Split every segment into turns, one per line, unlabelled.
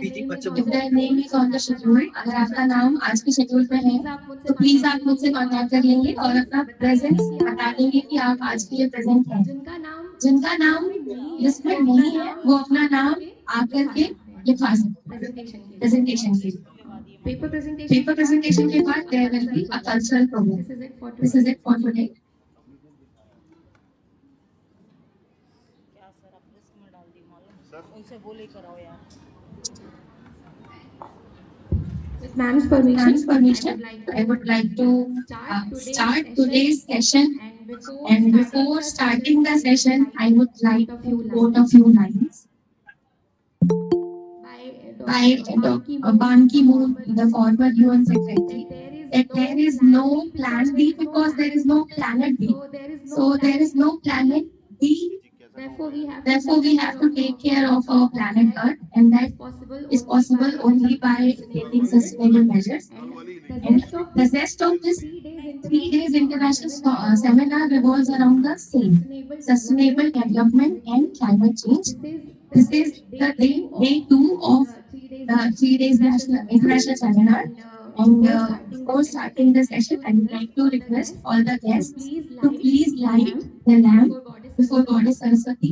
If their name is on the schedule, अगर आपका नाम आज के शेड्यूल पे है तो प्लीज आप मुझसे कांटेक्ट कर लेंगे और अपना प्रेजेंस बता देंगे कि आप आज के लिए प्रेजेंट हैं। जिनका नाम लिस्ट में नहीं है वो अपना नाम आकर के लिखवा सकते हैं प्रेजेंटेशन के लिए। पेपर प्रेजेंटेशन के बाद there will be a cultural program. This is it for today.
क्या सर आप लिस्ट में डाल दी मालूम उनसे वो लेकर आओ यार।
With ma'am's permission, I would like to start today's session. And before starting the session, I would like to quote a few lines by Ban Ki-moon, the former UN Secretary, that there is no plan B because there is no planet B. So there is no planet B. Therefore, we have to take care of our planet Earth, and that is possible only by taking sustainable measures. And the zest of this 3 days international seminar revolves around the same: sustainable development and climate change. This is the day 2 of the 3 days national international seminar. And before starting the session, I would like to request all the guests to please light the lamp before Goddess Saraswati.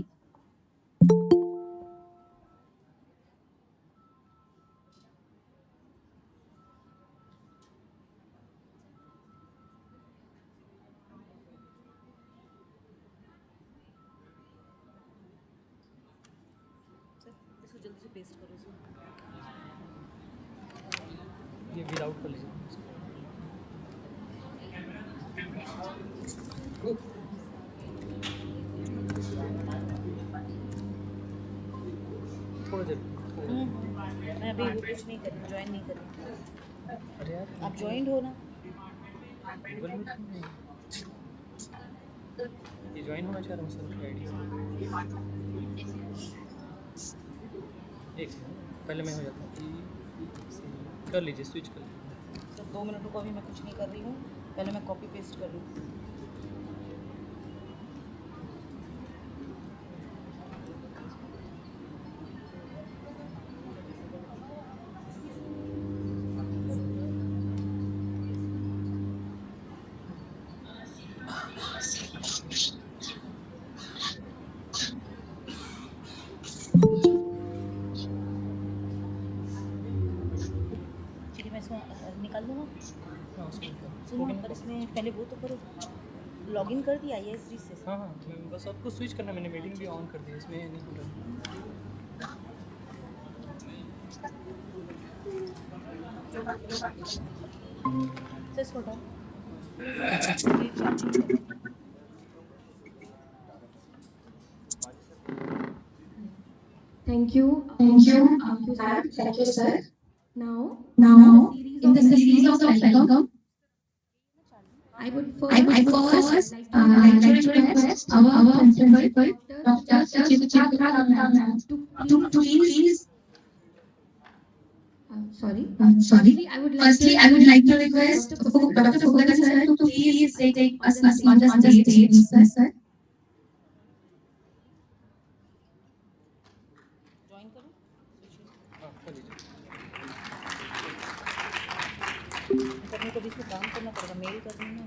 इसको जल्दी से paste करो इसमें।
ये without कर लीजिए। थोड़ा देर
मैं अभी वो कुछ नहीं कर रही, ज्वाइन नहीं कर रही।
अरे यार
आप ज्वाइंट हो ना।
गूगल मीट में ये ज्वाइन होना चाह रहा हूँ सर आईडी से। एक सेकंड पहले मैं हो जाता हूँ। कर लीजिए स्विच कर लीजिए
सर 2 मिनट को अभी मैं कुछ नहीं कर रही हूँ, पहले मैं कॉपी पेस्ट कर लूँ। चलिए मैं इसको निकाल दूँगा।
हाँ उसको
सुनो पर इसमें पहले वो तो करो, लॉगिन कर दिया IISD से।
हाँ हाँ मैं बस आपको स्विच करना, मैंने मीटिंग भी ऑन कर दी, इसमें नहीं खुल रहा।
सर इसको हटाओ।
Thank you, ma'am. Thank you, sir. Now, in the series of welcome, I would first like to request our principal, Dr. Suchitra ma'am, to please. Sorry. Firstly, I would like to request Dr. Fugan sir to please take us on the stage, sir.
Join करो।
हाँ कर लीजिए।
करने को भी इसको काम करना पड़ेगा, मेल करनी है।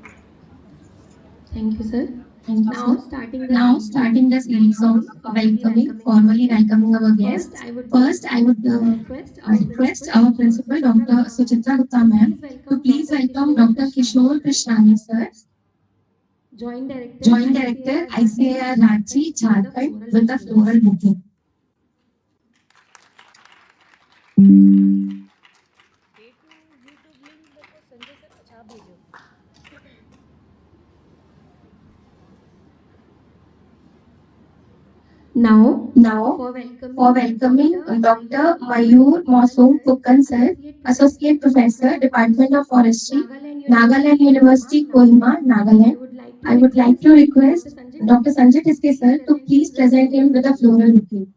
Thank you, sir. Now starting the series of formally welcoming our guests. First, I would request our principal, Dr. Suchitra Gupta ma'am, to please welcome Dr. Kishore Krishnani sir, Joint Director, ICAR Ranchi, Jharkhand, with the floral bouquet.
YouTube link मेरे को Sanjay sir अच्छा आप भेजो।
Now for welcoming Dr. Mayur Masoom Pukkan sir, Associate Professor, Department of Forestry, Nagaland University, Kohima, Nagaland. I would like to request Dr. Sanjay Tiske sir to please present him with a floral bouquet.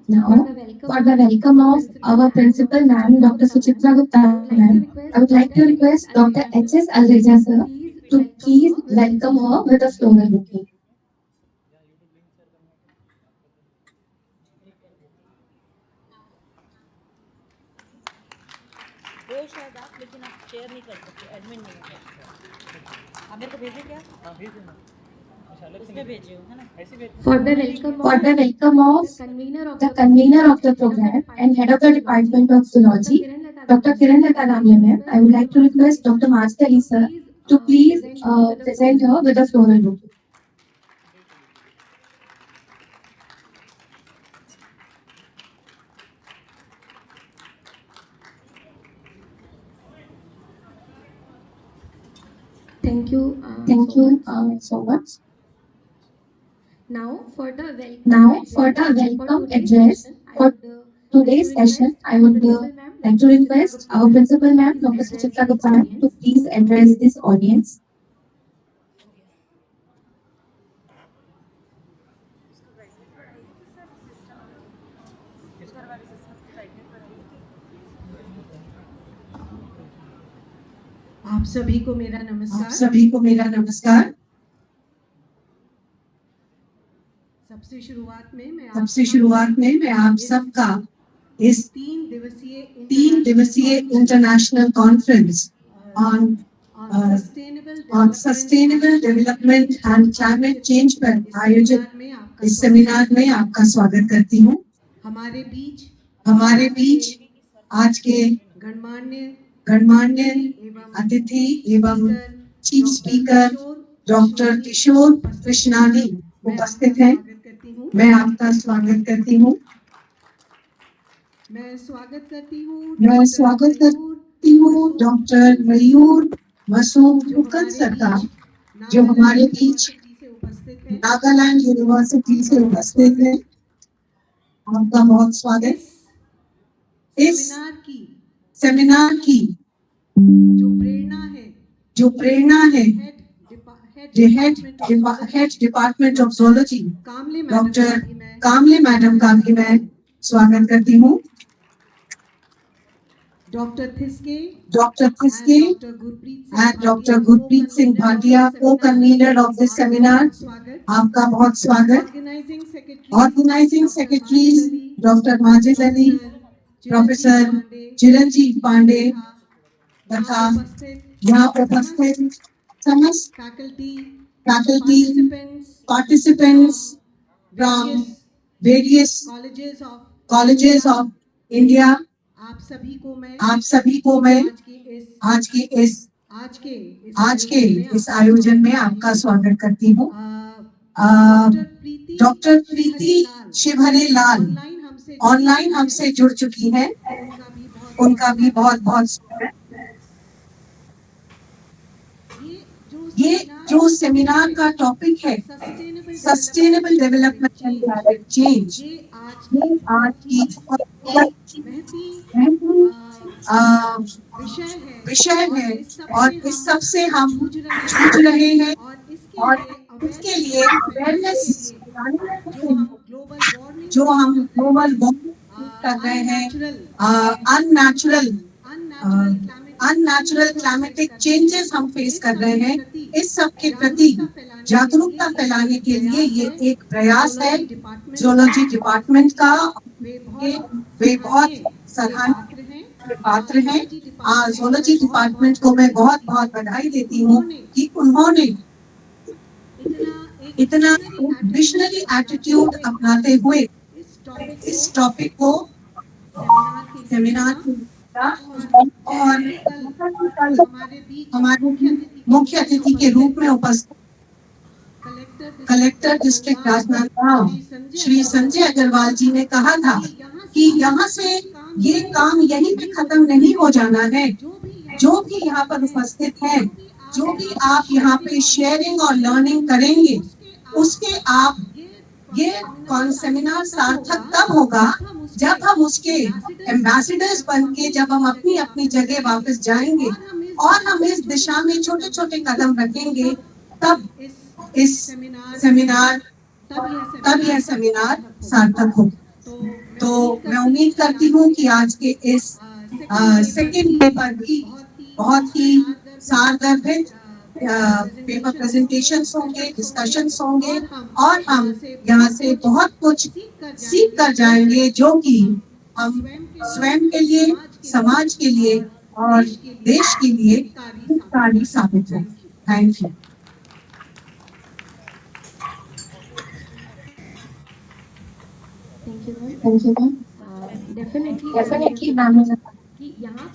Now For the welcome of our principal ma'am, Dr. Suchitra Gupta ma'am, I would like to request Dr. H.S. Alreja sir to please welcome her with a floral bouquet.
हो शायद आप, लेकिन आप share नहीं कर सकते, admin नहीं है। आप मेरे को भेजे क्या?
हाँ भेज देना। अच्छा अलग से
उसमें
नहीं
भेजे हो, है ना?
ऐसे भेज
For the welcome of the convener of the program and head of the Department of Zoology, Dr. Kiran Lata Ramya ma'am, I would like to request Dr. Majid Ali sir to please present her with a floral bouquet.
Thank you.
Thank you so much.
Now for the
welcome address for today's session, I would like to request our principal ma'am, Dr. Suchitra Gupta ma'am, to please address this audience.
आप सभी को मेरा नमस्कार। सबसे शुरुआत में मैं आप सबका
इस
3
दिवसीय international conference on sustainable development and climate change पर आयोजित इस सेमिनार में आपका स्वागत करती हूँ।
हमारे बीच
आज के गणमान्य अतिथि एवं चीफ स्पीकर डॉक्टर किशोर कृष्णानी उपस्थित हैं। मैं आपका स्वागत करती हूँ।
मैं स्वागत
करती हूँ डॉक्टर मयूर मसूद सर का, जो हमारे बीच नागालैंड यूनिवर्सिटी से उपस्थित है। आपका बहुत स्वागत। इस सेमिनार की जो प्रेरणा है head department of zoology doctor Kamle madam का भी मैं स्वागत करती हूँ।
Doctor Thiske
and Dr. Gurpreet Singh Bhatia, co-convener of this seminar, आपका बहुत स्वागत। Organizing secretaries Dr. Majid Ali, Professor चिरंजीव पांडे तथा यहाँ उपस्थित समस्त faculty, participants from various colleges of India,
आप सभी को मैं
आज के इस आयोजन में आपका स्वागत करती हूँ। डॉक्टर प्रीति शिवहरे लाल ऑनलाइन हमसे जुड़ चुकी हैं, उनका भी बहुत बहुत स्वागत। ये जो सेमिनार का टॉपिक है sustainable development and climate change, ये आज की विषय है और इस सब से हम जूझ रहे हैं और इसके लिए अवेयरनेस जो हम ग्लोबल वार्मिंग कर रहे हैं, अननेचुरल क्लाइमेटिक चेंजेस हम फेस कर रहे हैं, इस सब के प्रति जागरूकता फैलाने के लिए ये एक प्रयास है ज़ूलॉजी डिपार्टमेंट का। वे बहुत सराहनीय पात्र हैं। ज़ूलॉजी डिपार्टमेंट को मैं बहुत बहुत बधाई देती हूँ कि उन्होंने इतना विजनरी एटीट्यूड अपनाते हुए इस टॉपिक को सेमिनार और हमारे मुख्य अतिथि के रूप में उपस्थित कलेक्टर डिस्ट्रिक्ट राजनांदगांव श्री संजय अग्रवाल जी ने कहा था कि यहाँ से ये काम यहीं पे खत्म नहीं हो जाना है। जो भी यहाँ पर उपस्थित हैं, जो भी आप यहाँ पे शेयरिंग और लर्निंग करेंगे, उसके आप ये सेमिनार सार्थक तब होगा जब हम उसके एम्बेसडर्स बन के जब हम अपनी अपनी जगह वापस जाएंगे और हम इस दिशा में छोटे छोटे कदम रखेंगे, तब यह सेमिनार सार्थक होगा।
तो मैं उम्मीद करती हूँ कि आज के इस सेकंड डे पर भी बहुत ही सारगर्भित पेपर प्रेजेंटेशंस होंगे, डिस्कशंस होंगे और हम यहाँ से बहुत कुछ सीख कर जाएंगे जो कि हम स्वयं के लिए, समाज के लिए और देश के लिए हितकारी साबित हो। Thank you.
Thank you ma'am. Definitely ma'am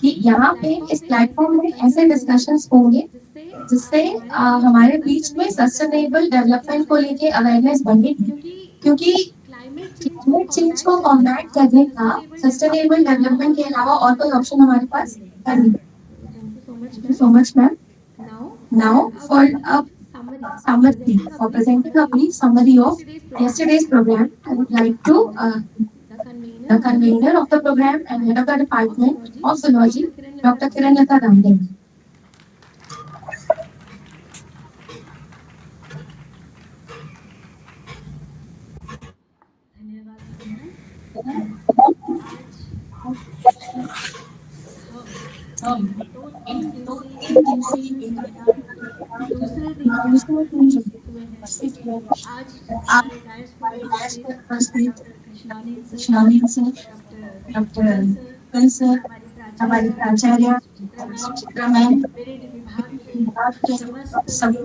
कि यहाँ पे इस प्लेटफॉर्म में ऐसे डिस्कशंस होंगे जिससे हमारे बीच में सस्टेनेबल डेवलपमेंट को लेके अवेयरनेस बढ़ेगी, क्योंकि क्लाइमेट चेंज को कॉम्बैट करने का सस्टेनेबल डेवलपमेंट के अलावा और कोई ऑप्शन हमारे पास है नहीं। Thank you so much ma'am. Now for a summary, for presenting a brief summary of yesterday's program, I would like to the convener of the program and head of the department of zoology, Dr. Kiranlata Ramdev. Doctor sir, हमारे प्राचार्य, Chitra ma'am, सभी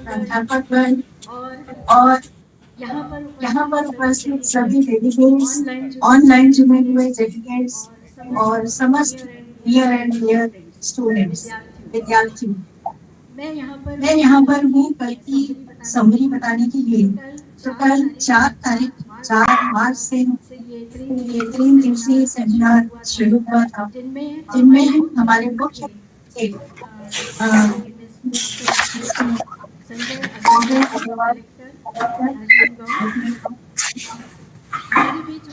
प्राध्यापकगण और यहाँ पर उपस्थित सभी delegates, online जुड़े हुए डेलीगेट्स और समस्त नियर एंड डियर स्टूडेंट्स, विद्यार्थी। मैं यहाँ पर हूँ कल की समरी बताने के लिए। तो कल 4 मार्च से ये 3 दिवसीय सेमिनार शुरू हुआ था, जिनमें हमारे मुख्य थे संजय अग्रवाल,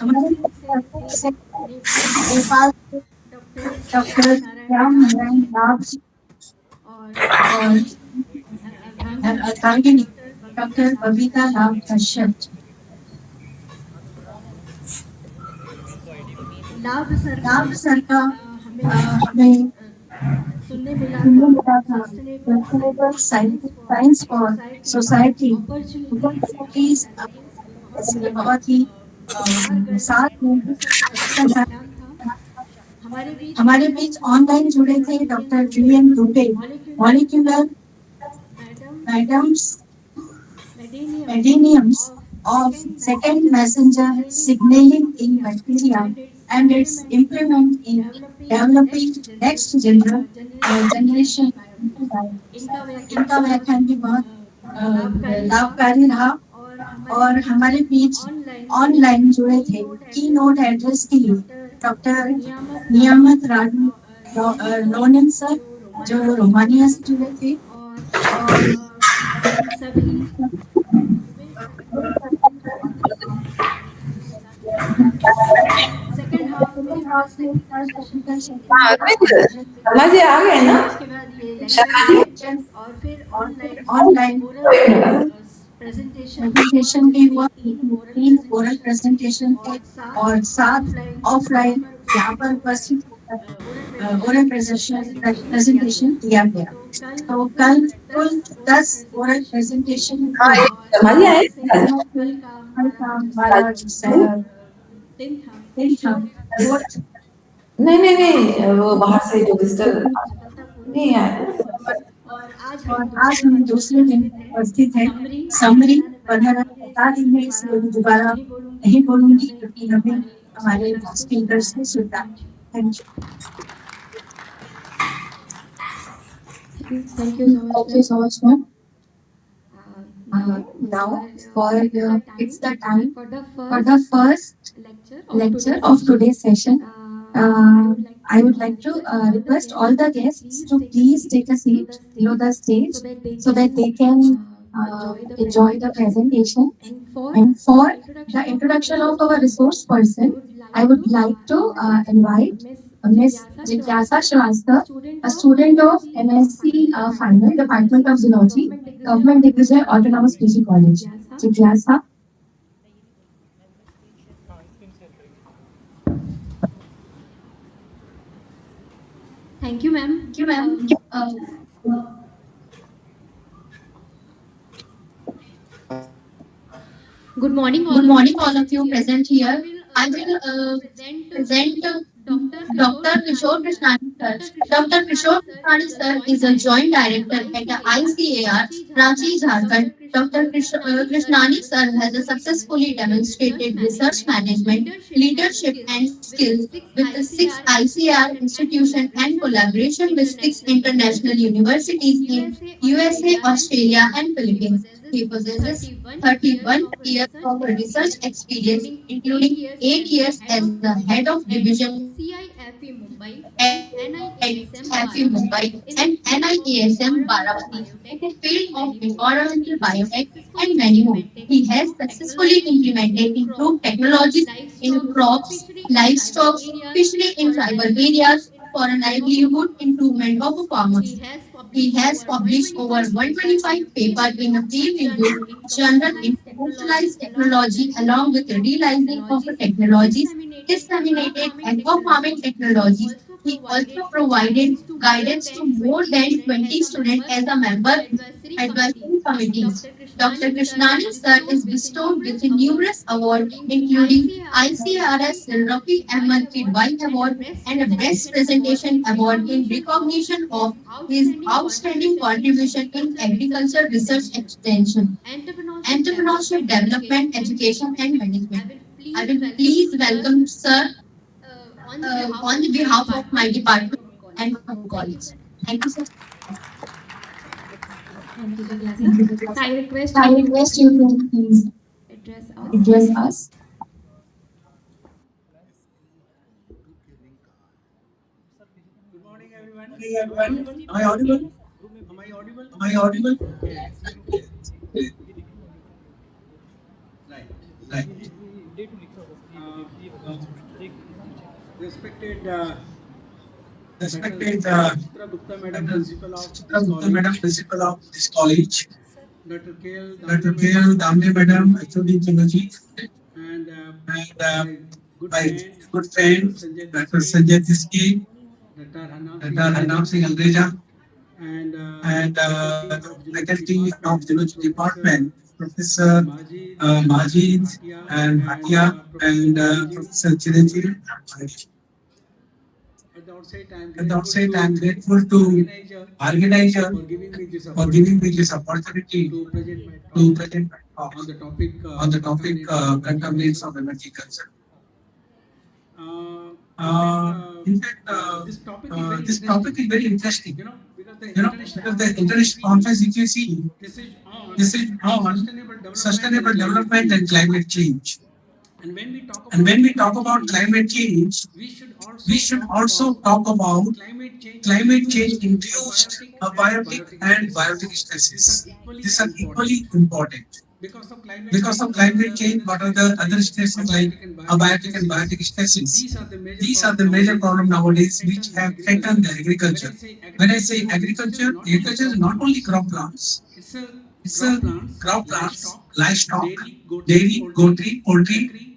हमारे नेपाल डॉक्टर राम नारायण नाथ और अर्धांगिनी डॉक्टर बबीता राम कश्यप। लाभ सर का हमें सुनने मिला था सस्टेनेबल साइंस फॉर सोसाइटी, बहुत ही साथ में हमारे बीच ऑनलाइन जुड़े थे डॉक्टर जुलियन दुबे, मॉलिक्यूलर मेडेनियम्स of second messenger signaling in bacteria and its implement in developing next generation। इनका व्याख्यान भी बहुत लाभकारी रहा और हमारे बीच ऑनलाइन जुड़े थे की नोट एड्रेस के लिए डॉक्टर नियामत राजू लोनिन सर, जो रोमानिया से जुड़े थे, और
समझ आ गए ना?
और फिर ऑनलाइन प्रेजेंटेशन भी हुआ, 3 ओरल प्रेजेंटेशन थे और 7 ऑफलाइन यहाँ पर उपस्थित ओरल प्रेजेंटेशन किया गया। तो कल कुल 10 ओरल प्रेजेंटेशन
समझ आए? नहीं, वो बाहर से जो विजिटर नहीं आए।
और आज हम दूसरे दिन उपस्थित हैं। समरी बता दी है, इसलिए दोबारा नहीं बोलूंगी क्योंकि हमें हमारे स्पीकर्स ने सुना। Thank you so much ma'am. Now it's the time for the first lecture of today's session. I would like to request all the guests to please take a seat below the stage so that they can enjoy the presentation. And for the introduction of our resource person, I would like to invite Ms. Jigyasa Shrivastava, a student of MSc Final, Department of Zoology, Government Digvijay Autonomous PG College. Jigyasa.
Thank you, ma'am.
Thank you, ma'am.
Good morning, all
Good
of you
morning, all of
present
you
here.
present
I
here.
will
I will
present
present
Dr. Kishore
Dr.
Krishnani
Kishore
sir.
Krishnani sir.
Dr. Kishore
Dr.
Krishnani
Kishore
sir
Krishnani
is a
sir
joint
is a joint
director at
director at the
ICAR,
ICAR,
Ranchi,
Ranchi,
Jharkhand.
Jharkhand.
Dr.
Dr.
Krishnani sir
Krishnani
has
sir has successfully
demonstrated
demonstrated research
research
management,
management,
leadership
leadership
and
and skills
skills
with
with
the
the
six
six
ICAR
ICAR
institution
institution
and
and
collaboration
collaboration
with
with
six
six
international
international
universities,
universities in
USA,
USA,
Australia, and
Australia
Philippines.
and
He
Philippines.
possesses
He possesses
31 years
31
of
years
research
of research
experience,
experience,
including 8
including
years
8
as the
years
head
as
of
the head
division
of
at
division
CIFE Mumbai
at
and NIASM
FE
Baravati
Mumbai
in the
and
field of
NIASM
environmental
Baravati in
biotech
the field
and
of
many more.
environmental
He has
biotech
successfully
and many more.
implemented
He has
improved
successfully
technologies
implemented
in
improved
crops,
technologies in
livestock,
crops,
fishery in tribal
livestock,
areas
fishery in
for a
tribal
livelihood
areas for a
improvement of
livelihood
farmers.
improvement of
He
farmers.
has
He
published
has
over
published over
125 papers in
125
a field
papers in
reviews,
a field
journal
review,
in
journal in
commercialized technology
commercialized
along with the
technology along with
realizing
the
of
realizing of
technologies,
technologies,
disseminated aqua
disseminated
farming
aqua farming
technologies. He
technologies.
also
He
provided
also provided
guidance to more
guidance to
than
more
20
than
students
20
as a
students
member
as a
of
member
advisory committees.
advisory committees.
Dr.
Dr.
Krishnani sir is
Krishnani sir is
bestowed with
bestowed with
numerous awards,
numerous awards,
including
including
ICRS
ICRS
Rafi Ahmed
Rafi
Kidwai
Ahmed
Award
Kidwai
and a
Award
Best
and a Best
Presentation Award
Presentation
in
Award in
recognition of
recognition
his
of his
outstanding
outstanding
contribution in
contribution in
agriculture research
agriculture research
extension,
extension,
entrepreneurship
entrepreneurship
development,
development,
education, and
education
management.
and
I
management.
will
I
please
will
welcome
please
Sir
welcome Sir
on behalf
on
of
the
my
behalf of my
department and
department
Mahmood
and
College.
Mahmood
Thank you,
College.
sir.
Thank you, sir.
Thank you, Jigyasa.
Thank you, sir.
I request
I
you to
request you
please
to please
address us.
address us.
Good morning, everyone.
Hey
Am I
everyone,
audible?
am I audible?
Am I audible?
Am I audible?
Okay. Right.
Right.
Day two लिखा होगा
Uh,
ये
respected
Respected
Chitra Gupta Madam, Principal of
Chitra
this
Gupta Madam,
college,
Principal of this college,
Dr. K.L.
Dr.
Damle
K.L.
Madam,
Damle Madam, HOD Geology,
and
and
my good
my
friend,
good
Dr.
friend,
Sanjay
Dr.
Tiske,
Sanjay Tiski,
Dr. Hanam Singh
Dr. Hanam
Alreja,
Singh Alreja,
and
and
faculty of Geology
faculty of
Department,
Geology
Professor
Department, Professor
Majid
Majid
Bhatia
and
and
Bhatia
Professor
and
Chiranjeev.
Professor Chiranjeev.
At the outset, I am
At the
grateful
outset, I am
to
grateful to
organizer
organizer
for giving me this
for giving
opportunity
me this opportunity
to present my
to
talk
present my talk
on the topic
on the topic
contaminants of energy
contaminants
culture.
of energy culture.
Uh,
In fact,
this topic is very
this topic is
interesting,
very interesting.
because the
Because the
international
international conference, if you see, this is on sustainable development and climate change.
And when we
And when we talk about climate change, we should also talk about climate change induced abiotic and biotic stresses. These are equally important. Because of climate change, what are the other stresses like abiotic and biotic stresses? These are the major problem nowadays which have threatened the agriculture. When I say agriculture, agriculture is not only crop plants. It's a crop plants, livestock, dairy, poultry,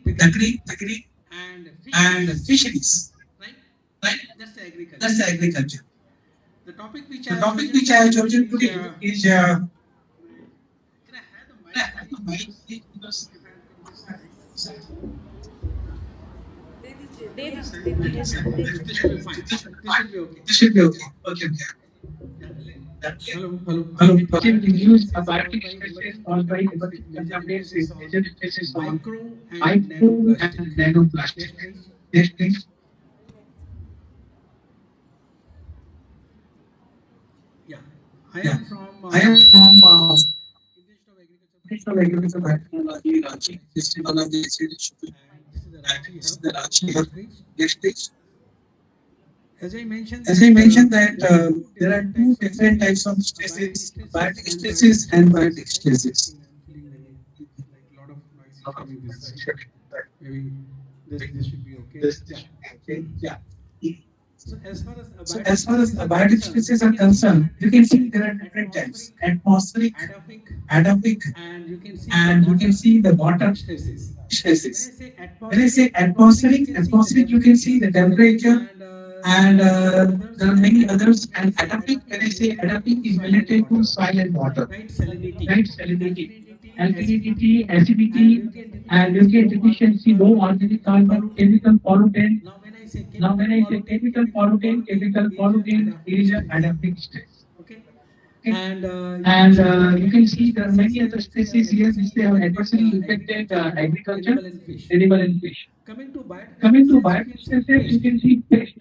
piggery, and fisheries. Right? That's the agriculture.
The topic which
The topic which I have chosen today is
can I have the mic? This should be fine. This should be okay.
This should be okay. Okay.
Hello, hello.
Hello.
Use
abiotic stresses caused by contaminants is major stresses on
micro and
micro
nanoplastic.
and nanoplastic.
Yes, please.
Yes, please.
Yeah. I
Yeah.
am from
I am from
Institute of Agriculture
Technology, Ranchi. This is one of the institutions.
and this is
This
the
is the
Ranchi
Ranchi
Hub.
Hub.
Please.
Next, please.
As I mentioned
As I mentioned that
there
there
are
are
two
two
different
different
types
types
of
of
stresses,
stresses,
biotic
biotic
stresses
stresses
and
and
biotic
biotic
stresses.
stresses.
I'm feeling like lot of noise is coming this side. Maybe this should be okay.
This
Yeah.
okay. Yeah.
So as far as
So
biotic
as far as
stresses are
biotic
concerned,
stresses
you
are
can see
concerned, you can see there are different types: atmospheric,
atmospheric,
atopic,
and you can see
and you can see the water
stresses.
stresses. When I
When I
say
say atmospheric,
atmospheric, you can see the temperature,
there are many others. And adapting, when I say adapting, is related to soil and water, right? Salinity, alkalinity, acidity, and nutrient deficiency, low organic carbon, chemical pollutant. Now, when I say chemical pollutant is an adapting stress. Okay. And you can see there are many other stresses here which they have adversely affected agriculture, animal and fish. Coming to biodiversity, you can see pest.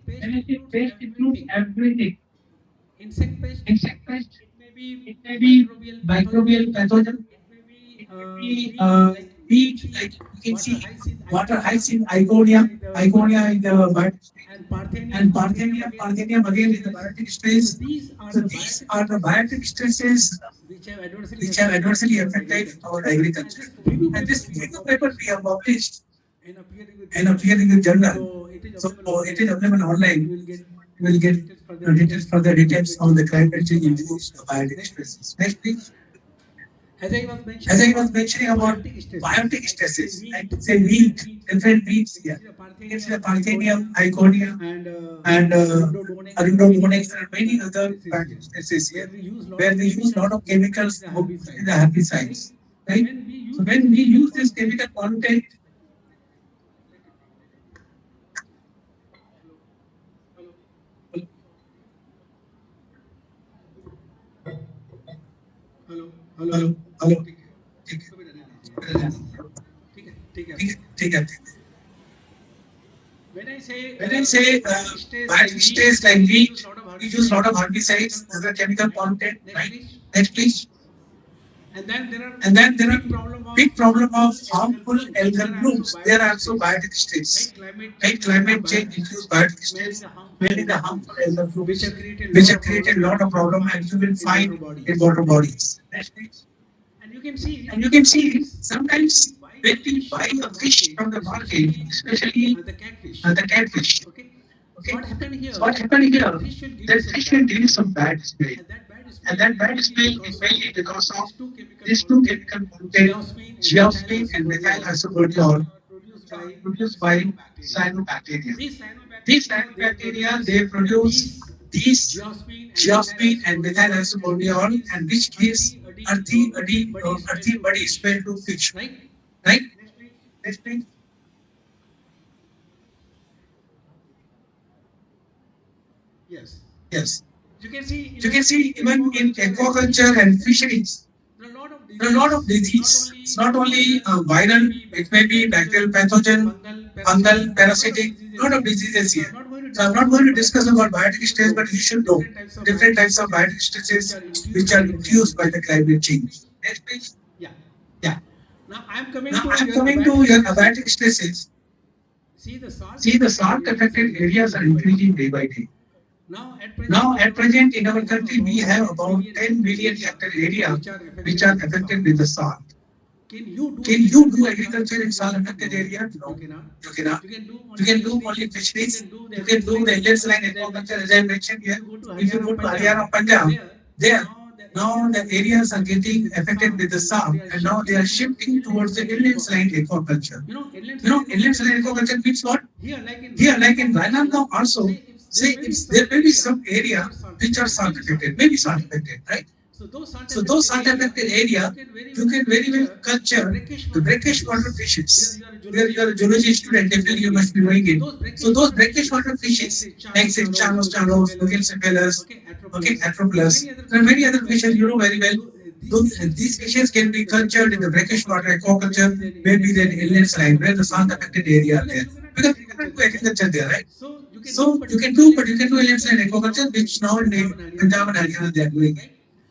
When I say pest, includes everything. Insect pest, it may be microbial pathogen, it may be weeds, like you can see water hyacinth, Igonia in the biodiversity, and Parthenium again in the biotic stress. So these are the biotic stresses which have adversely affected our agriculture. And this paper we have published in a peer-reviewed journal. So it is available online. You will get further details on the climate change induced biotic stresses. Next, please. As I was mentioning about biotic stresses, like say wheat, different wheats here. It's the Parthenium, Iconia, and Arundodonix, and many other biotic stresses here, where we use a lot of chemicals in the herbicides. Right? So when we use this chemical content, hello. ठीक है. When I say biotic stress like wheat, we use a lot of herbicides, other chemical content, right? Next, please. And then there are big problem of harmful algal blooms. There are also biotic stress. Like climate change induced biotic stress, mainly the harmful algal blooms, which have created a lot of problem, and you will find in water bodies. Next, please. And you can see sometimes when we buy a fish from the market, especially the catfish. Okay. So what happened here? That fish will give you some bad smell. And that bad smell is mainly because of these two chemical pollutants, geosmin and methyl isoprodiol, produced by cyanobacteria. These cyanobacteria, they produce these geosmin and methyl isoprodiol, and which gives earthy body smell to fish. Right? Next, please. Yes. You can see even in aquaculture and fisheries, there are a lot of disease. It's not only viral, it may be bacterial pathogen, fungal, parasitic, a lot of diseases here. So I'm not going to discuss about biotic stress, but you should know different types of biotic stresses which are induced by the climate change. Next, please. Yeah. Now I'm coming to your biotic stresses. See, the salt affected areas are increasing day by day. Now, at present, in our country, we have about 10 million hectare area which are affected with the salt. Can you do agriculture in salt affected area? No, you cannot. You can do only fisheries. You can do the inlet line aquaculture, as I mentioned here. If you go to Haryana, Punjab, there now the areas are getting affected with the salt, and now they are shifting towards the inlet line aquaculture. Inlet line aquaculture means what? Here, like in Rajasthan also. Say there may be some area which are salt affected, maybe salt affected, right? So those salt affected area, you can very well culture the brackish water fishes. Where you are a geology student, definitely you must be knowing it. So those brackish water fishes, like say chanos, Leucocephalus, Atropulus, there are many other fishes you know very well. These fishes can be cultured in the brackish water aquaculture, maybe then inlet line where the salt affected area are there. Because you can do agriculture there, right? So you can do inlet line aquaculture, which now in Punjab and Haryana they are doing.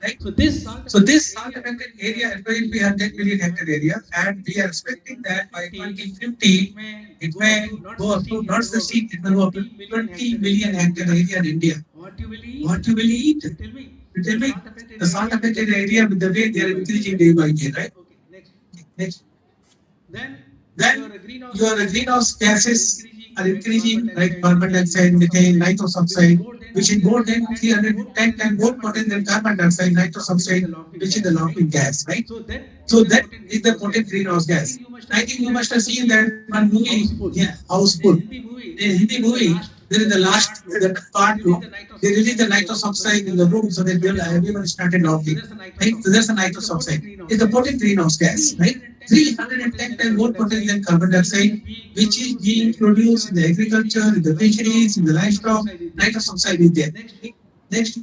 Right? So this salt affected area, at present we have 10 million hectare area, and we are expecting that by 2050 it may go up to, not the seed, it will go up to 20 million hectare area in India. What you will eat? Tell me. The salt affected area, with the way they are increasing day by day, right? Next. Then your greenhouse gases are increasing, like carbon dioxide, methane, nitrous oxide, which is more than 310 times more potent than carbon dioxide, nitrous oxide, which is the laughing gas, right? So that is the potent greenhouse gas. I think you must have seen that one movie, Houseful. In Hindi movie, then in the last the part, no, they release the nitrous oxide in the room, so that everyone started laughing. Right? So there's a nitrous oxide. It's a potent greenhouse gas, right? 310 times more potent than carbon dioxide, which is being produced in the agriculture, in the fisheries, in the livestock. Nitrous oxide is there. Next.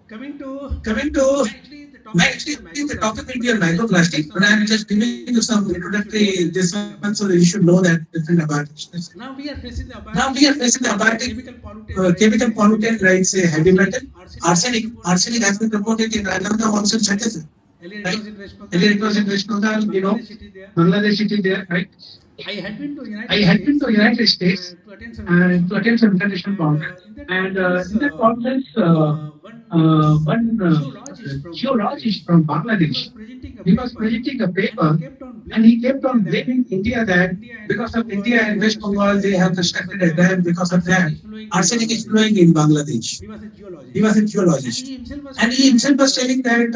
Coming to
Actually, the topic will be on microplastic, but I am just giving you some introductory this one, so that you should know that different about it.
now we are facing the
chemical pollutant like say heavy metal, arsenic. Arsenic has been reported in Rajasthan also Chhattisgarh. Right? Earlier it was in West Bengal, you know, Bangladesh it is there, right?
I had been to
United States
to attend
to attend some international conference, and in that conference, one geologist from Bangladesh, he was presenting a paper, and he kept on blaming India that because of India and West Bengal they have constructed a dam. Because of that, arsenic is flowing in Bangladesh. He was a geologist, and he himself was telling that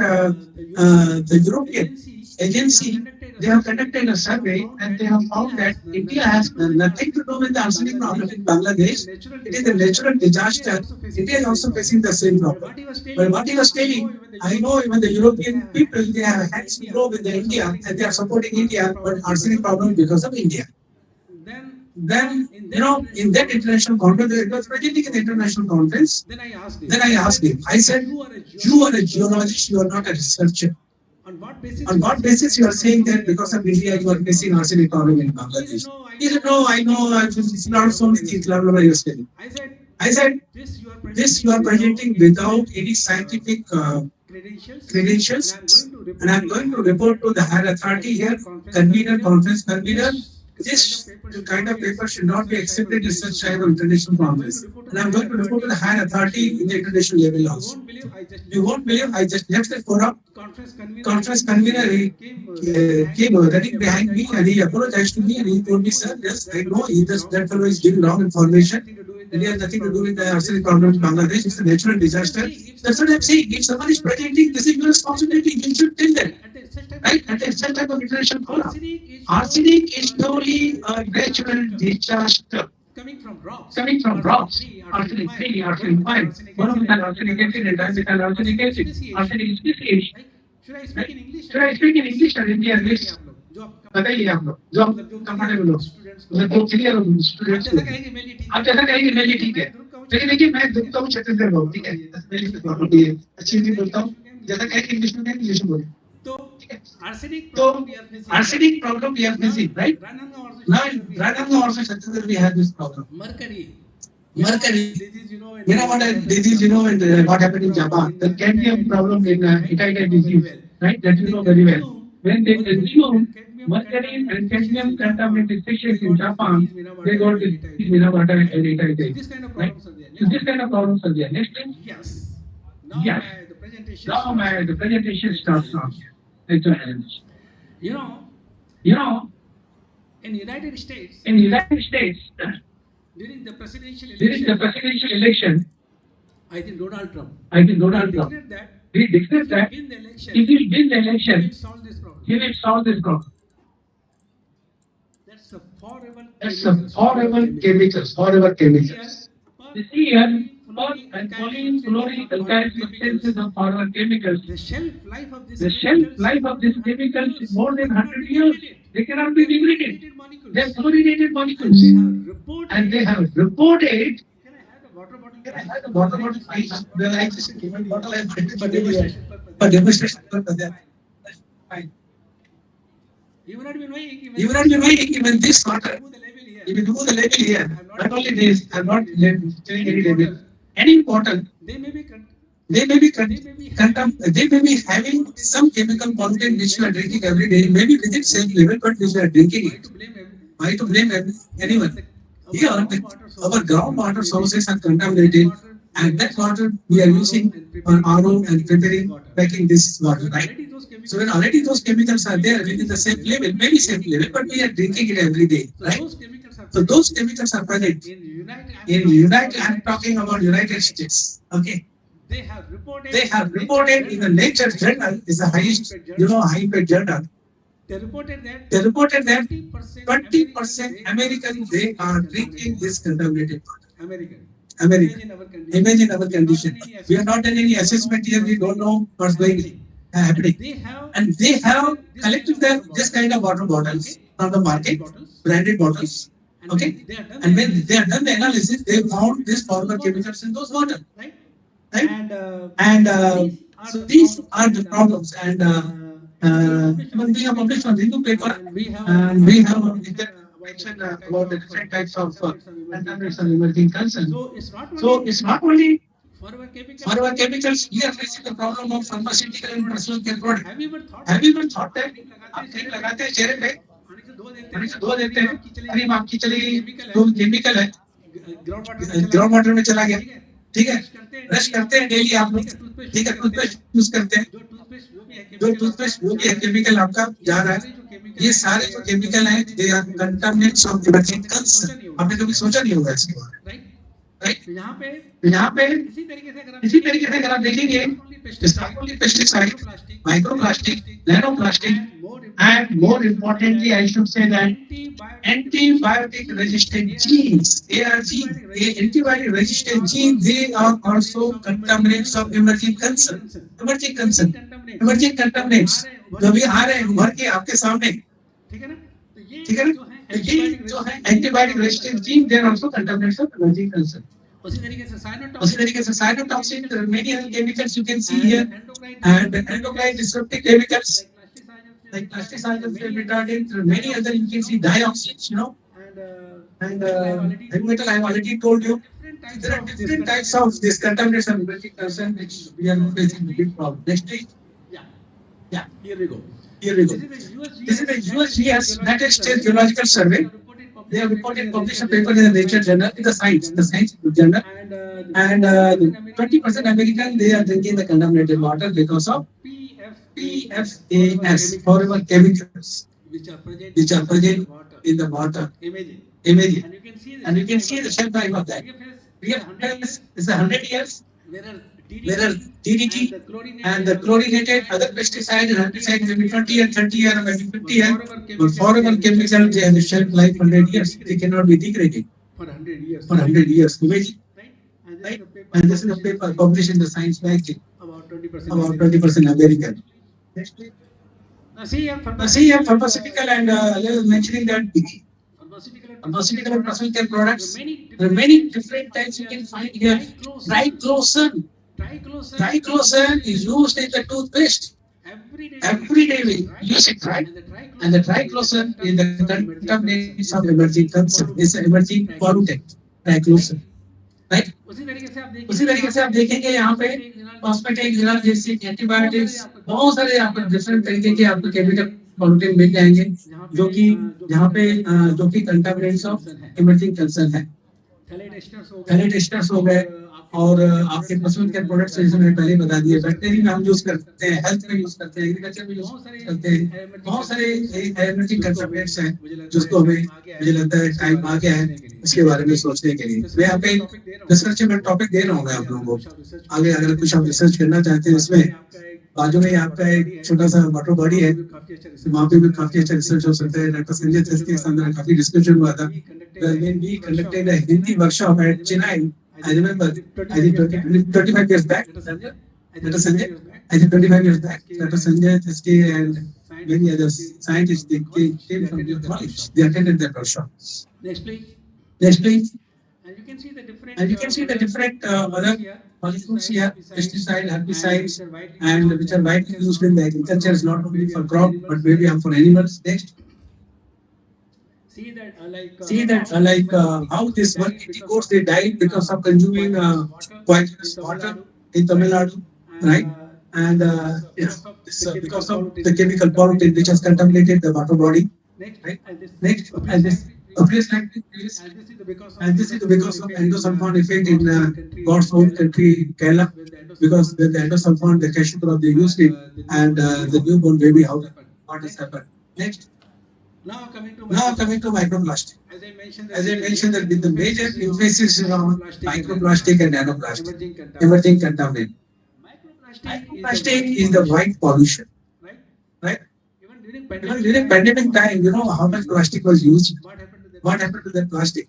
the European agency, they have conducted a survey and they have found that India has nothing to do with the arsenic problem in Bangladesh. It is a natural disaster. India is also facing the same problem. But what he was telling, I know even the European people, they have hands to go with the India and they are supporting India, but arsenic problem because of India. Then, you know, in that international conference, it was presenting in the international conference.
Then I
asked him, I said, you are a geologist, you are not a researcher.
on what basis
You are saying that because of India you are facing arsenic problem in Bangladesh? He said, no, I know, it's not so many things, blah, blah, blah, he was telling. I said, this you are presenting without any scientific credentials, and I am going to report to the higher authority here, conference convener. This kind of paper should not be accepted in such type of international conference. And I am going to report to the higher authority in the international level also. You won't believe, I just left the forum. Conference convener came running behind me and he apologized to me and he told me, sir, yes, I know that fellow is giving wrong information. It has nothing to do with the arsenic problem in Bangladesh. It's a natural disaster. That's what I'm saying. If someone is presenting, this is your responsibility. You should tell them. Right? At such type of international forum. Arsenic is purely a natural disaster.
coming from rocks.
Arsenic 3, arsenic 5, monomethyl arsenic acid and dimethyl arsenic acid. Arsenic is species.
Should I speak in English?
Should I speak in English or Hindi or English? बताइए आप लोग जो comfortable हो मैं तो clear हूँ students को आप जैसा कहेंगे मेरी ठीक है लेकिन देखिए मैं दुखता हूँ छत्तीसगढ़ बहुत ठीक है मेरी प्रॉपर्टी है अच्छी हिंदी बोलता हूँ जैसा कहेंगे इंग्लिश में इंग्लिश में बोले
तो
arsenic problem we are facing, right? Now in Rananga also Chhattisgarh we have this problem.
Mercury.
Disease, you know what disease, and what happened in Japan. The cadmium problem in Italy disease, right? That you know very well. When they consume mercury and cadmium contaminated fishes in Japan, they got this Minamata and Italy disease.
This kind of
Right?
problems are there.
So this kind of problems are there. Next thing,
Yes.
Yes.
The presentation.
now the presentation starts now. It's an challenge.
You know,
You know,
in United States,
during the
presidential
presidential election,
I think Donald Trump
declared
that
he declared that
win the election,
if he wins the
he
election,
will solve this problem.
he will solve this problem.
That's a forever.
That's some horrible chemicals. You see here, polyene, chlorine, alkyl substances of horrible chemicals.
The shelf life of this.
The shelf life of these chemicals is more than 100 years. They cannot be degraded. They are fluorinated molecules. And they have reported.
Can I have the water bottle?
Can I have the water bottle, please? Well, I just give a bottle and put it for demonstration purpose. Fine.
You will not be knowing
You will not be knowing even this water.
do the label here.
If you do the label here, not only this, I'm not telling any label. Any bottle,
They may be
they may be having some chemical content which you are drinking every day, maybe within same level, but which you are drinking
why
it.
to blame everyone.
Why to blame anyone? Here, our groundwater sources are contaminated, and that water we are using for RO and preparing, packing this water, right? So when already those chemicals are there within the same level, maybe same level, but we are drinking it every day, right? So those chemicals are present in United. I'm talking about United States. Okay,
They
have reported in the Nature journal is the highest, high-paid journal.
They reported that
They reported that
20%
20% Americans they are drinking this contaminated water.
American.
America.
Imagine our condition.
Imagine our condition. We have not done any assessment here. We don't know what's going happening. And they have collected this kind of water bottles from the market, branded bottles. Okay. And when they have done the analysis, they found these former chemicals in those water.
Right?
Right?
And
So these are the problems. And when we have published on the Hindu paper, and we have mentioned about the different types of contaminants and emerging concerns. So it's not only
for our
for our chemicals, we are facing the problem of pharmaceutical and personal care products.
Have you ever thought?
Have you ever thought that आप तेल लगाते हैं चेहरे पे, पानी से धो देते हैं, अरे आपकी चली गई, जो केमिकल है, ग्राउंड वाटर में चला गया, ठीक है, ब्रश करते हैं डेली आप लोग, ठीक है, टूथपेस्ट यूज करते हैं, जो टूथपेस्ट वो भी है केमिकल आपका जा रहा है, ये सारे जो केमिकल हैं, they are contaminants of emerging concern. आपने कभी सोचा नहीं होगा इसके बारे में, राइट? यहाँ पे इसी तरीके से अगर आप देखेंगे, not only pesticide, microplastic, nanoplastic, and more importantly, I should say that antibiotic resistant genes, ARG, antibiotic resistant genes, they are also contaminants of emerging concern. Emerging concern, emerging contaminants, जो भी आ रहे हैं उभर के आपके सामने, ठीक है ना? तो ये जो है antibiotic resistant genes, they are also contaminants of emerging concern.
उसी तरीके से
cytotoxin, there are many other chemicals you can see here, and endocrine disruptive chemicals like pesticides, retardant, there are many other, you can see dioxins, you know, and heavy metal I have already told you. There are different types of this contaminants and emerging concern which we are facing a big problem. Next page. Yeah. Here we go. This is the USGS, United States Geological Survey. They have reported published a paper in the Nature journal, in the Science journal, and 20% American, they are drinking the contaminated water because of PFAS, forever chemicals, which are present in the water. Imagine. And you can see the shelf life of that. PFAS is 100 years, whereas DDT and the chlorinated other pesticides and herbicides may be 20 and 30 years or maybe 50 years, but forever chemicals, they have a shelf life 100 years. They cannot be degraded
for 100 years.
For 100 years. Imagine. Right? And this is a paper published in the Science magazine.
About 20%.
About 20% American. Next page.
Now see
here pharmaceutical and mentioning that pharmaceutical and personal care products. There are many different types you can find here. Triclosan. Triclosan is used in the toothpaste. Every day we use it, right? And the triclosan is the contaminants of emerging concern. It's an emerging pollutant. Triclosan. Right? उसी तरीके से आप देखेंगे यहाँ पे cosmetic, analgesic, antibiotics, बहुत सारे आपको डिफरेंट तरीके के आपको केमिकल पोल्यूटेंट मिल जाएंगे जो कि यहाँ पे जो कि कंटामिनेंट्स ऑफ इमर्जिंग कंसर्न है. थैलेट एस्टर्स हो गए और आपके पर्सनल केयर प्रोडक्ट्स जैसे मैंने पहले बता दिए, वेटनरी में हम यूज करते हैं, हेल्थ में यूज करते हैं, एग्रीकल्चर में यूज करते हैं. बहुत सारे इमर्जिंग कंटामिनेंट्स हैं जिसको हमें, मुझे लगता है टाइम आ गया है इसके बारे में सोचने के लिए. मैं यहाँ पे रिसर्च में टॉपिक दे रहा हूँ मैं आप लोगों को. आगे अगर कुछ आप रिसर्च करना चाहते हैं इसमें, बाजू में आपका एक छोटा सा वाटर बॉडी है, वहाँ पे भी काफी अच्छा रिसर्च हो सकता है. डॉक्टर संजय के साथ काफी डिस्कशन हुआ था. We conducted a Hindi workshop at Chennai. I remember, I think 25 years back. Dr. Sanjay, I think 25 years back. Dr. Sanjay and many other scientists, they came from your college. They attended that workshop.
Next please.
And you can see the different other molecules here, pesticide, herbicides, and which are widely used in the agriculture, not only for crop, but maybe for animals. Next. See that how this one goats, they died because of consuming quite water in Tamil Nadu, right? And because of the chemical pollutant which has contaminated the water body, right? Next, and this appears like this, and this is because of endosulfan effect in God's own country, Kerala, because with the endosulfan, the cashew crop they used it, and the newborn baby, what has happened? Next. Now coming to microplastic. As I mentioned that the major emphasis is on microplastic and nanoplastic, emerging contaminant. Microplastic is the white pollution, right? Even during pandemic time, you know how much plastic was used. What happened to that plastic?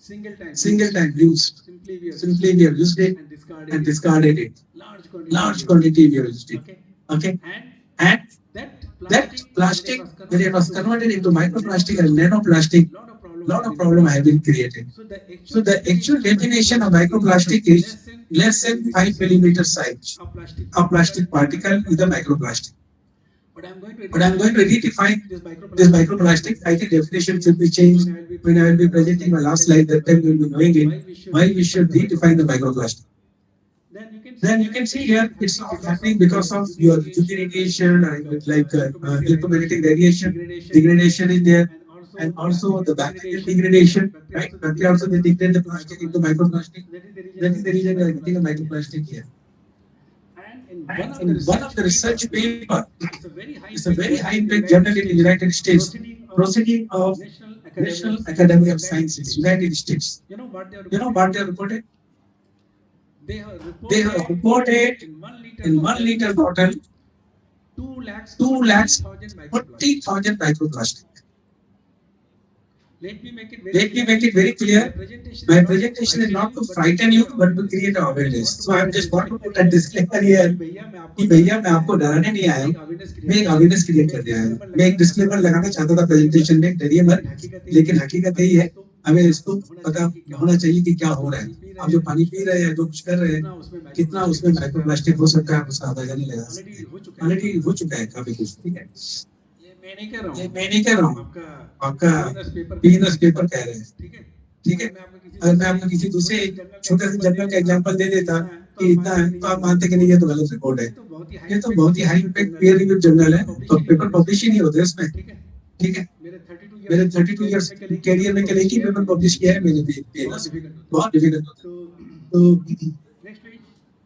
single time used. Simply we have used it and discarded it. Large quantity we have used it. Okay. And that plastic, when it was converted into microplastic and nanoplastic, lot of problem have been created. So the actual definition of microplastic is less than 5 millimeter size. A plastic particle is a microplastic. But I'm going to redefine this microplastic. I think definition should be changed when I will be presenting my last slide. That time you will be knowing it. Why we should redefine the microplastic. Then you can see here it's not happening because of your UV radiation, like electromagnetic radiation, degradation in there, and also the bacterial degradation. Right? Bacteria also they degrade the plastic into microplastic. That is the reason we are getting a microplastic here. And in one of the research paper, it's a very high-tech journal in the United States, Proceeding of National Academy of Sciences, United States. You know what they have reported? They have reported in 1 liter bottle 2,40,000 microplastic. Let me make it very clear. My presentation is not to frighten you, but to create awareness. So I am just want to put a disclaimer here. कि भैया मैं आपको डराने नहीं आया हूँ, मैं एक अवेयरनेस क्रिएट करने आया हूँ. मैं एक डिस्क्लेमर लगाना चाहता था प्रेजेंटेशन में, डरिए मत, लेकिन हकीकत यही है, हमें इसको पता होना चाहिए कि क्या हो रहा है. आप जो पानी पी रहे हैं, जो कुछ कर रहे हैं, कितना उसमें माइक्रोप्लास्टिक हो सकता है, आप उसका अंदाजा नहीं लगा सकते. ऑलरेडी हो चुका है काफी कुछ. ठीक है, ये मैं नहीं कह रहा हूँ, आपका बिजनेस पेपर कह रहे हैं. ठीक है. अगर मैं आपको किसी दूसरे छोटे से जर्नल का एग्जांपल दे देता कि इतना है, तो आप मानते कि नहीं ये तो गलत रिपोर्ट है. ये तो बहुत ही high impact peer reviewed journal है, तो पेपर पब्लिश ही नहीं होते इसमें. ठीक है. मेरे 32 इयर्स कैरियर में कल एक ही पेपर पब्लिश किया है मैंने भी. बहुत डिफिकल्ट होता है. तो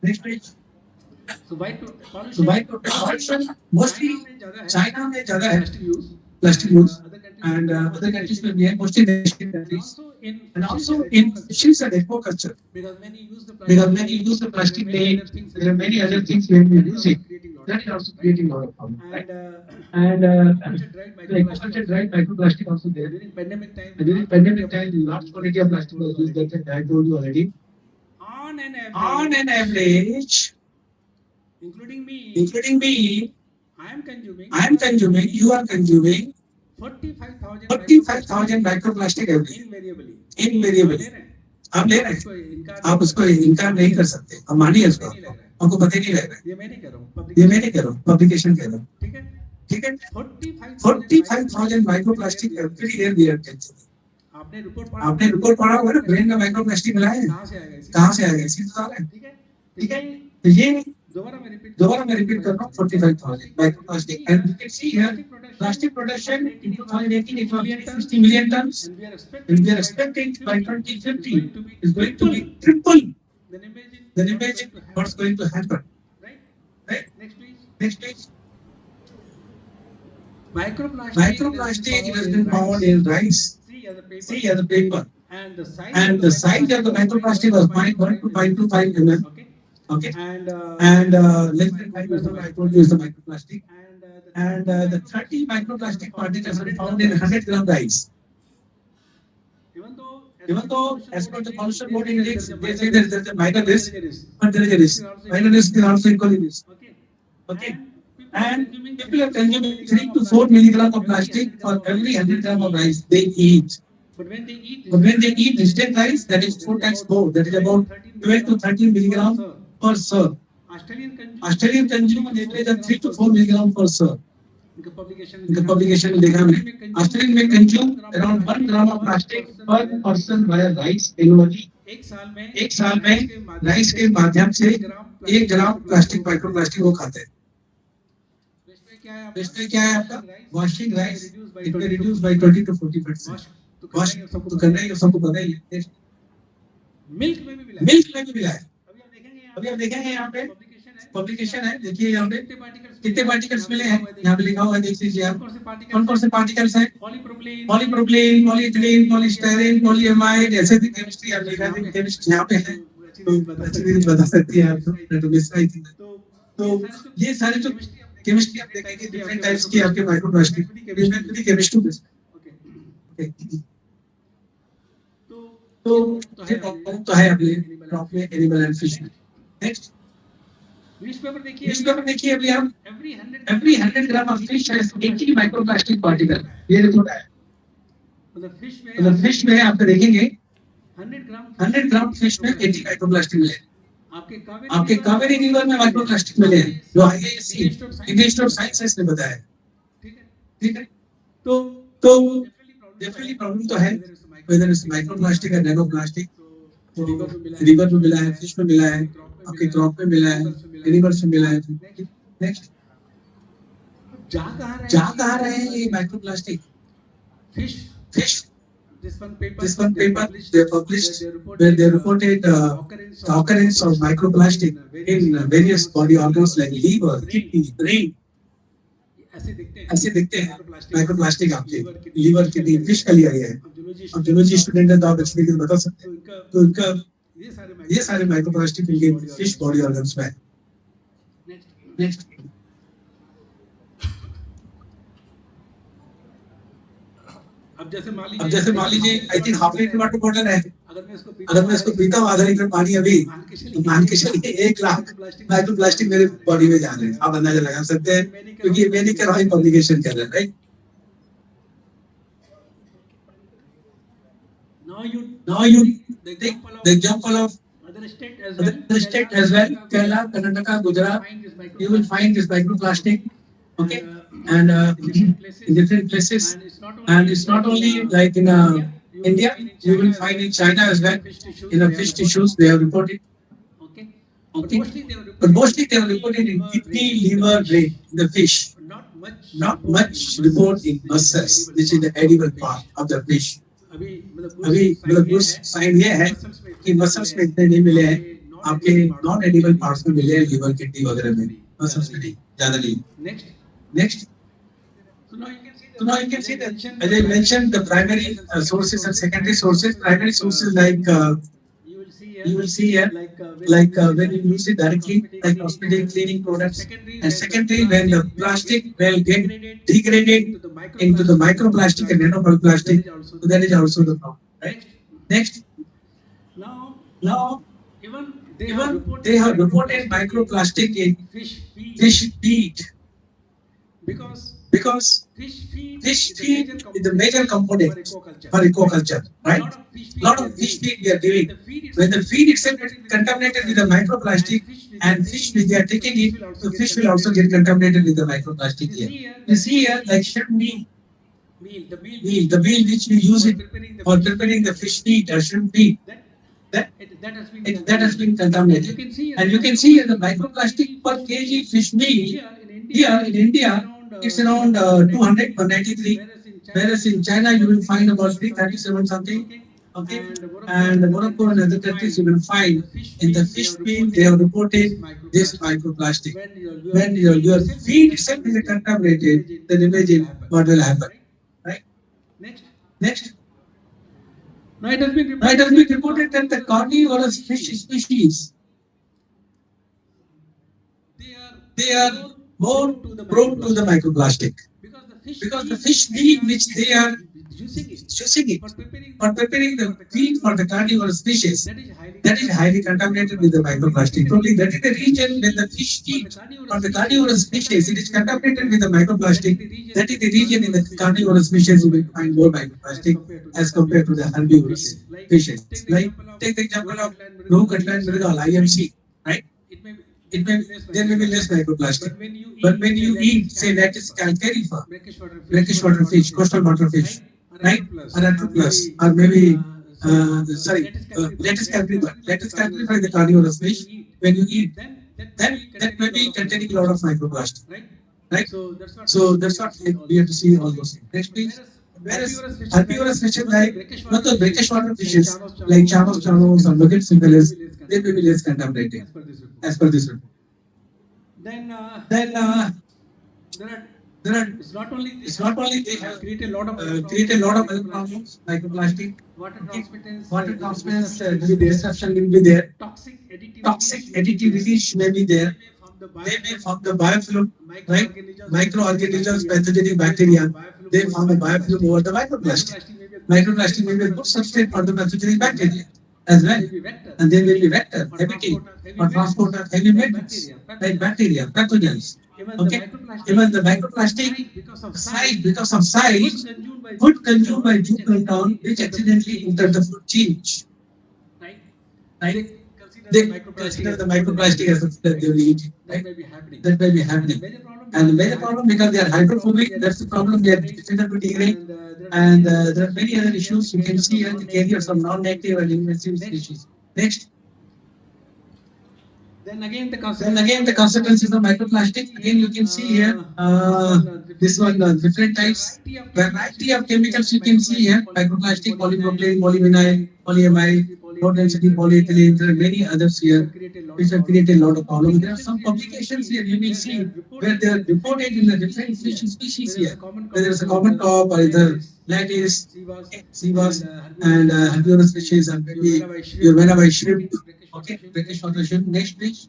next page. So white pollution mostly China में ज़्यादा है plastic use, and other countries में भी है, mostly Asian countries, and also in fisheries and aquaculture, because many use the plastic net. There are many other things when we use it. That is also creating a lot of problems, right? And aquaculture dried microplastic also there. During pandemic time, large quantity of plastic was used. That I told you already. On an average, including me, I am consuming, you are consuming 45,000 microplastic every year. Invariably. आप ले रहे हैं, आप उसको इनकार नहीं कर सकते. आप मानिए इसको, आपको पता ही नहीं लग रहा है. ये मैं नहीं कर रहा हूँ, पब्लिकेशन कह रहा हूँ. ठीक है. 45,000 microplastic every year we are consuming. आपने रिपोर्ट पढ़ा होगा ना, ब्रेन में माइक्रोप्लास्टिक मिला है, कहाँ से आएगा? इसी तो है. ठीक है. तो ये दोबारा मैं रिपीट कर रहा हूँ, 45,000 microplastic. And you can see here plastic production in 2018 it was 60 million tons, and we are expecting by 2050 is going to be triple. Then imagine what's going to happen. Right? Next page. Microplastic has been found in rice. See as a paper. And the size of the microplastic was 0.1 to 0.25 mm. Okay. And less than 5% I told you is the microplastic. And the 30 microplastic particles are found in 100 gram rice. Even though as per the pollution board index, they say there is a minor risk, but there is a risk. Minor risk is also equally risk. Okay. And people are consuming 3 to 4 milligram of plastic for every 100 gram of rice they eat. But when they eat instant rice, that is 4 times more. That is about 12 to 13 milligram per serve. Australian consumer they take 3 to 4 milligram per serve. इनका publication में देखा मैंने, Australian में consume around 1 gram of plastic per person via rice annually. एक साल में rice के माध्यम से 1 ग्राम प्लास्टिक माइक्रोप्लास्टिक वो खाते हैं. इसमें क्या है आपका washing rice it will reduce by 20 to 40%. wash तो करना ही सबको पता ही है. मिल्क में भी मिला है. अभी आप देखेंगे यहाँ पे पब्लिकेशन है, देखिए यहाँ पे कितने पार्टिकल्स मिले हैं, यहाँ पे लिखा हुआ है, देख लीजिए आप कौन से पार्टिकल्स हैं. पॉलीप्रोपिलीन, पॉलीइथिलीन, पॉलीस्टाइरीन, पॉलीएमाइड, ऐसे भी केमिस्ट्री आप लिखा है, केमिस्ट्री यहाँ पे है तो अच्छी तरह बता सकती है आपको. तो मिस आई थी. तो ये सारे जो केमिस्ट्री आप देखेंगे डिफरेंट टाइप्स की आपके माइक्रोप्लास्टिक केमिस्ट्री. ये प्रॉब्लम तो है अपने क्रॉप में, एनिमल एंड फिश में। नेक्स्ट
न्यूज़पेपर
न्यूज़पेपर देखिए अभी हम
every
100 gram of fish has 80 microplastic particle. ये रिपोर्ट है। मतलब फिश में आप देखेंगे 100 ग्राम फिश में 80 माइक्रोप्लास्टिक मिले। आपके कावेरी रिवर में माइक्रोप्लास्टिक मिले हैं, जो IISc Indian institute of sciences ने बताया है। ठीक है, तो डेफिनेटली प्रॉब्लम तो है, वेदर इज माइक्रोप्लास्टिक या नैनो प्लास्टिक। तो रिवर में मिला है, फिश में मिला है, आपके क्रॉप में मिला है, एनिमल्स में मिला है। नेक्स्ट जहाँ कहाँ रहे हैं ये microplastic? Fish this one paper they published where they reported the occurrence of microplastic in various body organs like liver, kidney, brain. ऐसे दिखते हैं माइक्रोप्लास्टिक आपके लीवर, किडनी, फिश का लिया गया है। अब जूलॉजी स्टूडेंट है तो आप एक्चुअली बता सकते हैं। तो उनका ये सारे माइक्रोप्लास्टिक इनके फिश बॉडी ऑर्गन्स में है। नेक्स्ट
अब जैसे
मान लीजिए I think half litre water bottle है, अगर मैं इसको पीता हूँ आधा लीटर पानी अभी, तो मान के चलिए 1 लाख माइक्रोप्लास्टिक मेरे बॉडी में जा रहे हैं। आप अंदाजा लगा सकते हैं, क्योंकि मैं नहीं कर रहा हूँ, पब्लिकेशन कर रहे हैं, right? Now you take the example of other state as well, Kerala, Karnataka, Gujarat. You will find this microplastic, okay, and in different places. And it's not only like in India, you will find in China as well. In the fish tissues, they have reported. Okay, but mostly they have reported in kidney, liver, brain, in the fish. Not much report in muscles, which is the edible part of the fish. अभी मतलब कुछ sign ये है कि muscles में इतने नहीं मिले हैं, आपके नॉन एडिबल पार्ट्स में मिले हैं, लिवर, किडनी वगैरह में, मसल्स में नहीं, ज्यादा नहीं। Next so now you can see that as I mentioned the primary sources and secondary sources. Primary sources like you will see here like when you use it directly like hospital cleaning products, and secondary when the plastic will get degraded into the microplastic and nanoplastic, so that is also the problem, right? Next, now even they have reported microplastic in fish feed because fish feed is the major component for aquaculture, right? Lot of fish feed we are giving. When the feed itself is contaminated with the microplastic and fish which they are taking it, the fish will also get contaminated with the microplastic here. You see here like shrimp meal, the meal which we use it for preparing the fish feed or shrimp feed, that has been contaminated. And you can see here the microplastic per kg fish meal here in India, it's around 200 per 93, whereas in China you will find about 337 something. Okay, and Morocco and other countries you will find in the fish meal they have reported this microplastic. When your feed itself is contaminated, then imagine what will happen, right? Next. Now it has been reported that the carnivorous fish species, they are more prone to the microplastic because the fish meat which they are using it for preparing the feed for the carnivorous fishes, that is highly contaminated with the microplastic. Probably that is the region when the fish feed for the carnivorous fishes, it is contaminated with the microplastic. That is the region in the carnivorous fishes you will find more microplastic as compared to the herbivorous fishes. Like take the example of Rohu, Katla and Mrigal, IMC, right? There may be less microplastic, but when you eat, say that is calcarifa, brackish water fish, coastal water fish, right? Anatro plus, or maybe lettuce calcarifa is the carnivorous fish. When you eat, then that may be containing a lot of microplastic, right? So that's what we have to see all those things. Next, please. Whereas herbivorous fishes like not the brackish water fishes like chanos or nugget syphilis, they may be less contaminated as per this report. Then there are it's not only they have created a lot of health problems, microplastic, water transmittance disruption will be there, toxic additive release may be there, they may form the biofilm, right? Microorganisms, pathogenic bacteria, they form a biofilm over the microplastic. Microplastic may be a good substrate for the pathogenic bacteria as well. And there will be vector, heavy or transporter, heavy metals like bacteria, pathogens. Okay, even the microplastic because of size, food consumed by zooplankton which accidentally enter the food chain. Right? They consider the microplastic as a that they will eat, right? That may be happening. And the major problem because they are hydrophobic, that's the problem, they are difficult to degrade. And there are many other issues. You can see here the carriers of non-native and invasive species. Next.
Then again the
consequences of microplastic. Again, you can see here this one different types. Variety of chemicals you can see here: microplastic, polypropylene, polyvinyl, polyamide, low density polyethylene. There are many others here which have created a lot of problems. There are some publications here you will see where they are reported in the different species here. Whether it's a common top or either lattice, seabass, and herbivorous fishes, and maybe your Venava shrimp. Okay, British shrimp. Next, please.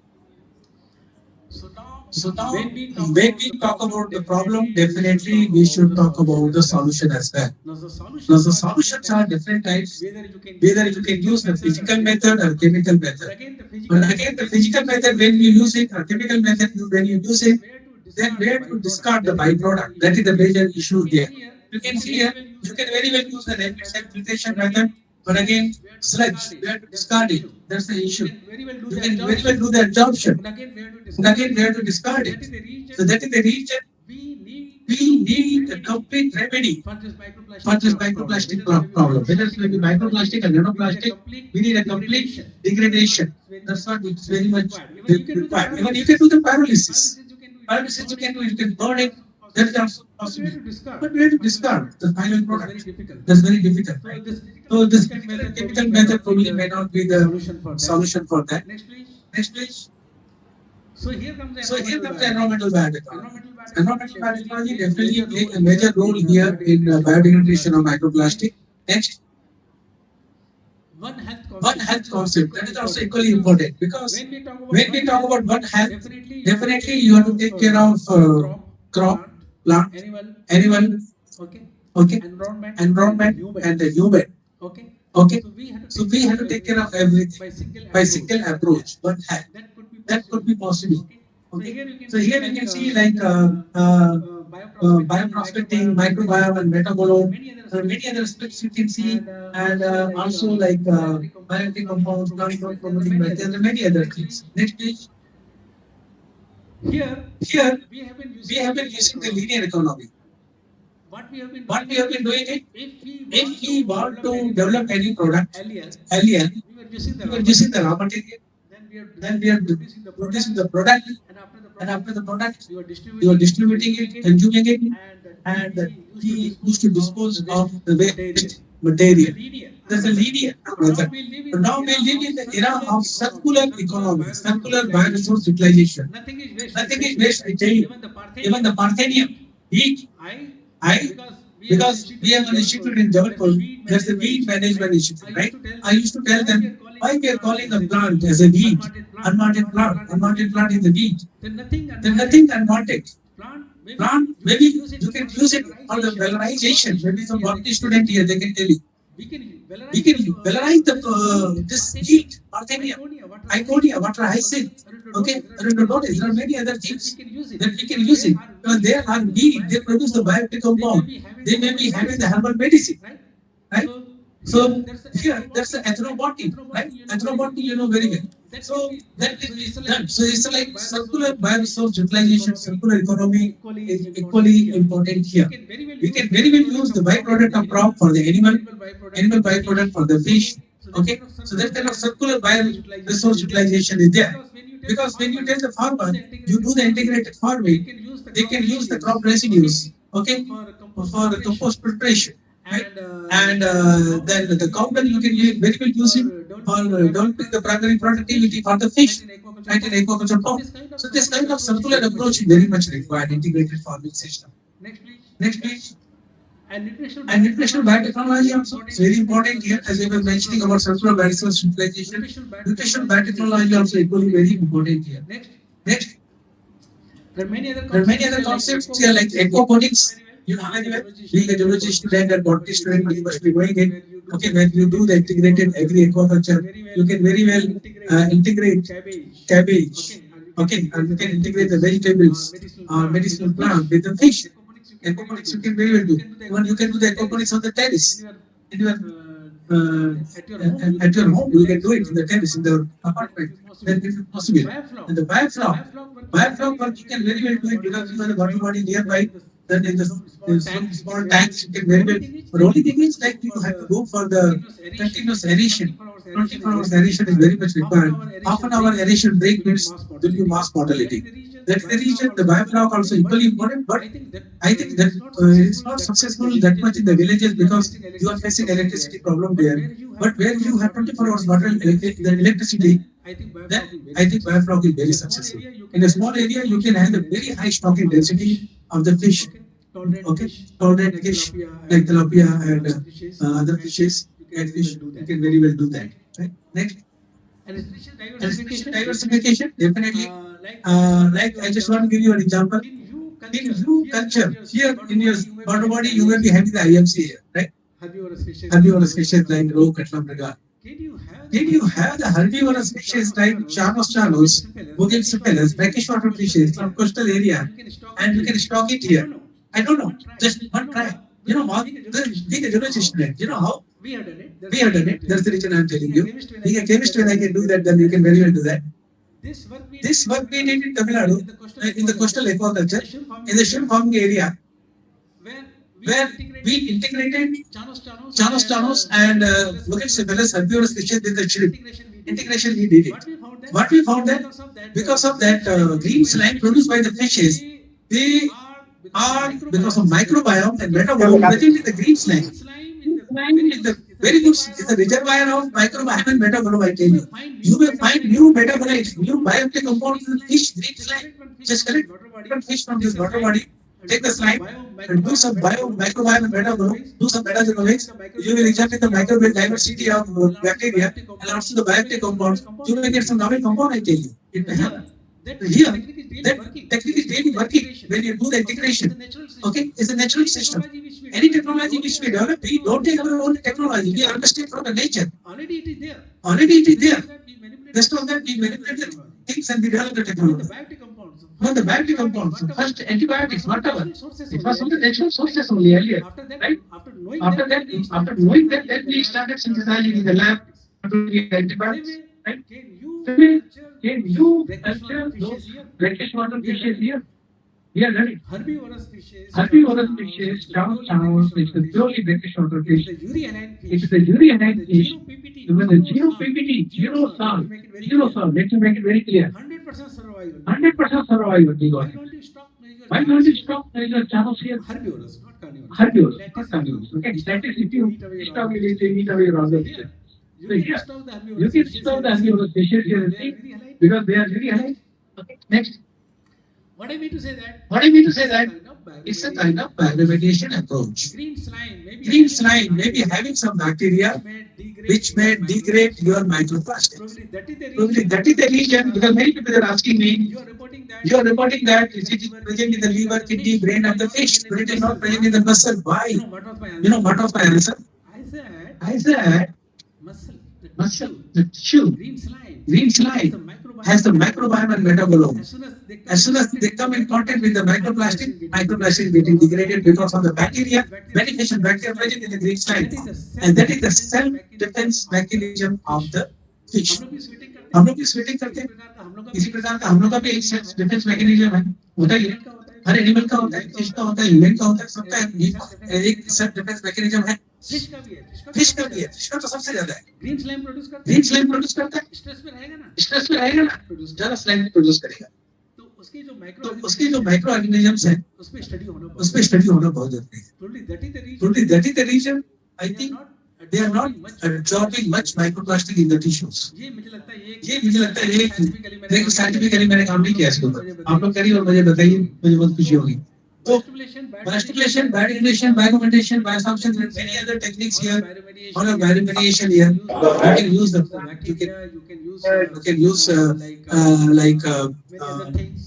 So now, when we talk about the problem, definitely we should talk about the solution as well. Now, the solutions are different types. Whether you can use the physical method or chemical method. But again, the physical method, when you use it, or chemical method, when you use it, then where to discard the byproduct? That is the major issue there. You can see here, you can very well use the rapid filtration method. But again, sludge, we have to discard it. That's the issue. You can very well do the absorption. And again, we have to discard it. So that is the region. We need a complete remedy for this microplastic problem. Whether it may be microplastic or nanoplastic, we need a complete degradation. That's what is very much required. Even you can do the pyrolysis. Pyrolysis you can do, you can burn it. That is also possible. But we have to discard the final product. That's very difficult. Right? So this chemical method probably may not be the solution for that. Next please. So here comes the environmental biotechnology. Environmental biotechnology definitely plays a major role here in biodegradation of microplastic. Next. One health concept that is also equally important because when we talk about One Health, definitely you have to take care of crop, plant, animal, okay, environment, and the human. Okay, so we have to take care of everything by single approach. One Health. That could be possible. Okay, so here you can see like bioprospecting, microbiome, and metabolome. There are many other aspects you can see, and also like biotic compounds, plant promoting bacteria. There are many other things. Next page. Here we have been using the linear economy. What we have been doing it, if we want to develop any product, alien, we were using the raw material. Then we are producing the product, and after the product, you are distributing it, consuming it, and we used to dispose of the waste material. That's a linear method. But now we live in the era of circular economy, circular bioresource utilization. Nothing is waste, I tell you. Even the Parthenium, wheat, because we have an institute in Jabalpur, there's a weed management institute, right? I used to tell them, why we are calling a plant as a weed, unwanted plant is a weed. There's nothing unwanted. Plant, maybe you can use it for the valorization. Maybe some botany student here, they can tell you. We can valorize this weed, Parthenium, Iconia, water hyacinth. Okay, notice there are many other things that we can use it. Because they are weed, they produce the biotic compound. They may be having the herbal medicine, right? So here, that's the ethnobotany, right? Ethnobotany, you know very well. So that is done. So it's like circular bioresource utilization, circular economy is equally important here. We can very well use the byproduct of crop for the animal byproduct for the fish. Okay, so that kind of circular bioresource utilization is there. Because when you tell the farmer, you do the integrated farming, they can use the crop residues, okay, for the compost preparation. Right? And then the cowbell you can very well use it for developing the primary productivity for the fish, right, in aquaculture pond. So this kind of circular approach is very much required, integrated farming system. Next please. And nutritional biotechnology also is very important here, as we were mentioning about circular bioresource utilization. Nutritional biotechnology also equally very important here. Next. There are many other concepts here like aquaponics. You know, being a geology student and botany student, you must be going in. Okay, when you do the integrated agri-aquaculture, you can very well integrate cabbage. Okay, and you can integrate the vegetables or medicinal plant with the fish. Aquaponics you can very well do. Even you can do the aquaponics on the terrace. In your, at your home, you can do it in the terrace, in the apartment. Then it is possible. And the biofloc work you can very well do it because you have a water body nearby. Then in the small tanks you can very well. But only thing is like you have to go for the continuous aeration. 24 hours aeration is very much required. Half an hour aeration break means will be mass mortality. That's the reason the biofloc also equally important, but I think that it's not successful that much in the villages because you are facing electricity problem there. But where you have 24 hours water, the electricity, then I think biofloc is very successful. In a small area, you can have a very high stocking density of the fish. Okay, tolerant fish like tilapia and other fishes, catfish, you can very well do that. Right? Next. And species diversification, definitely. Like I just want to give you an example. In zoo culture, here in your water body, you will be having the IMC here, right? Herbivorous fishes like roe, katla, mriga. Did you have the herbivorous fishes like chanos, bougainvilleas, brackish water fishes from coastal area, and you can stock it here? I don't know. Just one try. You know, being a geology student, you know how? We have done it. That's the reason I'm telling you. Being a chemist, when I can do that, then you can very well do that. This work we did in Tamil Nadu, in the coastal aquaculture, in the shrimp farming area, where we integrated chanos and bougainvilleas, herbivorous fishes with the shrimp. Integration we did it. What we found that because of that green slime produced by the fishes, they are because of microbiome and metabolism present in the green slime. Is the very good, it's a reservoir of microbiome and metabolism, I tell you. You will find new metabolites, new bioactive compounds in the fish, green slime. Just collect different fish from this water body, take the slime and do some microbiome and metabolism, do some metagenomics. You will examine the microbial diversity of bacteria and also the bioactive compounds. You will get some novel compound, I tell you. It may happen. Here, that technique is really working when you do the integration. Okay, it's a natural system. Any technology which we develop, we don't take our own technology. We understand from the nature. Already it is there. Rest of that, we manipulate the things and we develop the technology. Not the bioactive compounds. First, antibiotics, whatever. It was from the natural sources only earlier. Right? After knowing that, then we started synthesizing in the lab. Antibiotics. Right? Can you culture those brackish water fishes here? We are ready. Herbivorous fishes, chanos, it's a purely brackish water fish. It's the urianite fish. Even the zero PPT, zero salt. Let me make it very clear. 100% survival we got. Why don't you stop the chanos here? Herbivorous, not carnivorous. Okay, that is if you stop it, they eat away all the fishes. So here, you can stop the herbivorous fishes here and see, because they are very high. Okay, next. What I mean to say that it's a kind of bioremediation approach. Green slime may be having some bacteria which may degrade your microplastics. Probably that is the reason, because many people are asking me, you are reporting that it is present in the liver, kidney, brain of the fish, but it is not present in the muscle. Why? You know what was my answer? I said, muscle, the tissue, green slime has the microbiome and metabolism. As soon as they come in contact with the microplastic getting degraded because of the bacteria, beneficial bacteria present in the green slime. And that is the self-defense mechanism of the fish. हम लोग भी sweating करते हैं, इसी प्रकार का हम लोग का भी एक सेल्फ डिफेंस मैकेनिज्म है, होता ही है, हर एनिमल का होता है, फिश का होता है, ह्यूमन का होता है, सबका एक सेल्फ डिफेंस मैकेनिज्म है. फिश का भी है, फिश का तो सबसे ज्यादा है. ग्रीन स्लाइम प्रोड्यूस करता है, स्ट्रेस पे रहेगा ना, ज्यादा स्लाइम प्रोड्यूस करेगा. तो उसके जो माइक्रो ऑर्गेनिजम्स हैं, उस पे स्टडी होना बहुत जरूरी है. Probably that is the reason I think they are not absorbing much microplastic in the tissues. ये मुझे लगता है ये साइंटिफिकली मैंने काम नहीं किया इसके ऊपर. आप लोग करिए और मुझे बताइए, मुझे बहुत खुशी होगी. So, biostimulation, biodegradation, biocompensation, bioabsorption, and many other techniques here. On a bioremediation here, you can use the you can use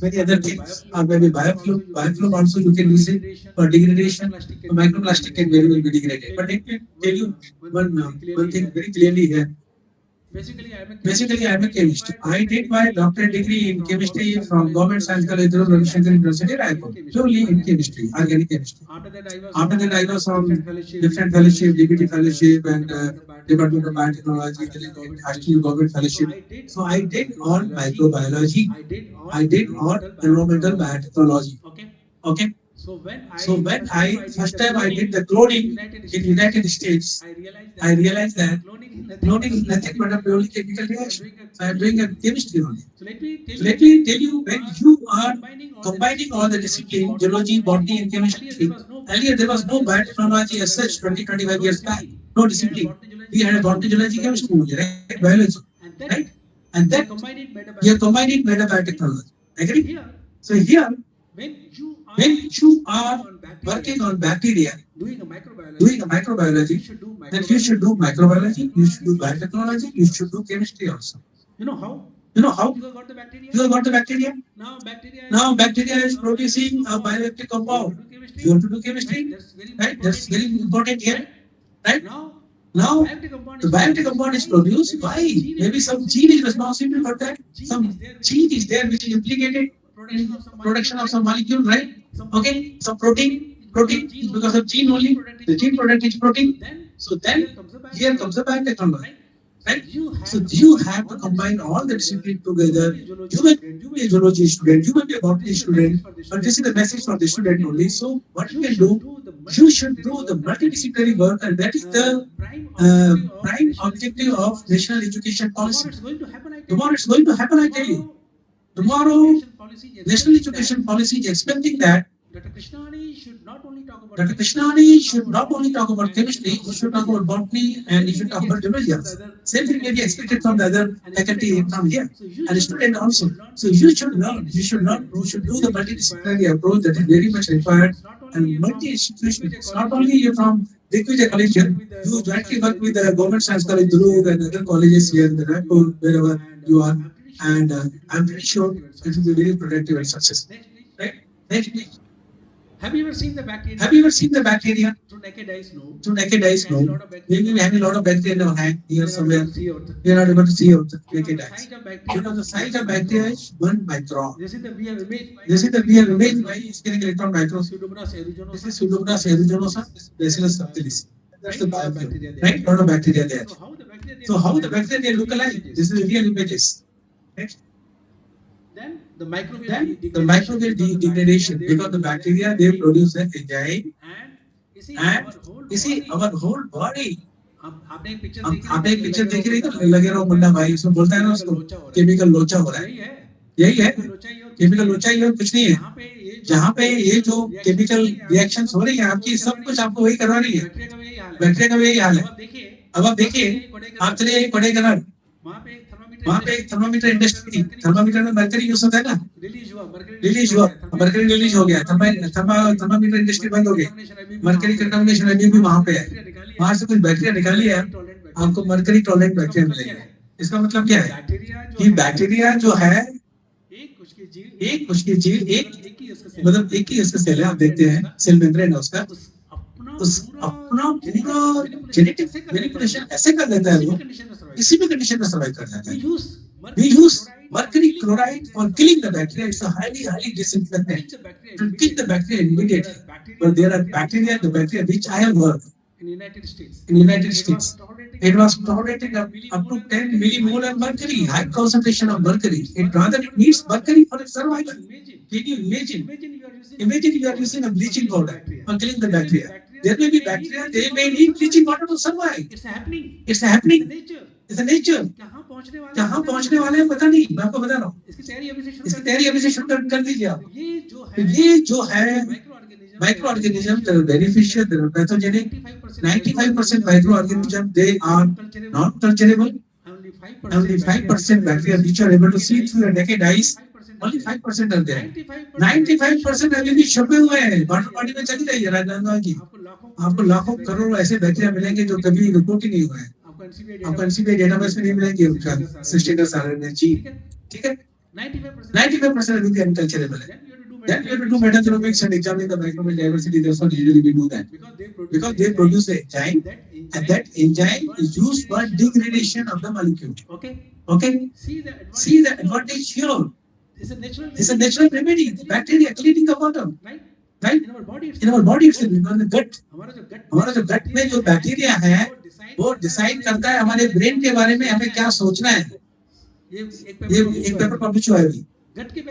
many other things, or maybe biofilm also you can use it for degradation. Microplastic can very well be degraded. But let me tell you one thing very clearly here. Basically, I am a chemist. I did my doctorate degree in chemistry from Government Science College, Ravi Shankar University, Raipur, purely in chemistry, organic chemistry. After that, I was on different fellowship, DBT fellowship, and Department of Biotechnology, National Government Fellowship. So I did on microbiology. I did on environmental biotechnology. Okay. So when I first time I did the cloning in United States, I realized that cloning is nothing but a purely chemical reaction. So I am doing a chemistry only. So let me tell you, when you are combining all the disciplines, geology, botany, and chemistry, earlier there was no biotechnology as such 20-25 years back. No discipline. We had a botany, geology, chemistry, right? Biology, right? And then we are combining biotechnology. Agree? So here, when you are working on bacteria, doing a microbiology, then you should do microbiology, you should do biotechnology, you should do chemistry also. You know how? You have got the bacteria. Now bacteria is producing a bioactive compound. You have to do chemistry, right? That's very important here, right? Now the bioactive compound is produced. Why? Maybe some gene is responsible for that. Some gene is there which is implicated in production of some molecule, right? Okay, some protein because of gene only. The gene product is protein. So then here comes the biotechnology, right? So you have to combine all the disciplines together. You may be a geology student, you may be a botany student, but this is the message for the student only. So what you can do, you should do the multidisciplinary work, and that is the prime objective of national education policy. Tomorrow it's going to happen, I tell you. Tomorrow, national education policy is expecting that Dr. Krishnani should not only talk about chemistry, he should talk about botany, and he should talk about geology also. Same thing may be expected from the other faculty from here, and student also. So you should learn, you should do the multidisciplinary approach that is very much required, and multi-institutional. It's not only you from Digvijay College here, you jointly work with the Government Science College, Durug, and other colleges here in the Raipur, wherever you are, and I'm pretty sure it will be very productive and successful. Right? Next. Have you ever seen the bacteria? To naked eyes, no. Maybe we have a lot of bacteria in our hand here somewhere. We are not able to see out the naked eyes. Because the size of bacteria is 1 micron. This is the we have image by scanning electron microscope. This is Pseudomonas aeruginosa, Bacillus subtilis. That's the biofilm, right? Lot of bacteria there. So how the bacteria look alike? This is the real images. Next. Then the microbial degradation, because the bacteria they produce an enzyme, and you see our whole body. आप एक picture देख रही हो लगे रहो मुन्ना भाई उसमें बोलता है ना उसको केमिकल लोचा हो रहा है, यही है केमिकल लोचा ही और कुछ नहीं है. जहाँ पे ये जो केमिकल रिएक्शंस हो रही है आपकी सब कुछ आपको वही करवा रही है. बैक्टीरिया का भी यही हाल है. अब आप देखिए आप चलिए कोडेकनाल, वहाँ पे एक थर्मामीटर इंडस्ट्री थी. थर्मामीटर में मरकरी यूज होता है ना, रिलीज हुआ, मरकरी रिलीज हो गया, थर्मामीटर इंडस्ट्री बंद हो गई, मरकरी कंटामिनेशन अभी भी वहाँ पे है. वहाँ से कुछ बैक्टीरिया निकाली है, आपको मरकरी टॉलरेंट बैक्टीरिया मिलेगा. इसका मतलब क्या है कि बैक्टीरिया जो है एक उसकी जीव एक ही उसका सेल है. आप देखते हैं सेल मेम्ब्रेन है उसका, उस अपना पूरा जेनेटिक मैनिपुलेशन ऐसे कर देता है वो, किसी भी कंडीशन में सर्वाइव कर जाता है. We use mercury chloride for killing the bacteria. It's a highly disinfectant to kill the bacteria immediately. But there are bacteria, the bacteria which I have worked in United States. It was tolerating up to 10 millimolar mercury, high concentration of mercury. It rather needs mercury for its survival. Can you imagine? Imagine you are using a bleaching powder for killing the bacteria. There may be bacteria, they may need bleaching powder to survive. It's happening. It's the nature. कहाँ पहुँचने वाले हैं पता नहीं, मैं आपको बता रहा हूँ. इसकी तैयारी अभी से शुरू कर दीजिए आप. ये जो है microorganisms, they are beneficial, they are pathogenic. 95% microorganisms they are not culturable. Only 5% bacteria which are able to see through the naked eyes only 5% are there. 95% अभी भी छुपे हुए हैं. वाटर बॉडी में चली रही है राजनांदगांव की. आपको लाखों करोड़ों ऐसे बैक्टीरिया मिलेंगे जो कभी रिपोर्ट ही नहीं हुए हैं. आपको एनसीबी डेटाबेस में नहीं मिलेंगे उनका सिस्टेमस आरएनए जीन. ठीक है. 95% अभी भी अनकल्चरेबल है. Then you have to do metagenomics and examine the microbial diversity. That's what usually we do that. Because they produce the enzyme, and that enzyme is used for degradation of the molecule. Okay? See the advantage here. It's a natural remedy. The bacteria cleaning the bottom. Right? In our body itself, in the gut. हमारा जो gut में जो bacteria है, वो decide करता है हमारे brain के बारे में हमें क्या सोचना है. ये एक पेपर पब्लिश हुआ है अभी. गट के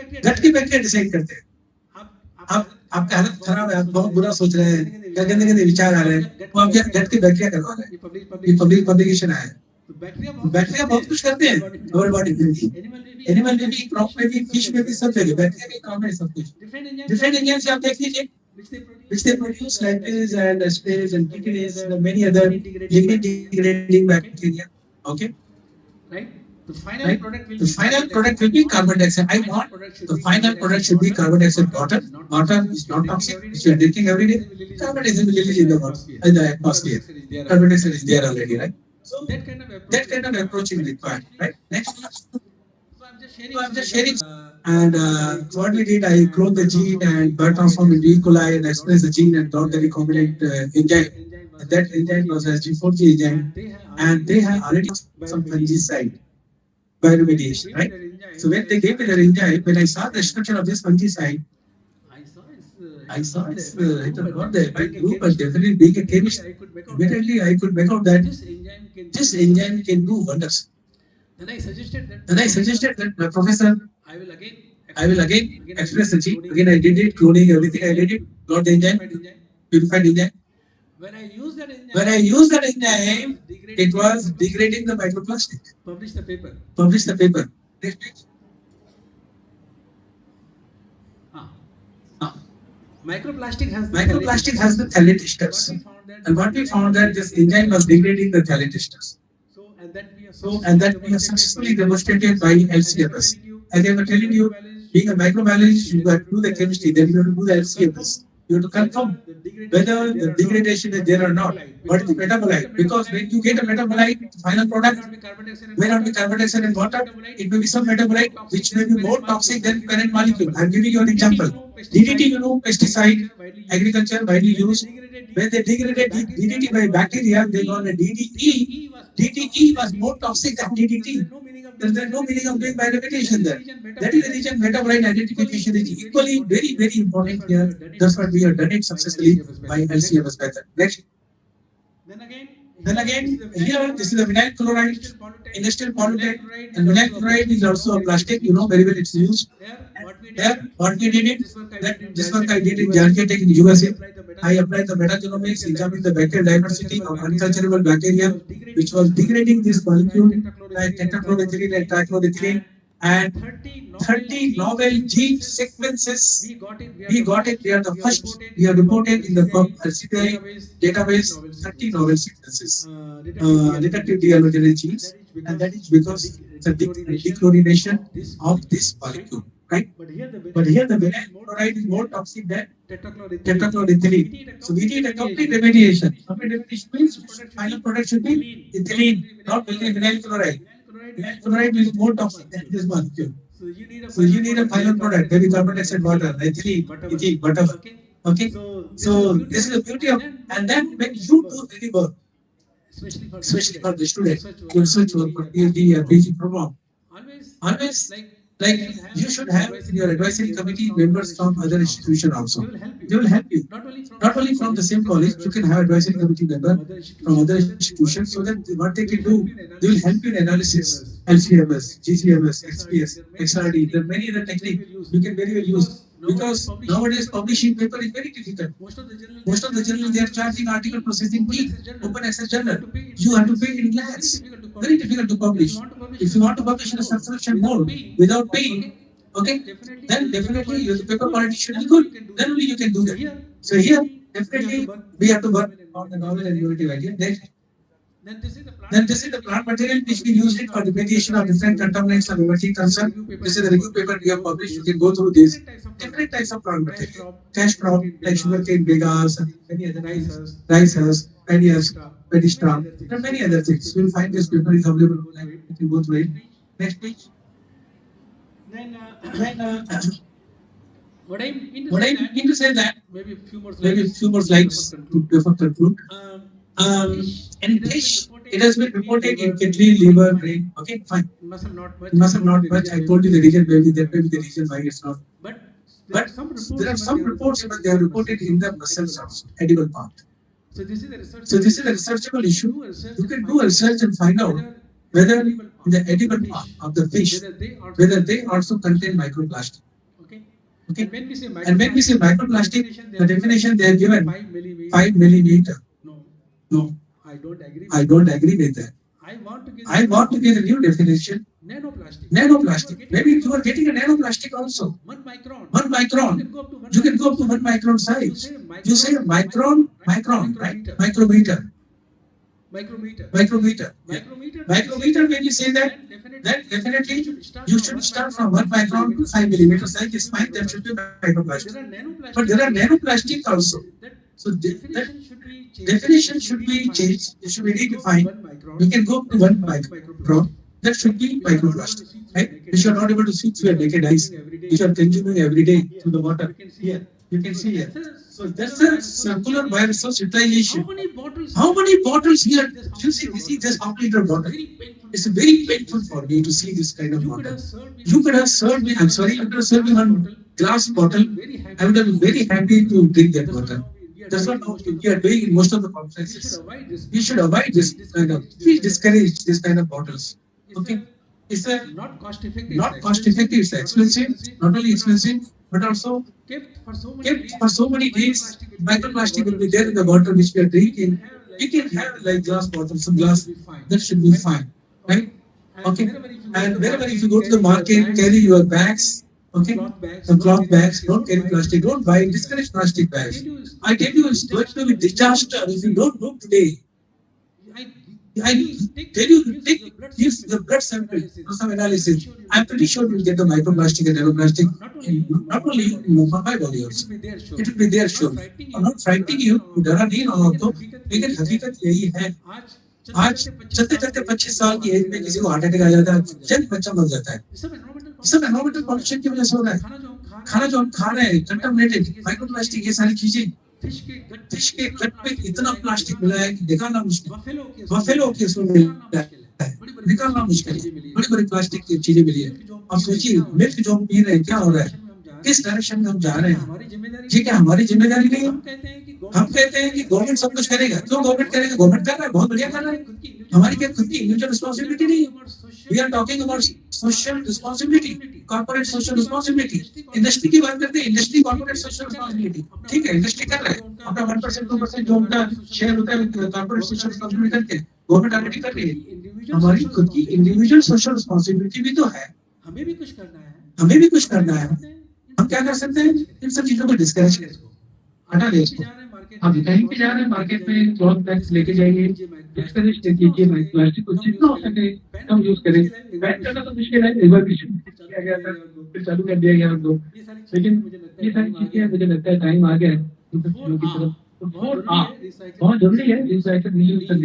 बैक्टीरिया डिसाइड करते हैं. आप आपका हालत खराब है, आप बहुत बुरा सोच रहे हैं, क्या गंदे गंदे विचार आ रहे हैं, वो आपके गट के बैक्टीरिया करवा रहे हैं. ये पब्लिक पब्लिकेशन आया है. बैक्टीरिया बहुत कुछ करते हैं हमारे बॉडी में भी. एनिमल में भी, क्रॉप में भी, फिश में भी, सब जगह बैक्टीरिया के काम है सब कुछ. डिफरेंट एंजाइम्स आप देख लीजिए which they produce lipase and asparase and chitinase and many other lignin degrading bacteria. Okay,
Right? The final
product will be carbon dioxide. I want the final product should be carbon dioxide water. Water is not toxic. If you are drinking every day, carbon dioxide will release in the water, in the atmosphere. Carbon dioxide is there already, right? So that kind of approach is required, right? Next. So I'm just sharing. And what we did, I cloned the gene and biotransformed into E. coli and expressed the gene and brought the recombinant enzyme. And that enzyme was SG4G enzyme, and they have already some fungicide bioremediation, right? So when they gave me the enzyme, when I saw the structure of this fungicide, I saw it's not the right group, but definitely being a chemist, immediately I could make out that this enzyme can do wonders.
Then I suggested
that professor, I will again express the gene. Again, I did it, cloning everything. I did it, got the enzyme, purified enzyme.
when I used that enzyme,
It was degrading the microplastic.
published the paper.
Next page.
Microplastic has
the phthalate esters. And what we found that this enzyme was degrading the phthalate esters. And that we have successfully demonstrated by LCMS. As I was telling you, being a microbiologist, you have to do the chemistry, then you have to do the LCMS. You have to confirm whether the degradation is there or not. What is the metabolite? Because when you get a metabolite, the final product may not be carbon dioxide and water. It may be some metabolite which may be more toxic than parent molecule. I'm giving you an example. DDT, pesticide, agriculture, widely used. When they degraded DDT by bacteria, they got a DDE. DDE was more toxic than DDT. There's no meaning of doing bioremediation there. That is the reason metabolite identification is equally very, very important here. That's what we have done it successfully by LCMS method. Next. Then again, here this is a vinyl chloride, industrial pollutant, and vinyl chloride is also a plastic. You know very well it's used. There, what we did it, this work I did in Georgia Tech in USA. I applied the metagenomics, examined the bacterial diversity of unculturable bacteria, which was degrading this molecule like tetrachloroethylene and trichloroethylene, and 30 novel gene sequences. We got it. We are the first. We are reported in the LCPI database 30 novel sequences, detective deallogenase genes, and that is because it's a dechlorination of this molecule. Right? But here the vinyl chloride is more toxic than tetrachloroethylene. So we need a complete remediation. Complete remediation means final product should be ethylene, not vinyl chloride. Vinyl chloride is more toxic than this molecule. So you need a final product, maybe carbon dioxide, water, ethylene, whatever. Okay? So this is the beauty of, and then when you do any work, especially for the student, your research work for PhD or PhD program, always like you should have in your advisory committee members from other institutions also. They will help you. Not only from the same college, you can have advisory committee member from other institutions, so that what they can do, they will help you in analysis, LCMS, GCMS, XPS, XRD. There are many other techniques you can very well use. Because nowadays publishing paper is very difficult. Most of the journals, they are charging article processing fee, open access journal. You have to pay in lakhs. Very difficult to publish. If you want to publish in a subscription mode without paying, okay, then definitely your paper quality should be good. Then only you can do that. So here, definitely we have to work on the novel and innovative idea. Next. Then this is the plant material which we use it for remediation of different contaminants of emerging concern. This is the review paper we have published. You can go through this. Different types of plant material. Cash crop, like sugarcane, begas, and many other rice husk, paddy straw, and many other things. You will find this paper is available online if you go through it. Next page.
Then
What I mean to say that maybe a few more slides to conclude. In fish, it has been reported in kidney, liver, brain. Okay, fine.
it must have not much.
It must have not much. I told you the reason, maybe that may be the reason why it's not.
But
But there are some reports, but they are reported in the muscles also, edible part.
So this is a research.
So this is a researchable issue. You can do a research and find out whether in the edible part of the fish, whether they also contain microplastic.
Okay.
Okay.
And when we say
microplastic, the definition they are given 5 millimeter. No,
I don't agree.
I don't agree with that.
I
want to give a new definition.
nanoplastic.
Nanoplastic. Maybe you are getting a nanoplastic also.
1 micron.
1 micron. You can go up to 1 micron size. You say micron, right? Micrometer. Micrometer, when you say that, then definitely you should start from 1 micron to 5 millimeters. Like it's fine, that should be microplastic. But there are nanoplastic also. So that definition should be changed. It should be redefined. We can go up to 1 micron. That should be microplastic, right? Which you are not able to see through your naked eyes, which you are consuming every day through the water. Here, you can see here. So that's a circular bioresource utilization. How many bottles here? You see, this is just half-liter bottle. It's very painful for me to see this kind of bottle. You could have served me. I'm sorry, you could have served me 1 glass bottle. I would have been very happy to drink that water. That's what we are doing in most of the conferences. We should avoid this kind of. Please discourage this kind of bottles. Okay, it's
Not cost effective.
not cost effective. It's expensive. Not only expensive, but also
Kept
for so many days. Microplastic will be there in the water which we are drinking. We can have like glass bottles, some glass. That should be fine, right? Okay. And wherever if you go to the market, carry your bags. Okay, some cloth bags. Don't carry plastic. Don't buy. Discourage plastic bags. I tell you, it's going to be disaster if you don't do today. I tell you, take the blood sample for some analysis. I'm pretty sure you'll get the microplastic and nanoplastic. Not only you, my body also. It will be there, sure. I'm not frightening you. डरा नहीं रहा हूँ तो, लेकिन हकीकत यही है. आज चलते 25 साल की एज में किसी को हार्ट अटैक आ जाता है, जल्द बच्चा मर जाता है. सब एनवायरमेंटल पॉल्यूशन की वजह से हो रहा है. खाना जो हम खा रहे हैं, कंटामिनेटेड, माइक्रोप्लास्टिक, ये सारी चीजें. फिश के गट में इतना प्लास्टिक मिला है कि निकालना मुश्किल. बफेलो के उसमें मिला है, निकालना मुश्किल है. बड़ी प्लास्टिक की चीजें मिली है. अब सोचिए, मिल्क जो हम पी रहे हैं, क्या हो रहा है, किस डायरेक्शन में हम जा रहे हैं. ये क्या हमारी जिम्मेदारी नहीं है? हम कहते हैं कि गवर्नमेंट सब कुछ करेगा. क्यों गवर्नमेंट करेगा? गवर्नमेंट कर रहा है, बहुत बढ़िया कर रहा है. हमारी क्या खुद की इंडिविजुअल रिस्पॉन्सिबिलिटी नहीं है? We are talking about social responsibility, corporate social responsibility. Industry की बात करते हैं, इंडस्ट्री corporate social responsibility. ठीक है, इंडस्ट्री कर रहा है. अपना 1% 2% जो उनका शेयर होता है corporate social responsibility करके, गवर्नमेंट ऑलरेडी कर रही है. हमारी खुद की इंडिविजुअल सोशल रिस्पॉन्सिबिलिटी भी तो है.
हमें भी कुछ करना है.
हम क्या कर सकते हैं? इन सब चीजों को डिस्करेज करें, हटा दें इसको. आप कहीं भी जा रहे हैं मार्केट में, क्लॉथ बैग्स लेके जाइए, डिस्करेज कीजिए. प्लास्टिक को जितना हो सके कम यूज करें. बैन करना तो मुश्किल है, एक बार किया गया था, फिर चालू कर दिया गया हम लोग. लेकिन ये सारी चीजें मुझे लगता है टाइम आ गया है इन सब चीजों की तरफ. बहुत जरूरी है रिसाइकल, रीयूज एंड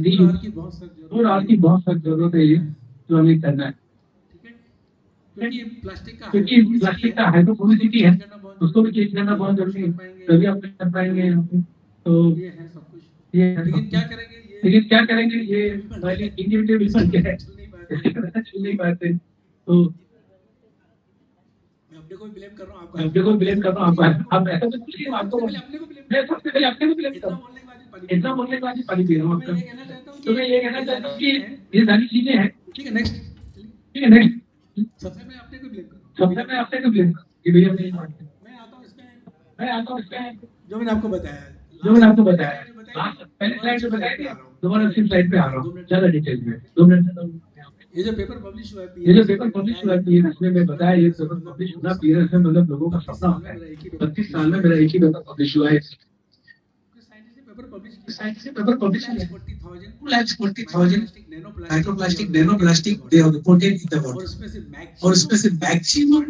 रीयूज. और आपकी बहुत सख्त जरूरत है ये जो हमें करना है. क्योंकि प्लास्टिक का हाइड्रोफोबिसिटी है, उसको भी चेंज करना बहुत जरूरी है. तभी आप कर पाएंगे. तो ये है सब कुछ. लेकिन क्या करेंगे ये पहले इंडिविजुअल बन गया है, चल नहीं पाते. तो
मैं अपने को भी ब्लेम कर रहा हूँ,
आप ऐसा तो कुछ नहीं. आपको मैं सबसे पहले अपने को ब्लेम कर रहा हूँ. इतना बोलने के बाद ही पानी पी रहा हूँ आपका. तो मैं ये कहना चाहता हूँ कि ये सारी चीजें हैं.
ठीक है, नेक्स्ट. सबसे मैं अपने को ब्लेम करूँ कि भैया नहीं मानते. मैं आता हूँ इसमें जो मैंने आपको बताया.
पहले स्लाइड में बताया था, दोबारा उसी स्लाइड पे आ रहा हूँ ज्यादा डिटेल में. 2 मिनट.
ये जो पेपर पब्लिश हुआ है,
इसमें मैं बताया, ये पेपर पब्लिश होना पीएस में मतलब लोगों का सपना होता है. 32 साल में मेरा एक ही पेपर पब्लिश हुआ है.
पेपर पब्लिश किया 2,40,000 microplastic nanoplastic they are reported in the water और उसमें से मैक्सिमम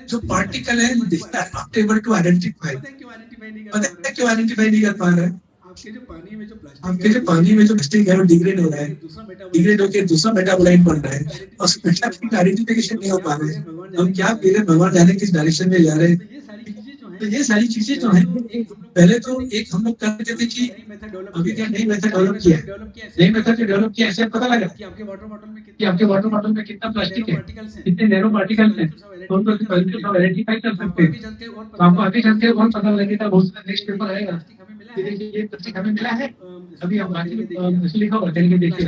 जो पार्टिकल है they are not able to identify पता है क्यों आइडेंटिफाई नहीं कर पा रहे हैं आपके जो पानी में जो प्लास्टिक है वो डिग्रेड हो रहा है डिग्रेड होकर दूसरा मेटाबोलाइट बन रहा है और उस मेटाबोलाइट आइडेंटिफिकेशन नहीं हो पा रहे हैं हम क्या पीरे भगवान जाने किस डायरेक्शन में जा रहे हैं तो ये सारी चीजें जो है पहले तो एक हम लोग करते थे कि अभी क्या नई मेथड डेवलप किया ऐसे पता लगा कि आपके वाटर बॉटल में कितना प्लास्टिक है कितने नैनो पार्टिकल्स हैं तो उनको आइडेंटिफाई कर सकते हैं तो आपको आगे चलते और पता लगेगा बहुत सारा नेक्स्ट पेपर आएगा ये प्लास्टिक हमें मिला है अभी हम बाकी लिखा हुआ चलिए देखिए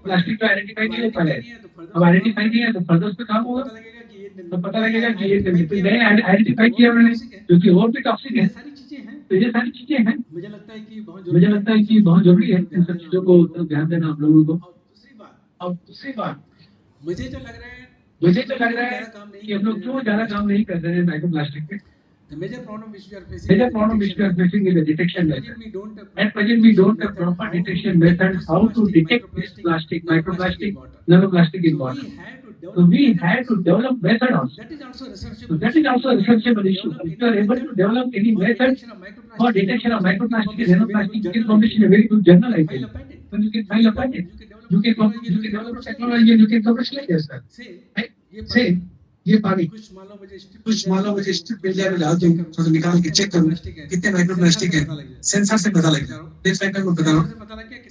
प्लास्टिक तो आइडेंटिफाई नहीं हो पा रहा है अब आइडेंटिफाई किया तो फर्दर उस पे काम होगा तो पता लगेगा कि ये नए आइडेंटिफाई किया उन्होंने क्योंकि और भी टॉक्सिक है तो ये सारी चीजें हैं मुझे लगता है कि बहुत जरूरी है इन सब चीजों को ध्यान देना आप लोगों को अब दूसरी बात मुझे तो लग रहा है कि हम लोग क्यों ज्यादा काम नहीं कर रहे हैं माइक्रोप्लास्टिक पे The major problem which we are facing is the detection method. At present, we don't have proper detection method how to detect this plastic, microplastic, nanoplastic in water. So we had to develop method also. That is also a researchable issue. If you are able to develop any method for detection of microplastic and nanoplastic, you can publish in a very good journal, I think. Then you can file a patent. You can develop a technology and you can publish like this, sir. Right? Say, ये पानी कुछ मान लो मुझे strip मिल जाए डाल दूं तो निकाल के चेक करूं कितने माइक्रोप्लास्टिक है सेंसर से पता लगेगा देख सकते हैं बता रहा हूं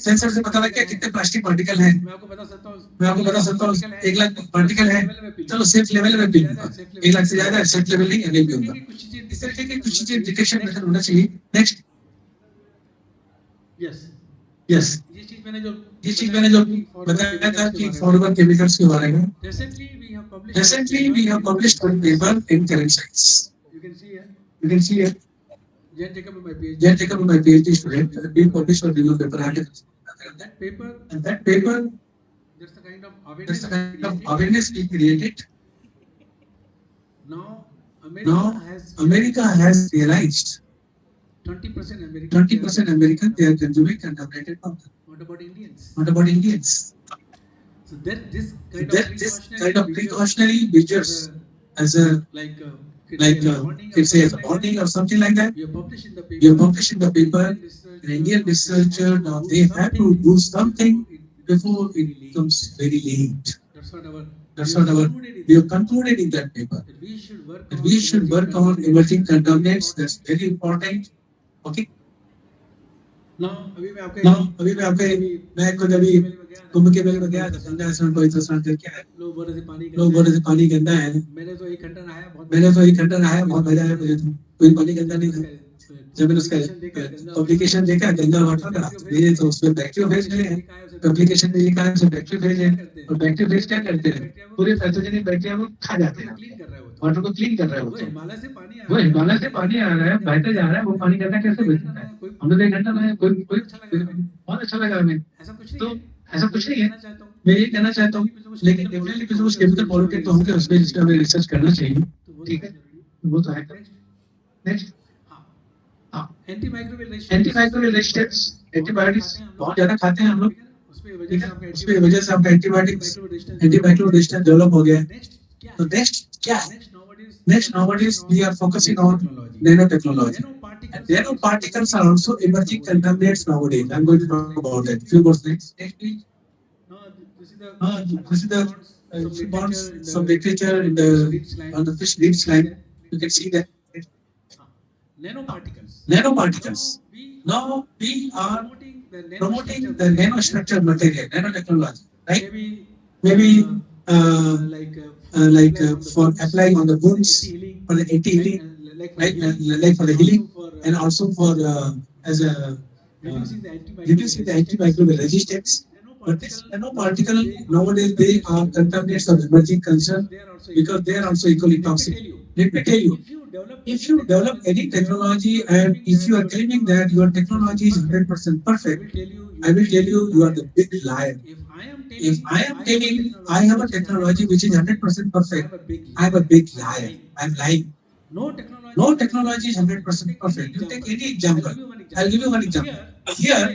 सेंसर से पता लग गया कितने प्लास्टिक पार्टिकल हैं मैं आपको बता सकता हूं 1 लाख पार्टिकल है चलो सेफ लेवल में पीऊंगा 1 लाख से ज्यादा सेफ लेवल नहीं पीऊंगा इस तरह के कुछ चीजें डिटेक्शन मेथड होना चाहिए नेक्स्ट यस ये चीज मैंने जो बताया था कि फॉरवर्ड केमिकल्स के बारे में Recently, we have published one paper in Current Science. You can see here. Jan Jacob, my PhD student, we published one review paper article. And that paper, there's a kind of awareness we created. Now, America has realized 20% American they are consuming contaminated water. What about Indians? So this kind of precautionary measures as a it's a warning or something like that. You publish in the paper. An Indian researcher now they have to do something before it becomes very late. That's what we have concluded in that paper. That we should work on emerging contaminants. That's very important. Okay. अभी मैं खुद अभी कुंभ के मेले में गया था गंगा स्नान पवित्र स्नान करके आया लोग बोल रहे थे पानी गंदा है मैंने तो एक घंटा नहाया बहुत मजा आया मुझे तो कोई पानी गंदा नहीं था जब मैंने उसका पब्लिकेशन देखा गंगा वाटर का मेरे तो उसमें बैक्टीरियोफेज है पब्लिकेशन में लिखा है उसमें बैक्टीरियोफेज है और बैक्टीरियोफेज क्या करते हैं पूरे पैथोजेनिक बैक्टीरिया को खा जाते हैं वाटर को क्लीन कर रहा है वो हिमालय से पानी आ रहा है बहते जा रहा है वो पानी गंदा कैसे बचता है हम लोग 1 घंटा में कोई बहुत अच्छा लगा हमें तो ऐसा कुछ नहीं है मैं ये कहना चाहता हूँ लेकिन डेफिनेटली कुछ केमिकल पॉल्यूटेड तो होंगे उसमें जिसमें हमें रिसर्च करना चाहिए ठीक है वो तो है नेक्स्ट एंटीमाइक्रोबियल रेजिस्टेंस एंटीबायोटिक्स बहुत ज्यादा खाते हैं हम लोग ठीक है उसकी वजह से आपका एंटीमाइक्रोबियल रेजिस्टेंस डेवलप हो गया है तो नेक्स्ट क्या है next nowadays we are focusing on nanotechnology and nanoparticles are also emerging contaminants nowadays. I'm going to talk about that few more slides. Next please. This is the bonds, some literature in the on the fish lead slide. You can see that nanoparticles. Now we are promoting the nanostructure material, nanotechnology, right? Maybe for applying on the wounds, for the anti-healing, like for the healing, and also for as a reducing the antimicrobial resistance. But this nanoparticle nowadays they are contaminants of emerging concern because they are also equally toxic. Let me tell you, if you develop any technology and if you are claiming that your technology is 100% perfect, I will tell you you are the big liar. If I am telling I have a technology which is 100% perfect, I am a big liar. I am lying. No technology is 100% perfect. You take any example. I'll give you one example. Here,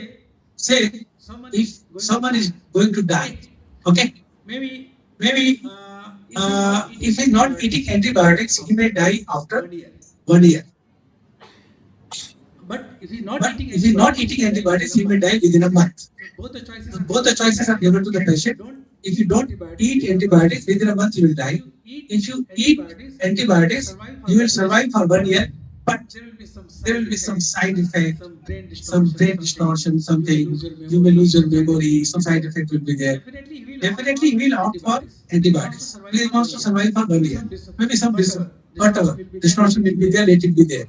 say if someone is going to die, okay? Maybe if he's not eating antibiotics, he may die after 1 year. But if he's not eating antibiotics, he may die within a month. Both the choices are given to the patient. If you don't eat antibiotics, within a month you will die. If you eat antibiotics, you will survive for 1 year, but there will be some side effect, some brain distortion, something. You may lose your memory, some side effect will be there. Definitely, we will opt for antibiotics. We wants to survive for 1 year. Maybe some whatever distortion will be there, let it be there.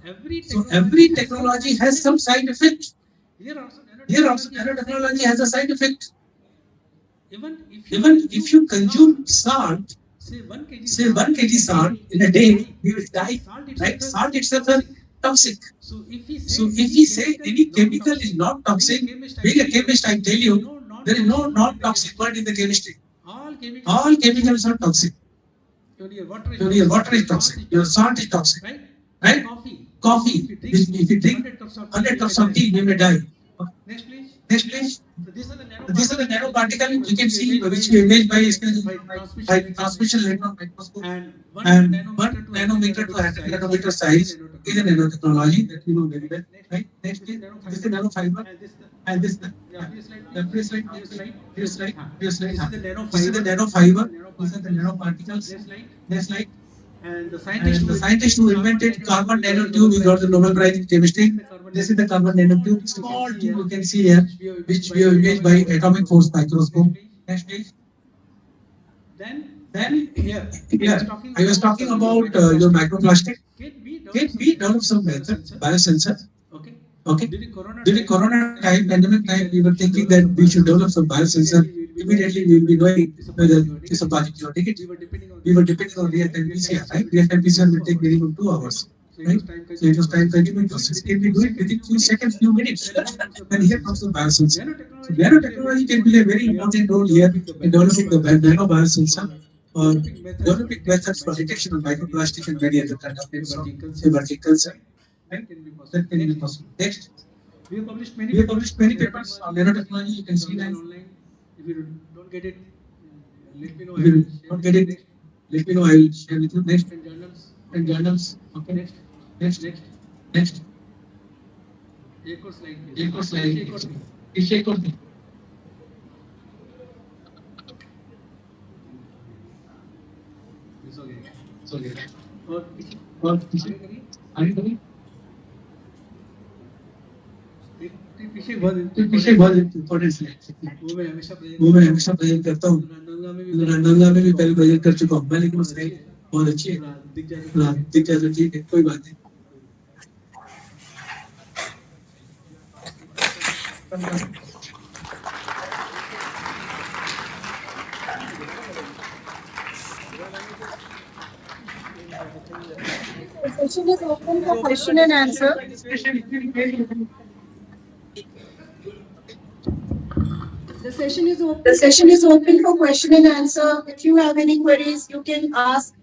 So every technology has some side effect. Here also, nanotechnology has a side effect. Even if you consume salt, say 1 kg salt in a day, you will die. Right? Salt itself is toxic. So if we say any chemical is not toxic, being a chemist, I tell you, there is no non-toxic word in the chemistry. All chemicals are toxic. Your water is toxic. Your salt is toxic. Right? Coffee. If you drink 100 cups of tea, you may die. Next please. These are the nanoparticles you can see, which we image by transmission electron microscope. And 1 nanometer to 100 nanometer size is a nanotechnology that you know very well. Right? Next please. This is the nanofiber. And this is the This is the nanofiber. These are the nanoparticles. Next slide. And the scientist who invented carbon nanotube, he got the Nobel Prize in chemistry. This is the carbon nanotube, small tube you can see here, which we have imaged by atomic force microscope. Next please. Then here, I was talking about your microplastic. Can we develop some method, biosensor? Okay. During Corona time, pandemic time, we were thinking that we should develop some biosensor. Immediately, we will be knowing whether it's a positive or negative. We were depending on real-time PCR, right? Real-time PCR will take minimum 2 hours, right? So it was time-consuming process. Can we do it within few seconds, few minutes? And here comes the biosensor. So nanotechnology can play a very important role here in developing the nano biosensor or developing methods for detection of microplastic and many other kind of emerging concern. Right? That can be possible. Next. We have published many papers on nanotechnology. You can see that. If you don't get it, let me know. If you don't get it, let me know. I will share with you. Next. And journals. Okay. Next. एक और slide. इसे एक और दे. So और आगे करिए. पीछे बहुत इम्पोर्टेंट है वो मैं हमेशा प्रेजेंट करता हूँ. नंगा में भी पहले प्रेजेंट कर चुका हूँ मैं, लेकिन उसने बहुत अच्छी है. दिख जाए तो ठीक है, कोई बात नहीं.
The session is open for question and answer. The session is open for question and answer. If you have any queries, you can ask.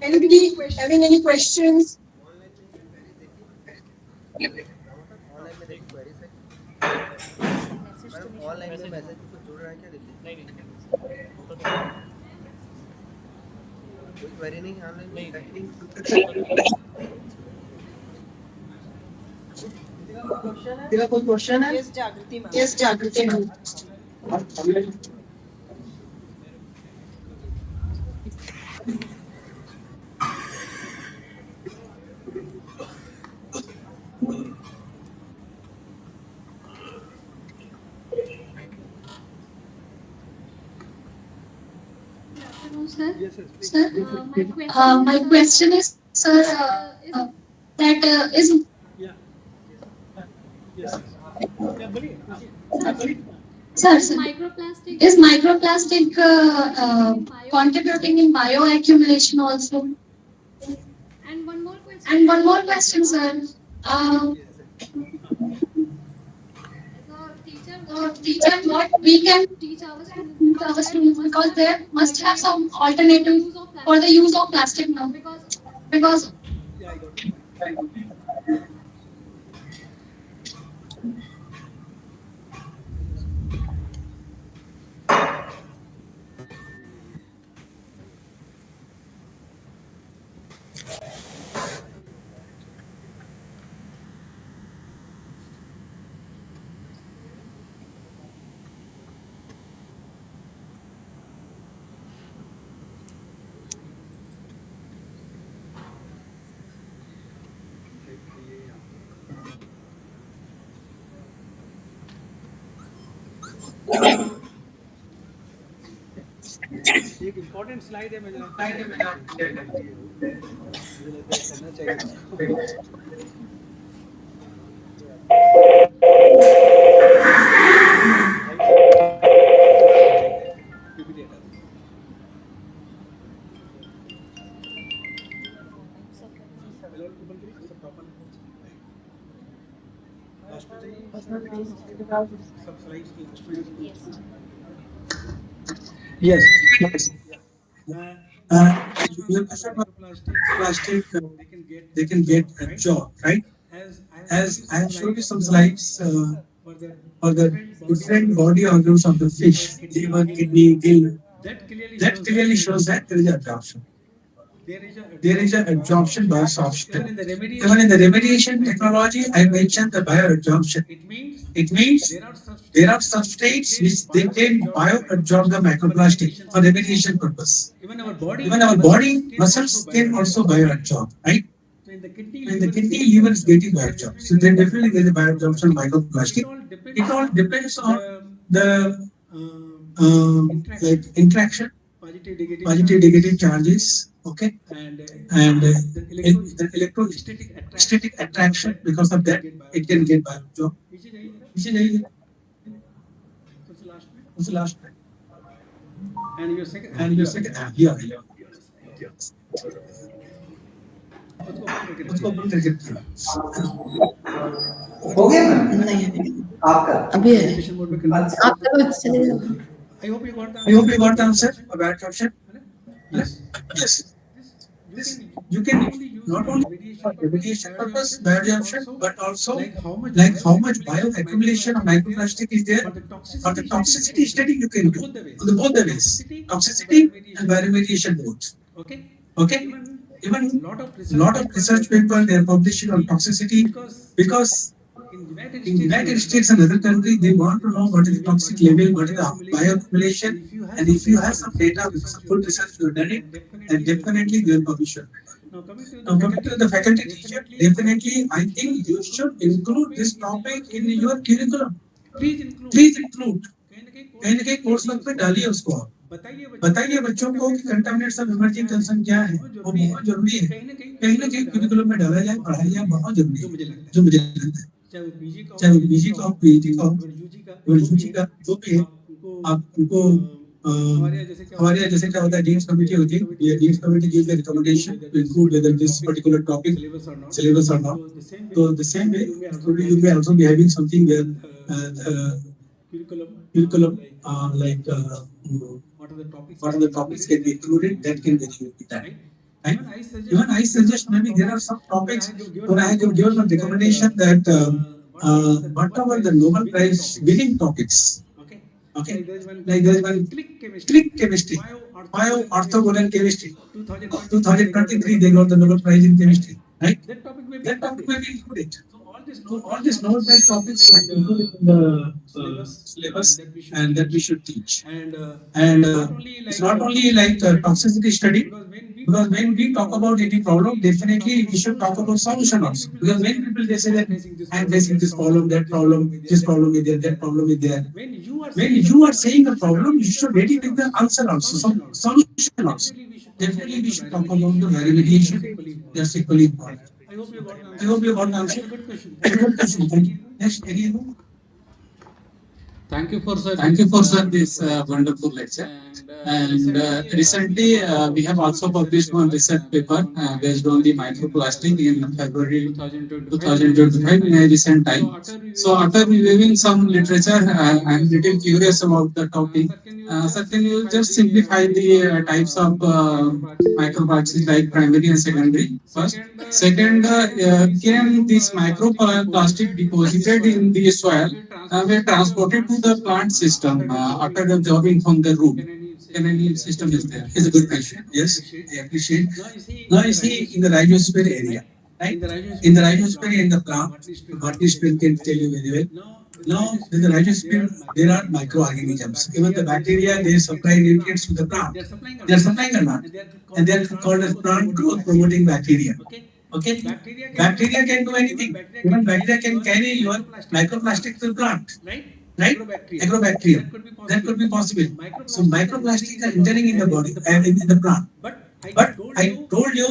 Anybody having any questions?
Online में मैसेज कुछ जुड़ रहा है क्या? देखिए कोई क्वेरी नहीं online में.
तेरा कोई क्वेश्चन है? Yes, जागृति ma'am.
Sir,
My question is, sir, that is is microplastic contributing in bioaccumulation also? And one more question, sir. Teacher, what we can teach our students because they must have some alternative for the use of plastic now. Because
एक important slide है मुझे लगता है करना चाहिए इसको। Yes. Yes. Your question about plastic, they can get absorbed, right? As I have shown you some slides for the different body organs of the fish, liver, kidney, gill, that clearly shows that there is absorption. There is an absorption by absorption. Even in the remediation technology, I mentioned the bioabsorption. It means there are substrates which they can bioabsorb the microplastic for remediation purpose. Even our body muscles can also bioabsorb, right? When the kidney, liver is getting bioabsorbed, so then definitely there is a bioabsorption of microplastic. It all depends on the like interaction, positive negative charges. Okay, and the electrostatic attraction, because of that it can get bioabsorbed. What's the last one? And your second here. उसको बंद करके
हो गया ना
नहीं
आपका
अभी है
अच्छा
आप तो चले जाओ
I hope you got the answer for that option. Yes. You can not only for remediation purpose, bioabsorption, but also like how much bioaccumulation of microplastic is there. For the toxicity study, you can do both the ways, toxicity and bioremediation both. Okay. Even lot of research papers they are publishing on toxicity because in United States and other countries they want to know what is the toxic level, what is the bioaccumulation, and if you have some data with some good research you have done it, then definitely they will publish it. Now coming to the faculty teacher, definitely I think you should include this topic in your curriculum. Please include. कहीं न कहीं course work पे डालिए उसको आप बताइए बच्चों को कि कंटामिनेट्स ऑफ इमर्जिंग कंसर्न क्या है, वो बहुत जरूरी है, कहीं न कहीं करिकुलम में डाला जाए, पढ़ाया जाए, बहुत जरूरी है, जो मुझे लगता है चाहे वो पीजी का हो, पीएचडी का हो, यूजी का जो भी है, आप उनको हमारे यहाँ जैसे क्या होता है, डीएस कमेटी होती है, ये DS committee gives the recommendation to include whether this particular topic syllabus or not. So the same way, you may also be having something where curriculum like what are the topics can be included, that can be done. Right? Even I suggest maybe there are some topics where I have given a recommendation that whatever the Nobel Prize winning topics. Okay, like there is one click chemistry, bioorthogonal chemistry. 2023 they got the Nobel Prize in chemistry. Right? That topic may be included. So all these Nobel Prize topics are included in the syllabus and that we should teach. And it's not only like toxicity study, because when we talk about any problem, definitely we should talk about solution also. Because many people they say that I am facing this problem is there, that problem is there. When you are saying a problem, you should ready with the answer also, some solution also. Definitely we should talk about the remediation. That's equally important. I hope you got the answer. Good question. Thank you. Next, any other?
Thank you for sir this wonderful lecture.
And recently, we have also published one research paper based on the microplastic in February 2025 in a recent time. So after reviewing some literature, I'm little curious about the topic. Sir, can you just simplify the types of microplastics like primary and secondary first? Second, can this microplastic deposited in the soil were transported to the plant system after absorbing from the root? Can any system is there? Is a good question. Yes, I appreciate. Now you see in the rhizosphere area, right? In the rhizosphere in the plant, Bharti can tell you very well. Now, in the rhizosphere, there are microorganisms. Even the bacteria, they supply nutrients to the plant. They are supplying or not? And they are called as plant growth promoting bacteria. Okay? Bacteria can do anything. Even bacteria can carry your microplastic to the plant. Right? Agrobacterium. That could be possible. So microplastics are entering in the body and in the plant. But I told you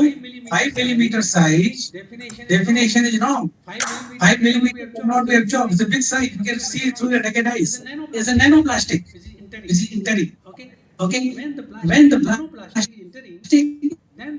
5 millimeter size definition is wrong. 5 millimeter cannot be absorbed. It's a big size. You can see it through the naked eyes. It's a nanoplastic. It's entering. Okay? When the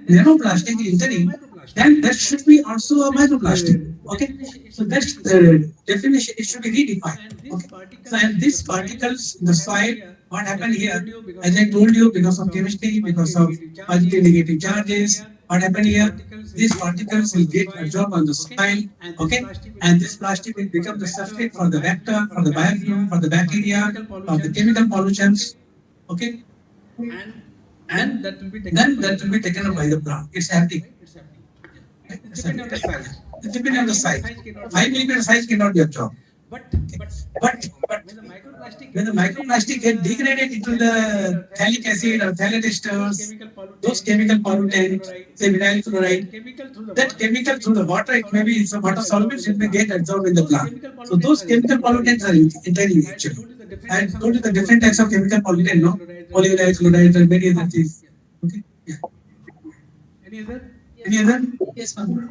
nanoplastic is entering, then that should be also a microplastic. Okay? So that's the definition. It should be redefined. Okay? So and these particles in the soil, what happened here? As I told you, because of chemistry, because of positive negative charges, what happened here? These particles will get absorbed on the soil, okay? And this plastic will become the substrate for the vector, for the biofilm, for the bacteria, for the chemical pollutions, okay? And that will be taken up by the plant. It's happening. It's depending on the size. 5 millimeter size cannot be absorbed. But when the microplastic get degraded into the phthalic acid or phthalic esters, those chemical pollutants, say vinyl chloride, that chemical through the water, it may be some water soluble, it may get absorbed in the plant. So those chemical pollutants are entering actually. I told you the different types of chemical pollutant, no? Polyvinyl chloride and many other things. Okay? Yeah. Any other? Yes, ma'am.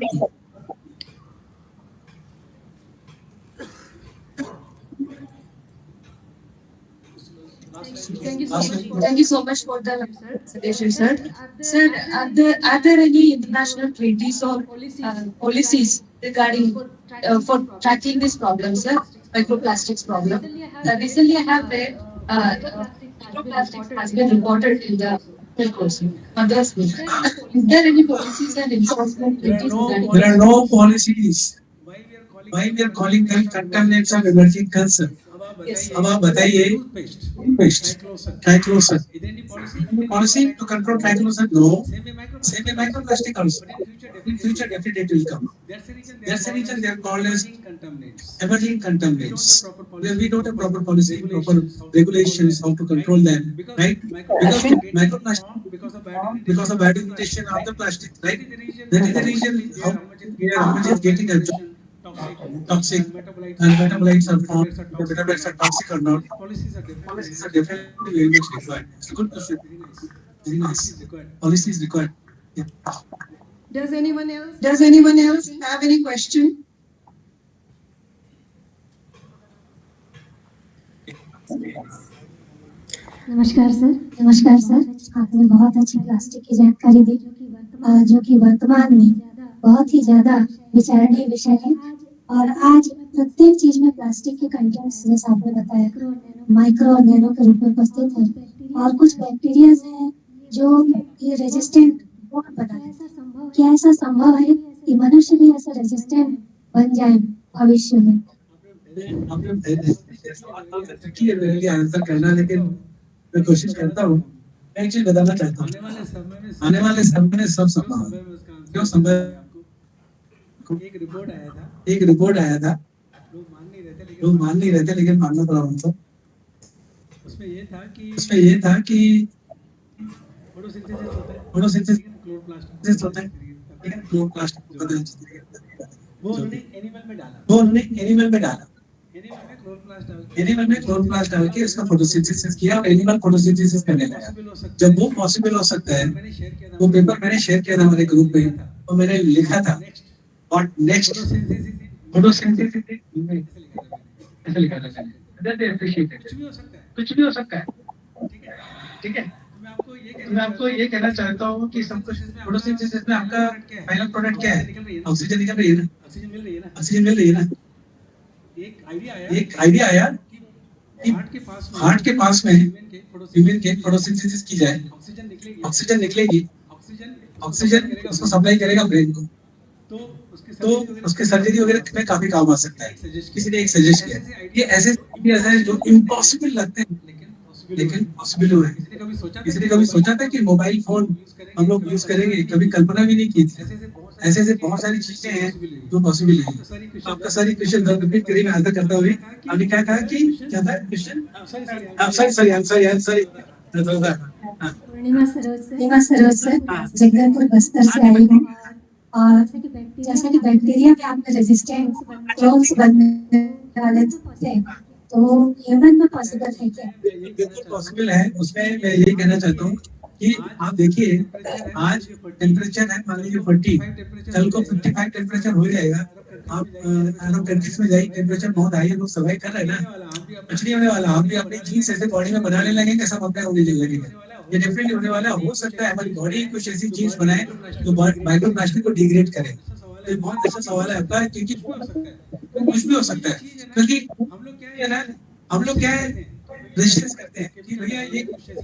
Thank you so much for the suggestion, sir. Sir, are there any international treaties or policies regarding for tackling this problem, sir? Microplastics problem. Recently, I have read microplastics has been reported in the milk also. Mother's milk. Is there any policies and enforcement treaties regarding?
There are no policies. Why we are calling them contaminants of emerging concern?
Yes.
अब आप बताइए paste triclosan policy to control triclosan? No. Same way microplastic also. In future definitely it will come. That's the reason they are called as emerging contaminants. We don't have proper policy, proper regulations how to control them, right? Because microplastic, because of bad degradation of the plastic, right? That is the reason how much is getting absorbed. Toxic and metabolites are formed. The metabolites are toxic or not. Policies are definitely very much required. It's a good question. Very nice. Policy is required. Yeah.
Does anyone else have any question?
नमस्कार sir आपने बहुत अच्छी plastic की जानकारी दी जो कि वर्तमान में बहुत ही ज्यादा विचारणीय विषय है और आज प्रत्येक चीज में प्लास्टिक के कंटेंट्स जैसा आपने बताया माइक्रो और नैनो के रूप में उपस्थित है और कुछ बैक्टीरिया हैं जो ये रेजिस्टेंट बना है। क्या ऐसा संभव है कि मनुष्य भी ऐसा रेजिस्टेंट बन जाए भविष्य में?
आंसर करना, लेकिन मैं कोशिश करता हूँ। मैं एक चीज बताना चाहता हूँ, आने वाले समय में सब संभव है। क्यों संभव? एक रिपोर्ट आया था, लोग मान नहीं रहे थे, लेकिन मानना पड़ा उनको। उसमें ये था कि फोटोसिंथेसिस होता है, लेकिन क्लोरोप्लास्ट वो उन्होंने एनिमल में डाला। एनिमल में क्लोरोप्लास्ट डाल के उसका फोटोसिंथेसिस किया और एनिमल फोटोसिंथेसिस करने लगा। जब वो पॉसिबल हो सकता है, वो पेपर मैंने शेयर किया था हमारे ग्रुप में और मैंने लिखा था और नेक्स्ट फोटोसिंथेसिस ऐसे लिखा था। कुछ भी हो सकता है। ठीक है। तो मैं आपको ये कहना चाहता हूँ कि सब कुछ फोटोसिंथेसिस में आपका फाइनल प्रोडक्ट क्या है? ऑक्सीजन निकल रही है ना, ऑक्सीजन मिल रही है ना। एक आइडिया आया कि हार्ट के पास में ह्यूमन के फोटोसिंथेसिस की जाए, ऑक्सीजन निकलेगी, ऑक्सीजन उसको सप्लाई करेगा ब्रेन को, तो उसके सर्जरी वगैरह में काफी काम आ सकता है। किसी ने एक सजेस्ट किया, ये ऐसे है जो इम्पॉसिबल लगते हैं लेकिन पॉसिबल हो रहे हैं। किसी ने कभी सोचा था कि मोबाइल फोन हम लोग यूज करेंगे? कभी कल्पना भी नहीं की थी। ऐसे ऐसे बहुत सारी चीजें हैं जो पॉसिबल है। आपका सारी क्वेश्चन रिपीट करिए, मैं आंसर करता हुए। आपने क्या कहा कि क्या था क्वेश्चन? सॉरी
पूर्णिमा सरोज सर, जगदलपुर बस्तर से आई हूँ। और जैसा कि बैक्टीरिया में आपने रेजिस्टेंट क्लोन्स बनने वाले थे, तो ह्यूमन में पॉसिबल है क्या?
बिल्कुल पॉसिबल है। उसमें मैं ये कहना चाहता हूँ कि आप देखिए, आज टेम्परेचर है मान लीजिए 40, कल को 55 टेम्परेचर हो जाएगा। आप अरब कंट्रीज में जाइए, टेम्परेचर बहुत हाई है, लोग सर्वाइव कर रहे हैं ना। कुछ नहीं होने वाला, हम भी अपनी जीन्स ऐसे बॉडी में बनाने लगेंगे, सब अपने होने लगेंगे। ये डेफिनेटली होने वाला। हो सकता है हमारी बॉडी कुछ ऐसी जीन्स बनाए जो माइक्रोप्लास्टिक को डिग्रेड करे। तो बहुत अच्छा सवाल है आपका, क्योंकि कुछ भी हो सकता है। क्योंकि हम लोग क्या है, रेजिस्टेंस करते हैं कि भैया ये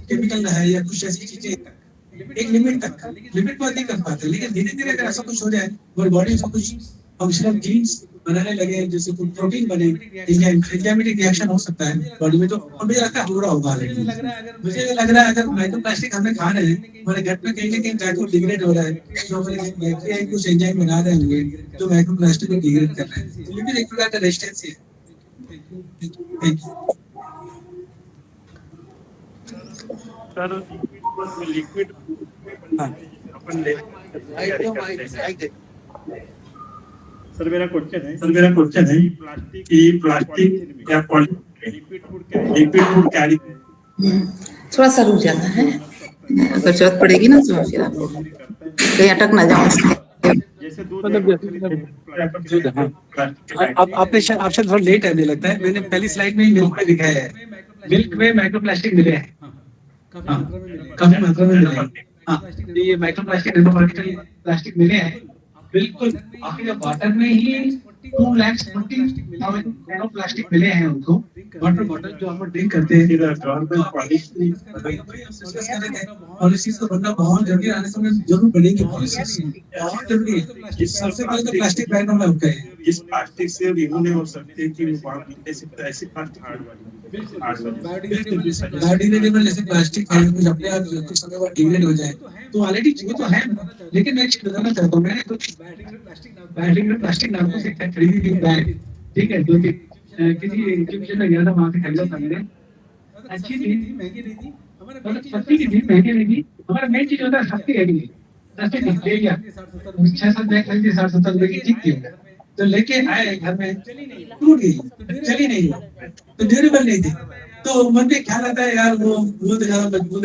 केमिकल है या कुछ ऐसी चीजें एक लिमिट तक, लिमिट पर नहीं कर पाते। लेकिन धीरे धीरे अगर ऐसा कुछ हो जाए, हमारी बॉडी में कुछ फंक्शनल जीन्स बनाने लगे, जैसे कुछ प्रोटीन बने, एंजाइमेटिक रिएक्शन हो सकता है बॉडी में, तो मुझे लगता है हो रहा होगा। मुझे लग रहा है अगर माइक्रोप्लास्टिक हमें खा रहे हैं, हमारे घर में कहीं ना कहीं जाकर डिग्रेड हो रहा है, जो हमारे बैक्टीरिया कुछ एंजाइम बना रहे होंगे जो माइक्रोप्लास्टिक को डिग्रेड कर रहे हैं। तो ये भी एक प्रकार का रेजिस्टेंस है।
लिक्विड सर मेरा क्वेश्चन है कि प्लास्टिक या लिक्विड फूड कैरी
थोड़ा सा रुक जाना है, अगर जरूरत पड़ेगी ना तो फिर आप कहीं अटक ना जाओ इसलिए।
आपने ऑप्शन थोड़ा लेट है मुझे लगता है। मैंने पहली स्लाइड में ही मिल्क में लिखा है, मिल्क में माइक्रोप्लास्टिक मिले हैं, काफी मात्रा में मिले हैं। हाँ, ये माइक्रोप्लास्टिक प्लास्टिक मिले हैं बिल्कुल। आपके वाटर में ही 2,40,000 नैनो प्लास्टिक मिले हैं उनको। वाटर बॉटल जो हम ड्रिंक करते हैं, और इस चीज को बनना बहुत जरूरी है। आने समय जरूर बनेगी पॉलिसीज, बहुत जरूरी है। सबसे पहले तो प्लास्टिक बैन होना होता है।
इस प्लास्टिक से रिमूव नहीं हो सकते कि ऐसी प्लास्टिक
बायोडिग्रेडेबल जैसे प्लास्टिक है, कुछ अपने आप कुछ समय बाद डिग्रेड हो जाए, तो ऑलरेडी चीजें तो है। लेकिन मैं एक चीज बताना चाहता हूँ, मैंने कुछ बायोडिग्रेडेबल प्लास्टिक नाम से खरीदी थी बैग, ठीक है, जो कि किसी एग्जीबिशन में गया था, वहां से खरीदा था मैंने। अच्छी थी, महंगी नहीं थी, सस्ती नहीं थी, महंगी नहीं थी। हमारा मेन चीज होता है सस्ती है, सस्ती ले लिया, 6-7 बैग खरीदे, 60-70 रुपए की, ठीक थी। तो लेके आए घर में, टूट गई, चली नहीं, तो ड्यूरेबल नहीं थी। तो मन में ख्याल आता है यार वो तो ज्यादा मजबूत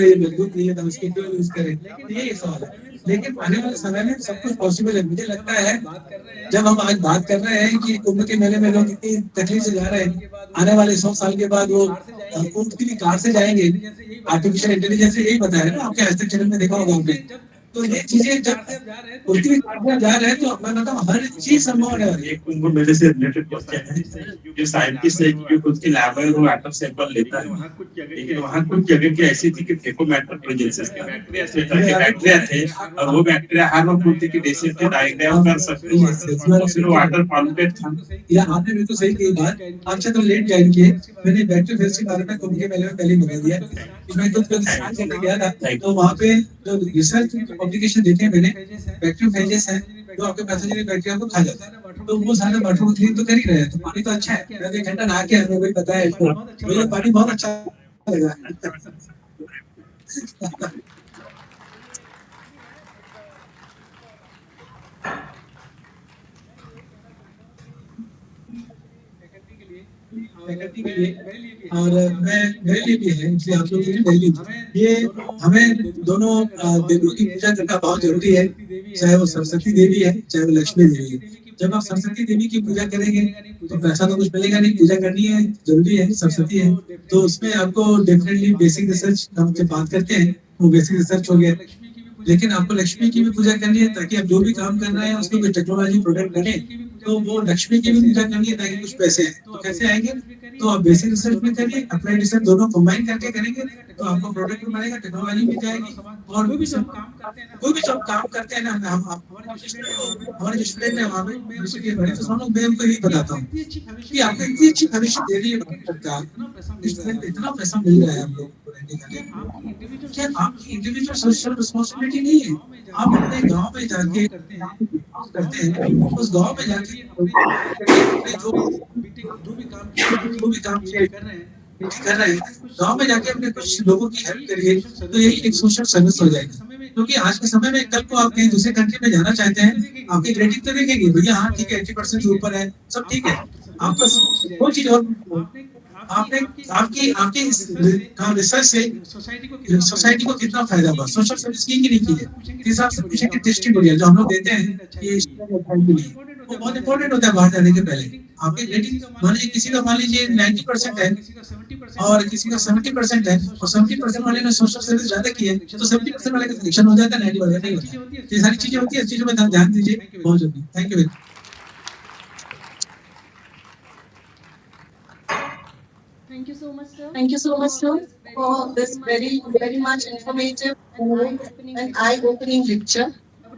नहीं है, तो उसको क्यों यूज करें। यही सवाल है। लेकिन आने वाले समय में सब कुछ पॉसिबल है। मुझे लगता है जब हम आज बात कर रहे हैं कि कुंभ के मेले में लोग इतनी तकलीफ से जा रहे हैं, आने वाले 100 साल के बाद वो ऊँट की भी कार से जाएंगे। आर्टिफिशियल इंटेलिजेंस यही बताया है ना, आपके आज तक चैनल में देखा होगा आपने। तो ये चीजें जब उनकी भी जा रहे हैं, तो मैं मतलब हर चीज संभव होने वाली है।
कुंभ मेले से रिलेटेड क्वेश्चन है, जो साइंटिस्ट है कि खुद की लैब है, वो एटम सैंपल लेता है, लेकिन वहाँ कुछ जगह की ऐसी थी कि फेकोमेटर प्रेजेंसेस के बैक्टीरिया थे, और वो बैक्टीरिया हर वक्त बोलते कि जैसे थे डायग्राम कर सकते हैं, फिर वाटर पॉल्यूटेड था।
या आपने बिल्कुल सही कही बात। आपसे तो लेट ज्वाइन किए, मैंने बैक्टीरियोफेज के बारे में कुंभ के मेले में पहले ही बता दिया। मैं खुद रिसर्च करने गया था, तो वहाँ पे जो रिसर्च पब्लिकेशन देखे मैंने, बैक्टीरियोफेजेस है जो आपके पैथोजेनिक बैक्टीरिया को खा जाता है, तो वो सारे वाटर को क्लीन तो कर ही रहे हैं। तो पानी तो अच्छा है, मैं 1 घंटा नहा के हमें भी पता है इसको, मुझे पानी बहुत अच्छा लगा। फैकल्टी के लिए और मेरे लिए भी है, इसलिए आप लोग के लिए मेरे लिए ये हमें दोनों देवियों की पूजा करना बहुत जरूरी है, चाहे वो सरस्वती देवी है, चाहे वो लक्ष्मी देवी है। जब आप सरस्वती देवी की पूजा करेंगे तो पैसा तो कुछ मिलेगा नहीं, पूजा करनी है जरूरी है, सरस्वती है, तो उसमें आपको डेफिनेटली बेसिक रिसर्च हम जब बात करते हैं वो बेसिक रिसर्च हो गया, लेकिन आपको लक्ष्मी की भी पूजा करनी है ताकि आप जो भी काम कर रहे हैं उसमें कोई टेक्नोलॉजी प्रोडक्ट बने, तो वो लक्ष्मी की भी पूजा करनी है ताकि कुछ पैसे आए। तो कैसे आएंगे? तो आप बेसिक रिसर्च में करिए, अप्लाइड रिसर्च दोनों कंबाइन करके करेंगे तो आपको प्रोडक्ट भी बनेगा, टेक्नोलॉजी भी जाएगी, और कोई भी सब काम करते हैं ना, हम हमारे स्टूडेंट है वहाँ पे यूनिवर्सिटी बड़े, तो हम लोग मैं उनको यही बताता हूँ कि आपको इतनी अच्छी भविष्य दे रही है सरकार, इतना पैसा मिल रहा है हम लोग को रहने के लिए, क्या आपकी इंडिविजुअल सोशल रिस्पॉन्सिबिलिटी नहीं है? आप अपने गांव में जाके करते हैं, उस गांव में जाके जो भी काम कर रहे हैं गांव में जाके अपने कुछ लोगों की हेल्प करिए, तो यही एक सोशल सर्विस हो जाएगी। क्योंकि आज के समय में कल को आप कहीं दूसरे कंट्री में जाना चाहते हैं, आपकी रेटिंग तो देखेंगे भैया हाँ ठीक है 80% से ऊपर है, सब ठीक है, आप बस वो चीज और आपने आपकी रिसर्च से सोसाइटी को कितना फायदा हुआ, सोशल सर्विस की नहीं की है, इस हिसाब से पूछे कि टेस्टिमोनियल जो हम लोग देते हैं ये वो बहुत इंपॉर्टेंट होता है बाहर जाने के पहले। आपके रेटिंग मान लीजिए किसी का मान लीजिए 90% है और किसी का 70% है, और 70% वाले ने सोशल सर्विस ज्यादा की है तो 70% वाले का सिलेक्शन हो जाता है, 90 वाले नहीं होता। ये सारी चीजें होती है, इस चीजों में ध्यान दीजिए, बहुत जरूरी। Thank you.
Thank you so much, sir, for this very much informative and eye-opening lecture. I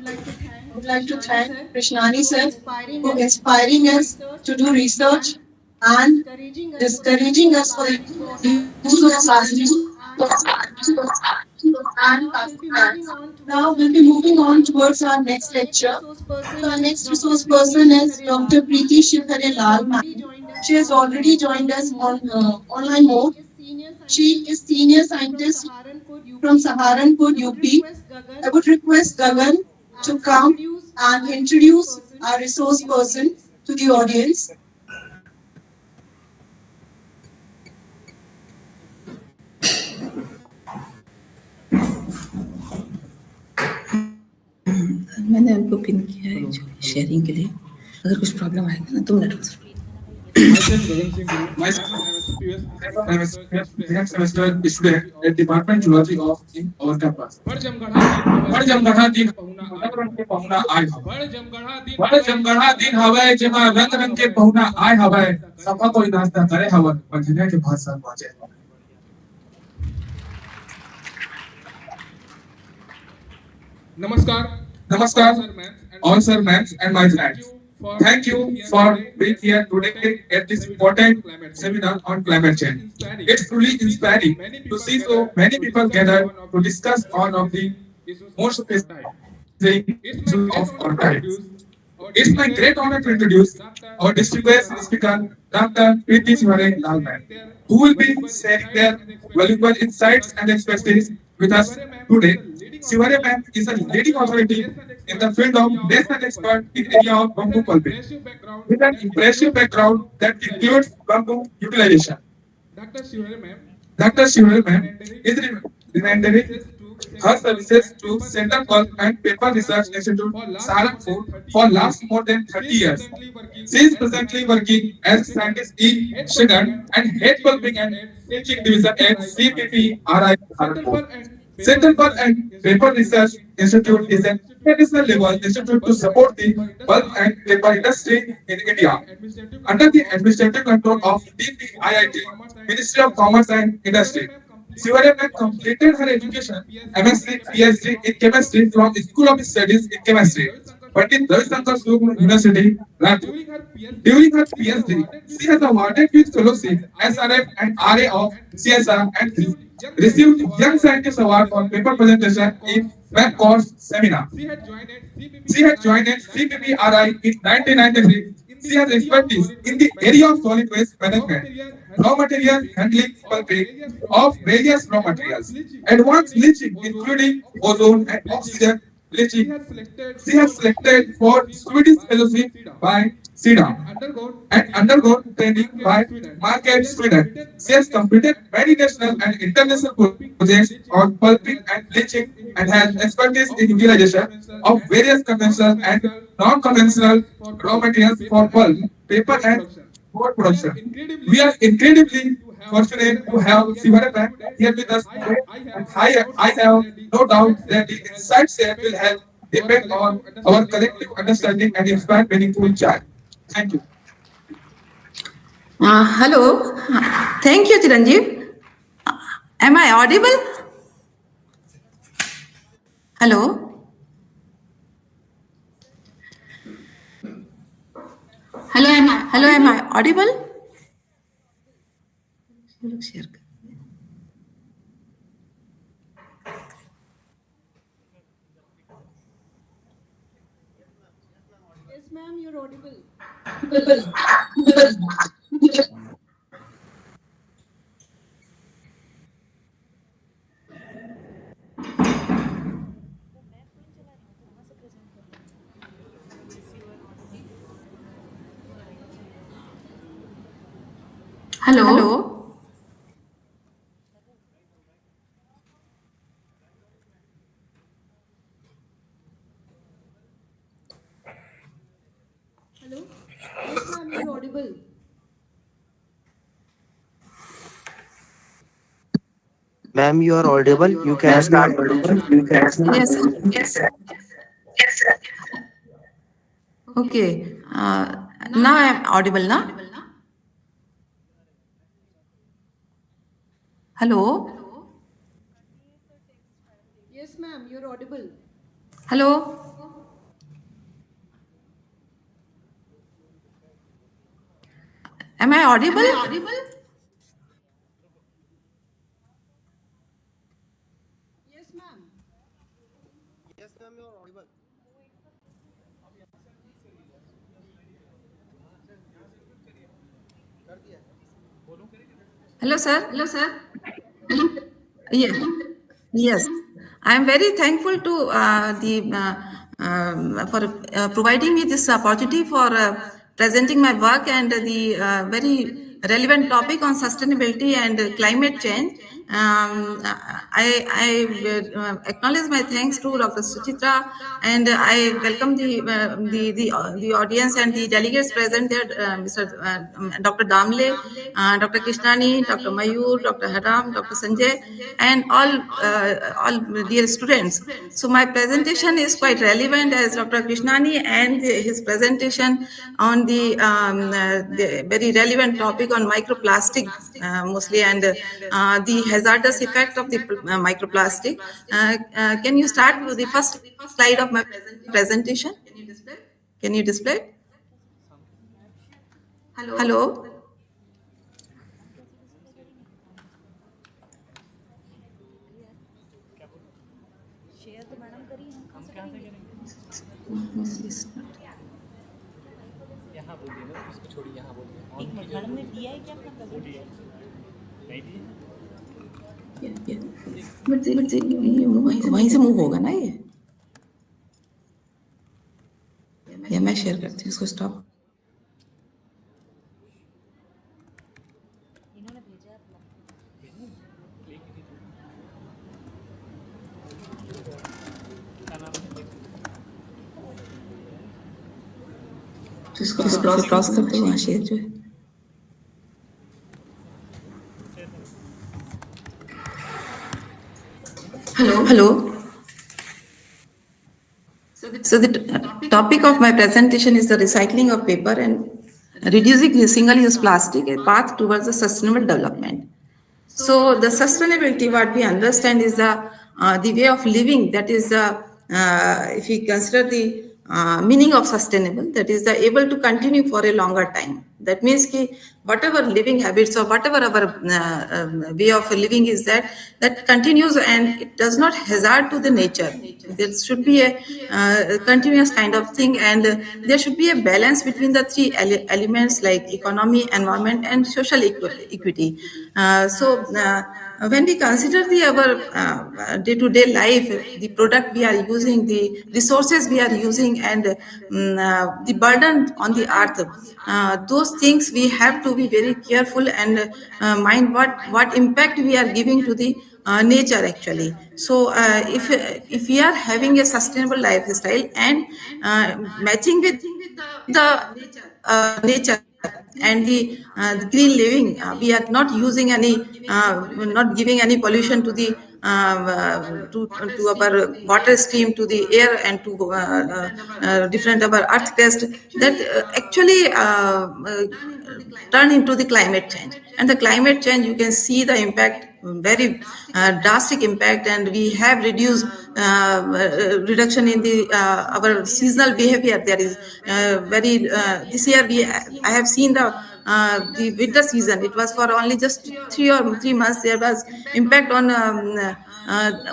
would like to thank Krishnani sir for inspiring us to do research and discouraging us for the use of plastic. Now we'll be moving on towards our next lecture. So our next resource person is Dr. Preeti Shivhare Lal ma'am. She has already joined us on online mode. She is senior scientist from Saharanpur, UP. I would request Gagan to come and introduce our resource person to the audience.
मैंने उनको pin किया है sharing के लिए, अगर कुछ problem आएगा ना तुम network
semester student at Department Geology of our campus. बड़ जमगढ़ा दिन के पहुना आए बड़ जमगढ़ा दिन हवे जेमा रंग के पहुना आए हवे, सफा कोई नाश्ता करे हवन बजने के भाषा बाजे। Namaskar, all sir, ma'am, and my friends. Thank you for being here today at this important seminar on climate change. It's truly inspiring to see so many people gathered to discuss one of the most pressing issues of our times. It's my great honor to introduce our distinguished speaker, Dr. Preeti Shivhare Lal ma'am, who will be sharing their valuable insights and expertise with us today. Shivhare ma'am is a leading authority in the field of national expert in area of bamboo pulping, with an impressive background that includes bamboo utilization. Dr. Shivhare ma'am is rendering her services to Center Pulp and Paper Research Institute, Saharanpur, for last more than 30 years. She is presently working as scientist in sugar and head pulping and teaching division at CPPRI Saharanpur. Center Pulp and Paper Research Institute is an international level institute to support the pulp and paper industry in India. Under the administrative control of DPIIT, Ministry of Commerce and Industry. Shivhare ma'am completed her education MSc PhD in chemistry from School of Studies in Chemistry, Pandit Ravi Shankar Sugru University, Rajpur. During her PhD, she has awarded with fellowship SRF and RA of CSR and received Young Scientist Award for paper presentation in web course seminar. She had joined CPPRI in 1993. She has expertise in the area of solid waste management, raw material handling, pulping of various raw materials, advanced leaching including ozone and oxygen bleaching. She has selected for Swedish fellowship by SIDA and undergone training by Market Sweden. She has completed many national and international projects on pulping and bleaching and has expertise in utilization of various conventional and non-conventional raw materials for pulp, paper and board production. We are incredibly fortunate to have Sivarata here with us today, and I have no doubt that the insights here will help depend on our collective understanding and inspire meaningful change. Thank you.
Hello. Thank you, Chiranjeev. Am I audible? Hello. Hello, am I audible?
Yes, ma'am, you're audible.
Hello.
Hello? Yes, ma'am, you're audible.
Ma'am, you are audible. You can start.
Yes. Okay. Now I am audible, na? Hello.
Yes, ma'am, you're audible.
Hello. Am I audible?
Yes, ma'am.
Yes, ma'am, you are audible.
Hello, sir. Yes. Yes. I am very thankful to for providing me this opportunity for presenting my work and the very relevant topic on sustainability and climate change. I acknowledge my thanks to Dr. Suchitra, and I welcome the audience and the delegates present there, Dr. Damle, Dr. Krishnani, Dr. Mayur, Dr. Haram, Dr. Sanjay, and all dear students. So my presentation is quite relevant as Dr. Krishnani and his presentation on the very relevant topic on microplastic mostly, and the hazardous effect of the microplastic. Can you start with the first slide of my presentation? Can you display it? Hello?
Share तो madam करी हम कहाँ से करेंगे?
यहाँ बोलिए ना, इसको छोड़िए, यहाँ बोलिए।
एक मिनट, मैडम ने दिया है क्या अपना प्रेजेंटेशन?
नहीं दिया।
वहीं से मूव होगा ना ये मैं शेयर करती हूँ, इसको स्टॉप।
इन्होंने भेजा अपना।
इसको क्रॉस करते हुए शेयर जो है। Hello. So the topic of my presentation is the recycling of paper and reducing the single-use plastic, a path towards the sustainable development. So the sustainability, what we understand, is the way of living. That is if we consider the meaning of sustainable, that is able to continue for a longer time. That means कि whatever living habits or whatever our way of living is, that continues and it does not hazard to the nature. There should be a continuous kind of thing, and there should be a balance between the three elements like economy, environment, and social equity. When we consider our day-to-day life, the product we are using, the resources we are using, and the burden on the earth, those things we have to be very careful and mind what impact we are giving to the nature actually. So if we are having a sustainable lifestyle and matching with the nature and the green living, we are not using any, not giving any pollution to the to our water stream, to the air, and to different our earth crust, that actually turn into the climate change. And the climate change, you can see the impact, very drastic impact, and we have reduced reduction in the our seasonal behavior. There is very this year I have seen the winter season. It was for only just 3 months. There was impact on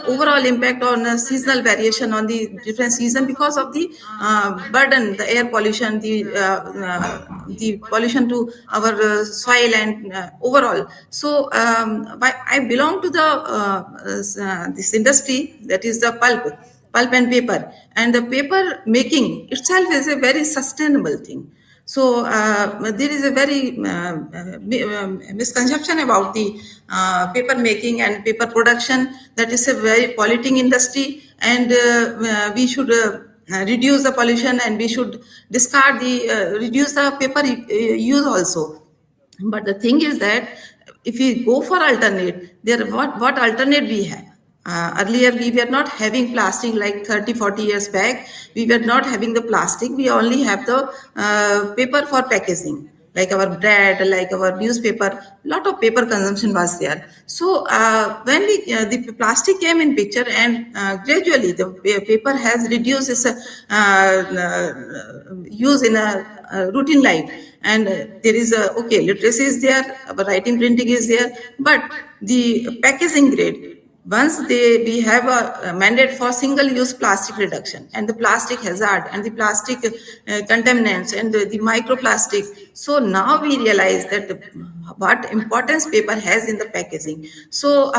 overall impact on seasonal variation on the different season because of the burden, the air pollution, the pollution to our soil and overall. So I belong to the this industry, that is the pulp and paper, and the paper making itself is a very sustainable thing. So there is a very misconception about the paper making and paper production, that is a very polluting industry, and we should reduce the pollution, and we should discard the reduce the paper use also. But the thing is that if we go for alternate, there what alternate we have? Earlier we were not having plastic, like 30-40 years back. We were not having the plastic. We only have the paper for packaging, like our bread, like our newspaper. Lot of paper consumption was there. So when the plastic came in picture, and gradually the paper has reduced its use in a routine life. And there is literacy is there, our writing printing is there, but the packaging grade, once we have a mandate for single-use plastic reduction, and the plastic hazard, and the plastic contaminants, and the microplastic. So now we realize that what importance paper has in the packaging. So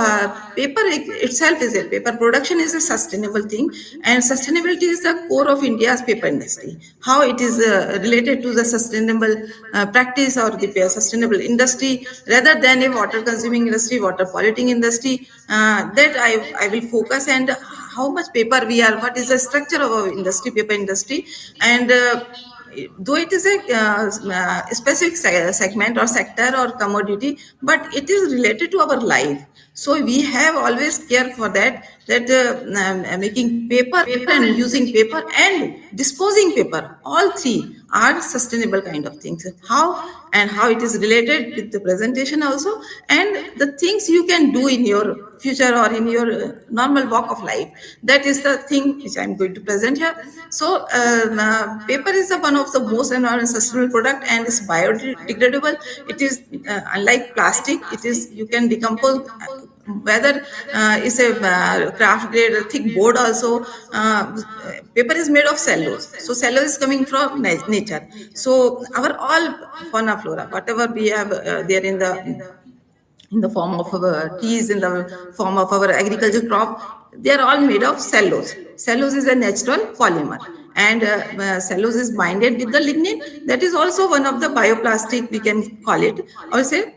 paper itself is paper production is a sustainable thing, and sustainability is the core of India's paper industry. How it is related to the sustainable practice or the sustainable industry, rather than a water consuming industry, water polluting industry, that I will focus, and how much paper we are, what is the structure of our industry, paper industry. And though it is a specific segment or sector or commodity, but it is related to our life. So we have always care for that making paper and using paper and disposing paper, all three are sustainable kind of things. How it is related with the presentation also, and the things you can do in your future or in your normal walk of life. That is the thing which I'm going to present here. So paper is one of the most environmental sustainable product, and it's biodegradable. It is unlike plastic, it is, you can decompose, whether it's a craft grade thick board also. Paper is made of cellulose, so cellulose is coming from nature. So our all fauna flora, whatever we have there in the form of our trees, in the form of our agriculture crop, they are all made of cellulose. Cellulose is a natural polymer, and cellulose is binded with the lignin. That is also one of the bioplastic, we can call it, or say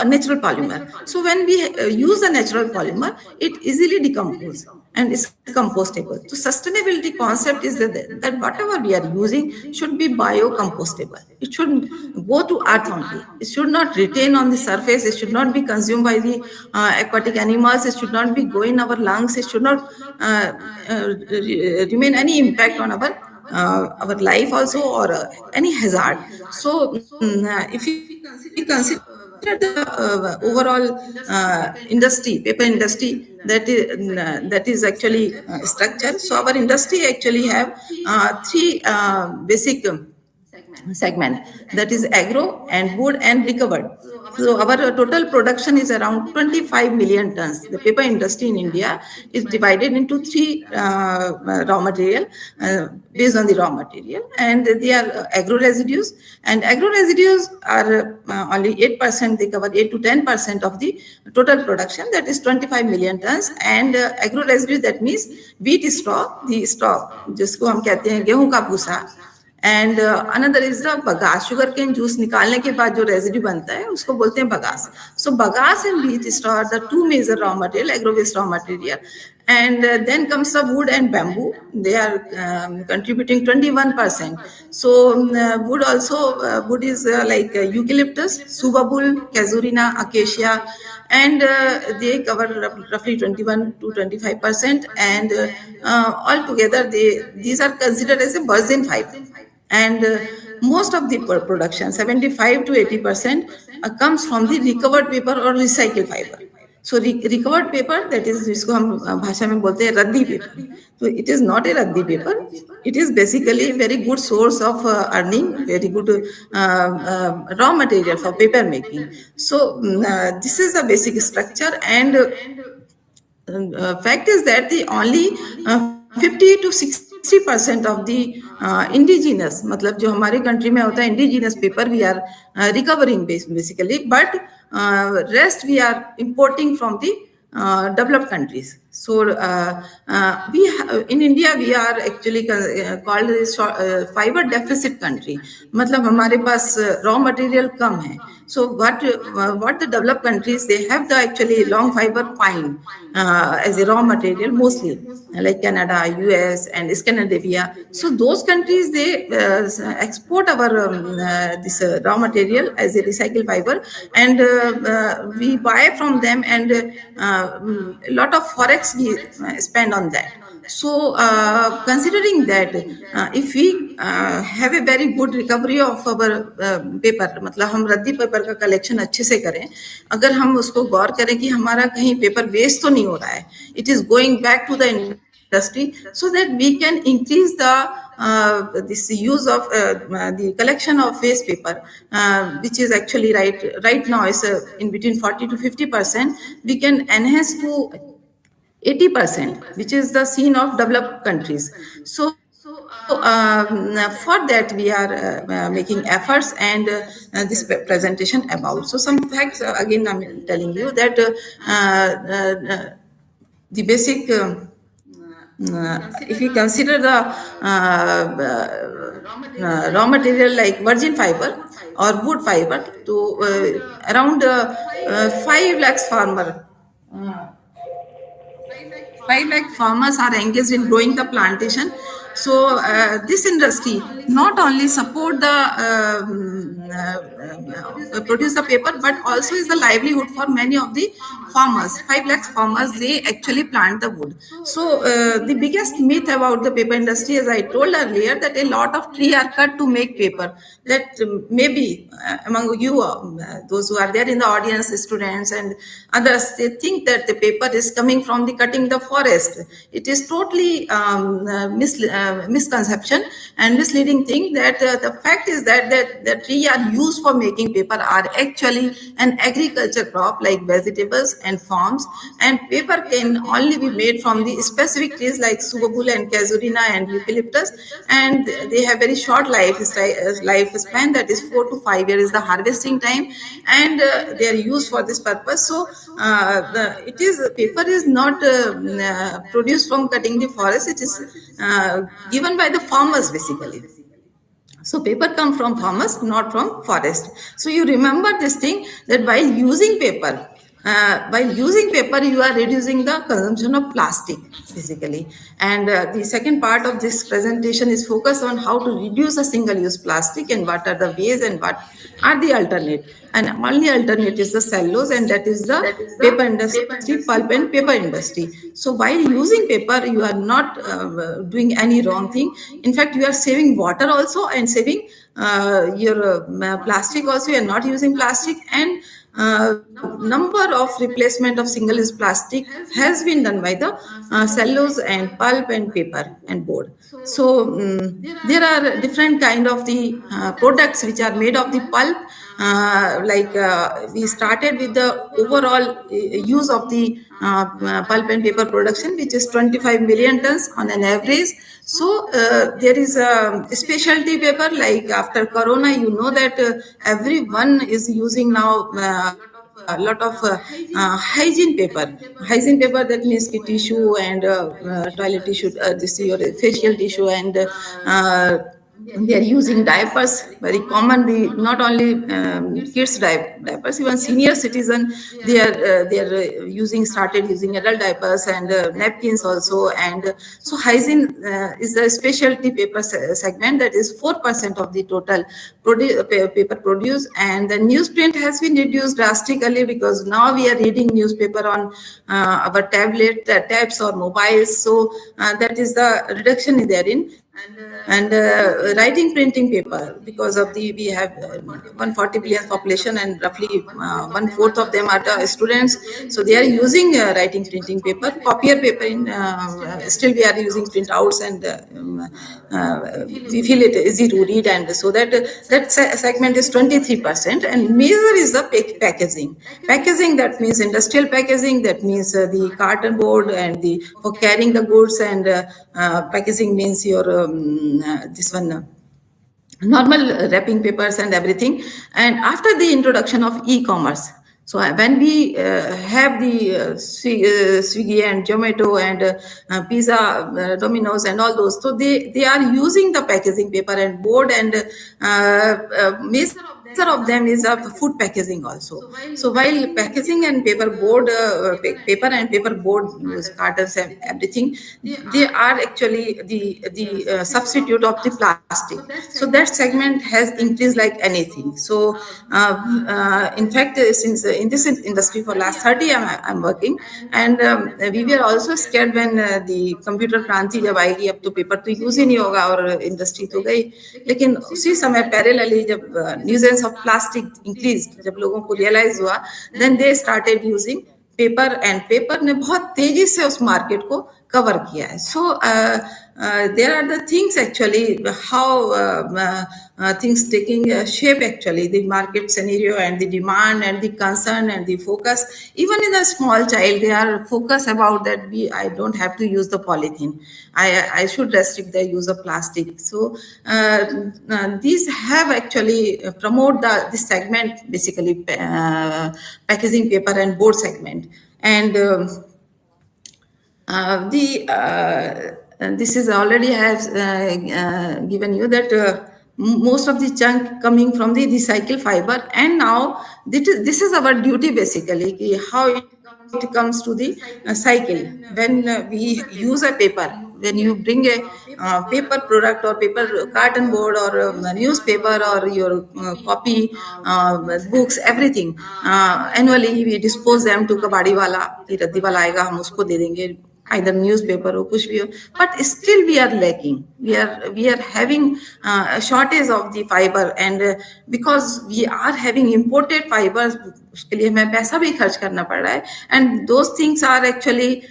natural polymer. So when we use a natural polymer, it easily decomposes and is compostable. So sustainability concept is that whatever we are using should be biocompostable. It should go to earth only. It should not retain on the surface. It should not be consumed by the aquatic animals. It should not be go in our lungs. It should not remain any impact on our life also, or any hazard. So if you consider the overall industry, paper industry, that is actually structure. So our industry actually have three basic segment, that is agro and wood and recovered. So our total production is around 25 million tons. The paper industry in India is divided into three raw material based on the raw material, and they are agro residues, and agro residues are only 8%. They cover 8 to 10% of the total production, that is 25 million tons. And agro residue, that means wheat straw, the straw जिसको हम कहते हैं गेहूं का भूसा, and another is the bagasse. Sugarcane juice निकालने के बाद जो residue बनता है उसको बोलते हैं bagasse. So bagasse and wheat straw are the two major raw material, agro-based raw material. And then comes the wood and bamboo. They are contributing 21%. So wood also, wood is like eucalyptus, subabul, casuarina, acacia, and they cover roughly 21 to 25%. And altogether, these are considered as a virgin fiber. And most of the production, 75 to 80%, comes from the recovered paper or recycled fiber. So recovered paper, that is जिसको हम भाषा में बोलते हैं रद्दी paper. So it is not a रद्दी paper. It is basically a very good source of earning, very good raw material for paper making. So this is the basic structure, and fact is that the only 50 to 60% of the indigenous, मतलब जो हमारे country में होता है indigenous paper, we are recovering basically, but rest we are importing from the developed countries. So in India we are actually called fiber deficit country. मतलब हमारे पास raw material कम है. So what the developed countries, they have the actually long fiber pine as a raw material mostly, like Canada, US, and Scandinavia. So those countries, they export our this raw material as a recycled fiber, and we buy from them, and a lot of forex we spend on that. So considering that, if we have a very good recovery of our paper, मतलब हम रद्दी paper का collection अच्छे से करें, अगर हम उसको गौर करें कि हमारा कहीं पेपर वेस्ट तो नहीं हो रहा है, it is going back to the industry, so that we can increase the this use of the collection of waste paper, which is actually right now is in between 40 to 50%. We can enhance to 80%, which is the scene of developed countries. So for that we are making efforts, and this presentation about. So some facts, again I'm telling you that the basic, if you consider the raw material like virgin fiber or wood fiber, to around 5 lakhs farmer. 5 lakh farmers are engaged in growing the plantation. So this industry not only support the produce the paper, but also is the livelihood for many of the farmers. 5 lakh farmers, they actually plant the wood. So the biggest myth about the paper industry, as I told earlier, that a lot of trees are cut to make paper. That maybe among you, those who are there in the audience, students and others, they think that the paper is coming from the cutting the forest. It is totally misconception and misleading thing. That the fact is that the tree are used for making paper are actually an agriculture crop like vegetables and farms, and paper can only be made from the specific trees like subabul and casuarina and eucalyptus, and they have very short lifespan, that is 4 to 5 years is the harvesting time, and they are used for this purpose. So paper is not produced from cutting the forest. It is given by the farmers basically. So paper comes from farmers, not from forest. So you remember this thing, that while using paper, you are reducing the consumption of plastic basically. And the second part of this presentation is focused on how to reduce a single-use plastic, and what are the ways and what are the alternate. And only alternate is the cellulose, and that is the paper industry, pulp and paper industry. So while using paper, you are not doing any wrong thing. In fact, you are saving water also, and saving your plastic also. You are not using plastic, and number of replacement of single-use plastic has been done by the cellulose and pulp and paper and board. So there are different kind of the products which are made of the pulp. We started with the overall use of the pulp and paper production, which is 25 million tons on an average. So there is a specialty paper, like after Corona, you know that everyone is using now a lot of hygiene paper. Hygiene paper, that means the tissue and toilet tissue, this is your facial tissue, and they are using diapers very commonly. Not only kids diapers, even senior citizen they are started using adult diapers and napkins also. And so hygiene is a specialty paper segment, that is 4% of the total paper produced. And the newsprint has been reduced drastically, because now we are reading newspaper on our tabs or mobiles. So that is the reduction in therein. And writing printing paper, because of we have 140 billion population, and roughly 1/4 of them are the students, so they are using writing printing paper. Copier paper still we are using printouts, and we feel it easy to read, and so that segment is 23%. And major is the packaging, that means industrial packaging, that means the carton board and the for carrying the goods, and packaging means your this one normal wrapping papers and everything. And after the introduction of e-commerce, so when we have the Swiggy and Zomato and Pizza, Domino's and all those, so they are using the packaging paper and board, and major of them is food packaging also. So while packaging and paper and paper board cartons and everything, they are actually the substitute of the plastic. So that segment has increased like anything. So in fact, since in this industry for last 30 years I'm working, and we were also scared when the computer क्रांति जब आएगी, अब तो paper तो use ही नहीं होगा और industry तो गई. लेकिन उसी समय पैरेलली जब न्यूजेंस of plastic increased, जब लोगों को realize हुआ, then they started using paper, and paper ने बहुत तेजी से उस मार्केट को कवर किया है. So there are the things actually how things taking shape, actually the market scenario and the demand and the concern and the focus. Even in a small child, they are focused about that I don't have to use the polythene, I should restrict the use of plastic. So these have actually promote this segment, basically packaging paper and board segment. And this is already has given you that most of the chunk coming from the recycled fiber. And now this is our duty, basically, how it comes to the cycle. When we use a paper, when you bring a paper product or paper carton board or newspaper or your copy books, everything, annually we dispose them to kabadi wala, कि रद्दी वाला आएगा हम उसको दे देंगे, either newspaper or kuch bhi ho. But still we are lacking, we are having a shortage of the fiber. And because we are having imported fibers, उसके लिए हमें पैसा भी खर्च करना पड़ रहा है. And those things are actually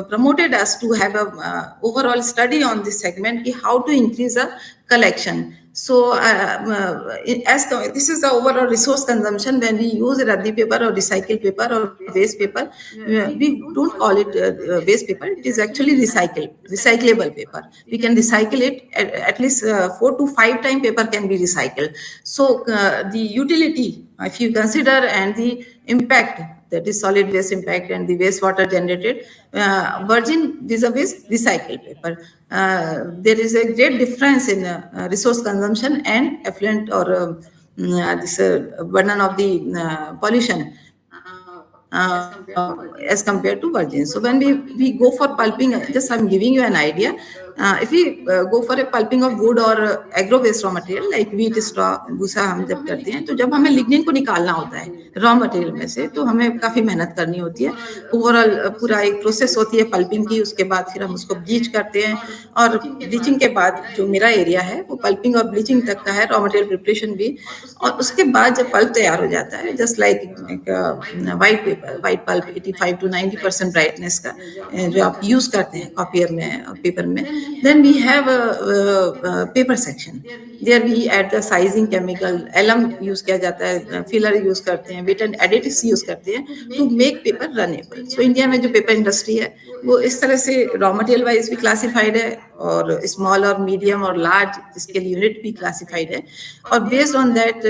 promoted us to have a overall study on this segment, ki how to increase the collection. So this is the overall resource consumption. When we use raddi paper or recycled paper or waste paper, we don't call it waste paper, it is actually recyclable paper. We can recycle it at least 4 to 5 times paper can be recycled. So the utility, if you consider, and the impact, that is solid waste impact and the wastewater generated, virgin vis-a-vis recycled paper, there is a great difference in resource consumption and effluent or this burden of the pollution as compared to virgin. So when we go for pulping, just I'm giving you an idea. if we go for a pulping of wood or agro waste raw material like wheat straw, भूसा हम जब करते हैं, तो जब हमें lignin को निकालना होता है रॉ मटेरियल में से, तो हमें काफी मेहनत करनी होती है. ओवरऑल पूरा एक प्रोसेस होती है पल्पिंग की. उसके बाद फिर हम उसको ब्लीच करते हैं, और ब्लीचिंग के बाद जो मेरा एरिया है वो पल्पिंग और ब्लीचिंग तक का है, रॉ मटेरियल प्रिपरेशन भी. और उसके बाद जब पल्प तैयार हो जाता है, just like white paper, white pulp 85 to 90% brightness का जो आप यूज करते हैं कॉपियर में, पेपर में, then we have paper section. There we add the sizing chemical, alum use किया जाता है, फिलर यूज करते हैं, वेट एंड एडिटिव्स यूज करते हैं to make paper runnable. So India में जो पेपर इंडस्ट्री है वो इस तरह से रॉ मटेरियल वाइज भी क्लासिफाइड है, और स्मॉल और मीडियम और लार्ज इसके लिए यूनिट भी क्लासिफाइड है, और बेस्ड ऑन दैट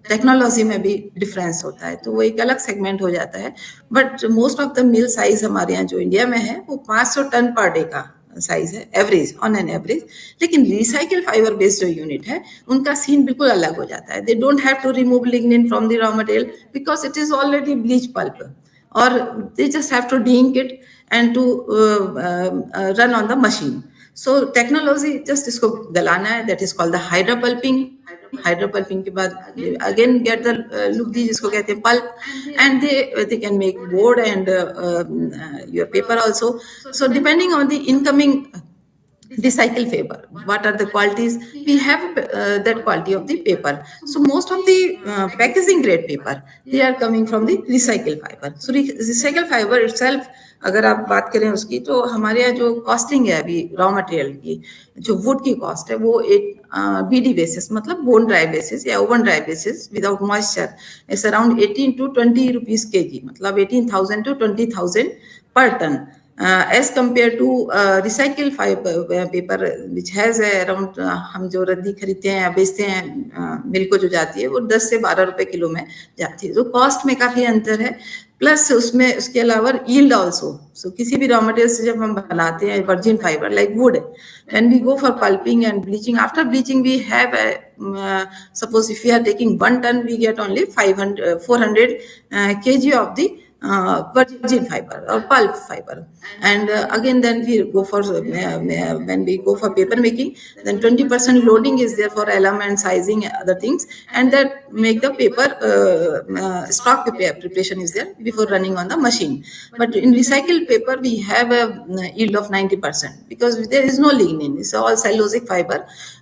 टेक्नोलॉजी में भी डिफरेंस होता है, तो वो एक अलग सेगमेंट हो जाता है. But most of the mill size हमारे यहाँ जो इंडिया में है वो 500 टन पर डे का साइज है, एवरेज, ऑन एन एवरेज. लेकिन रिसाइकिल फाइबर बेस्ड जो यूनिट है उनका सीन बिल्कुल अलग हो जाता है. They don't have to remove lignin from the raw material because it is already bleach pulp, और they just have to dink it and to run on the machine. So technology just इसको गलाना है, that is called the hydra pulping. Hydra pulping के बाद again get the लुगदी जिसको कहते हैं pulp, and they can make board and your paper also. So depending on the incoming recycle fiber, what are the qualities, we have that quality of the paper. So most of the packaging grade paper, they are coming from the recycled fiber. So recycled fiber itself, अगर आप बात करें उसकी, तो हमारे यहाँ जो costing है अभी रॉ मटेरियल की, जो वुड की कॉस्ट है वो एक BD बेसिस, मतलब बोन ड्राई बेसिस या oven dry basis without moisture, it's around 18 to 20 rupees kg, मतलब 18,000 to 20,000 पर ton. As compared to recycled fiber paper which has around हम जो रद्दी खरीदते हैं या बेचते हैं मिल को जो जाती है वो 10 से 12 रुपए किलो में जाती है. तो कॉस्ट में काफी अंतर है, प्लस उसमें उसके अलावा यील्ड आल्सो. सो किसी भी रॉ मटेरियल से जब हम बनाते हैं virgin fibre like would, when we go for pulping and bleaching, after bleaching we have suppose if we are taking 1 ton, we get only 400 kg of the virgin fiber or pulp fiber. And again then we go for when we go for paper making, then 20% loading is there for alum and sizing and other things, and that make the paper stock preparation is there before running on the machine. But in recycled paper we have a yield of 90% because there is no lignin, it's all cellulosic fiber.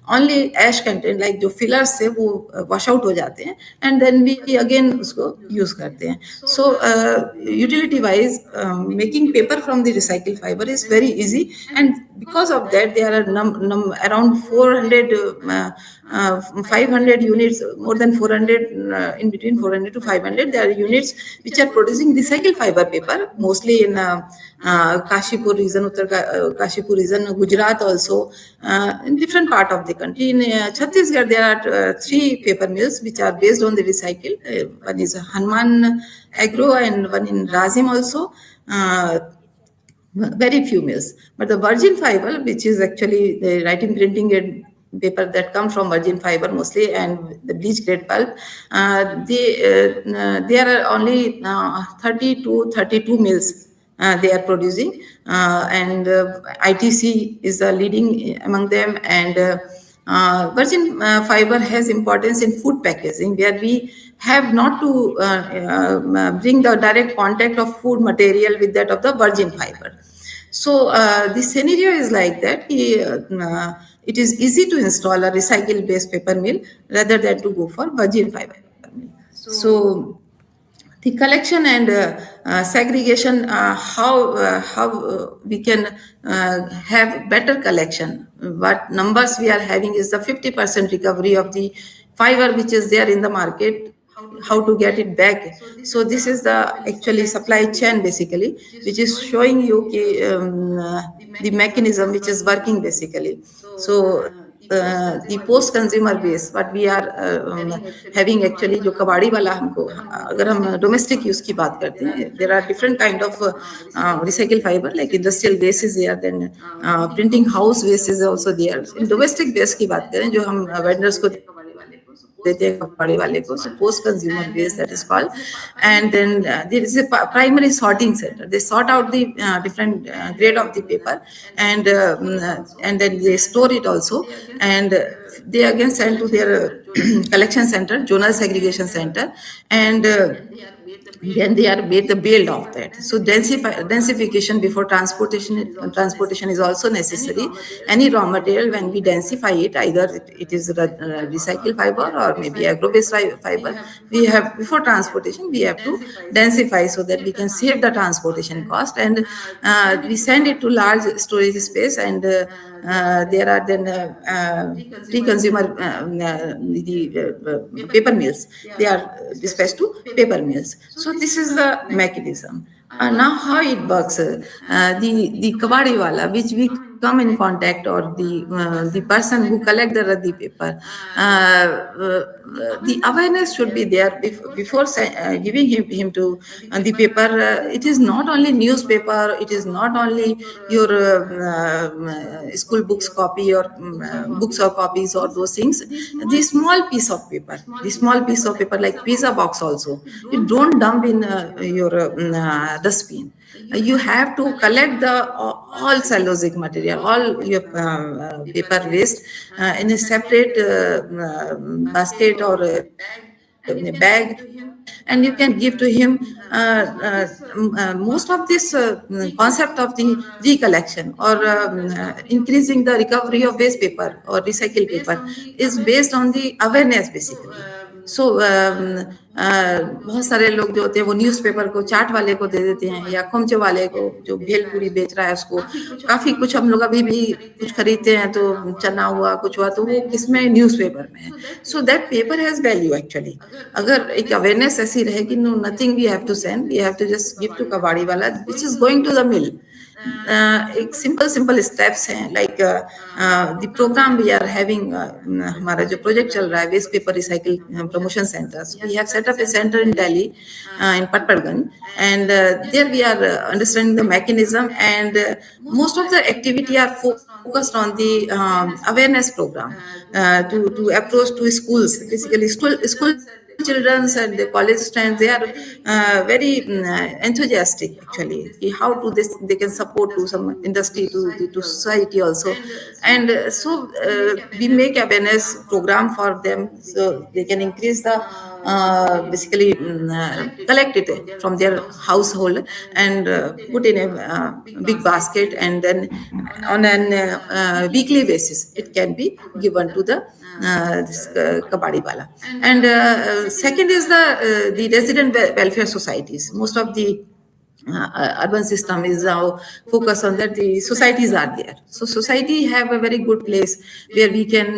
Only ash content like जो fillers से वो wash out हो जाते हैं, and then we again उसको use करते हैं. So utility wise making paper from the recycled fiber is very easy, and because of that there are around 500 units, more than 400, in between 400 to 500 there are units which are producing recycled fiber paper, mostly in Kashipur region, Kashipur region, Gujarat also, in different part of the country. In Chhattisgarh there are 3 paper mills which are based on the recycle. One is Hanuman Agro and one in Razim also. Very few mills, but the virgin fiber, which is actually the writing printing and paper that come from virgin fiber mostly, and the bleach grade pulp, there are only 30 to 32 mills they are producing, and ITC is the leading among them. And virgin fiber has importance in food packaging, where we have not to bring the direct contact of food material with that of the virgin fiber. So the scenario is like that. It is easy to install a recycle based paper mill rather than to go for virgin fiber mill. So the collection and segregation, how we can have better collection. What numbers we are having is the 50% recovery of the fiber which is there in the market, how to get it back. So this is the actually supply chain basically, which is showing you the mechanism which is working basically. So the post consumer base, what we are having actually, जो कबाड़ी वाला हमको, अगर हम domestic use की बात करते हैं, there are different kind of recycled fiber, like industrial base is there, then printing house base is also there. In domestic base की बात करें, जो हम vendors को देते हैं कपड़े वाले को, so post consumer waste that is called. And then there is a primary sorting center. They sort out the different grade of the paper, and then they store it also, and they again send to their collection center, zonal segregation center, and then they are made the build of that. So densification before transportation is also necessary. Any raw material, when we densify it, either it is recycled fiber or maybe agro-based fiber, we have, before transportation, we have to densify so that we can save the transportation cost, and we send it to large storage space, and there are then pre-consumer the paper mills. They are dispatched to paper mills. So this is the mechanism. Now how it works, the kabadi wala, which we come in contact, or the person who collect the raddi paper, the awareness should be there before giving him to the paper. It is not only newspaper, it is not only your school books copy or books or copies or those things. The small piece of paper like pizza box also, you don't dump in your dustbin. You have to collect all cellulosic material, all your paper waste in a separate basket or in a bag, and you can give to him. Most of this concept of the recollection or increasing the recovery of waste paper or recycled paper is based on the awareness basically. So बहुत सारे लोग जो होते हैं वो newspaper को चाट वाले को दे देते हैं, या खोमचे वाले को जो भेलपूरी बेच रहा है उसको। काफ़ी कुछ हम लोग अभी भी कुछ खरीदते हैं, तो चना हुआ कुछ हुआ तो वो किसमें, न्यूज़पेपर में है। So that paper has value actually. अगर एक अवेयरनेस ऐसी रहेगी, no nothing we have to send, we have to just give to kabadi wala which is going to the mill. एक सिंपल स्टेप्स हैं, like the program we are having, हमारा जो project चल रहा है waste paper recycle promotion centers, we have set up a center in Delhi in Patparganj, and there we are understanding the mechanism, and most of the activity are focused on the awareness program to approach to schools, basically school children and the college students. They are very enthusiastic actually, how to this they can support to some industry, to society also, and so we make awareness program for them so they can increase the basically collect it from their household and put in a big basket, and then on a weekly basis it can be given to the this kabadi wala. And second is the resident welfare societies. Most of the urban system is now focused on that. The societies are there, so society have a very good place where we can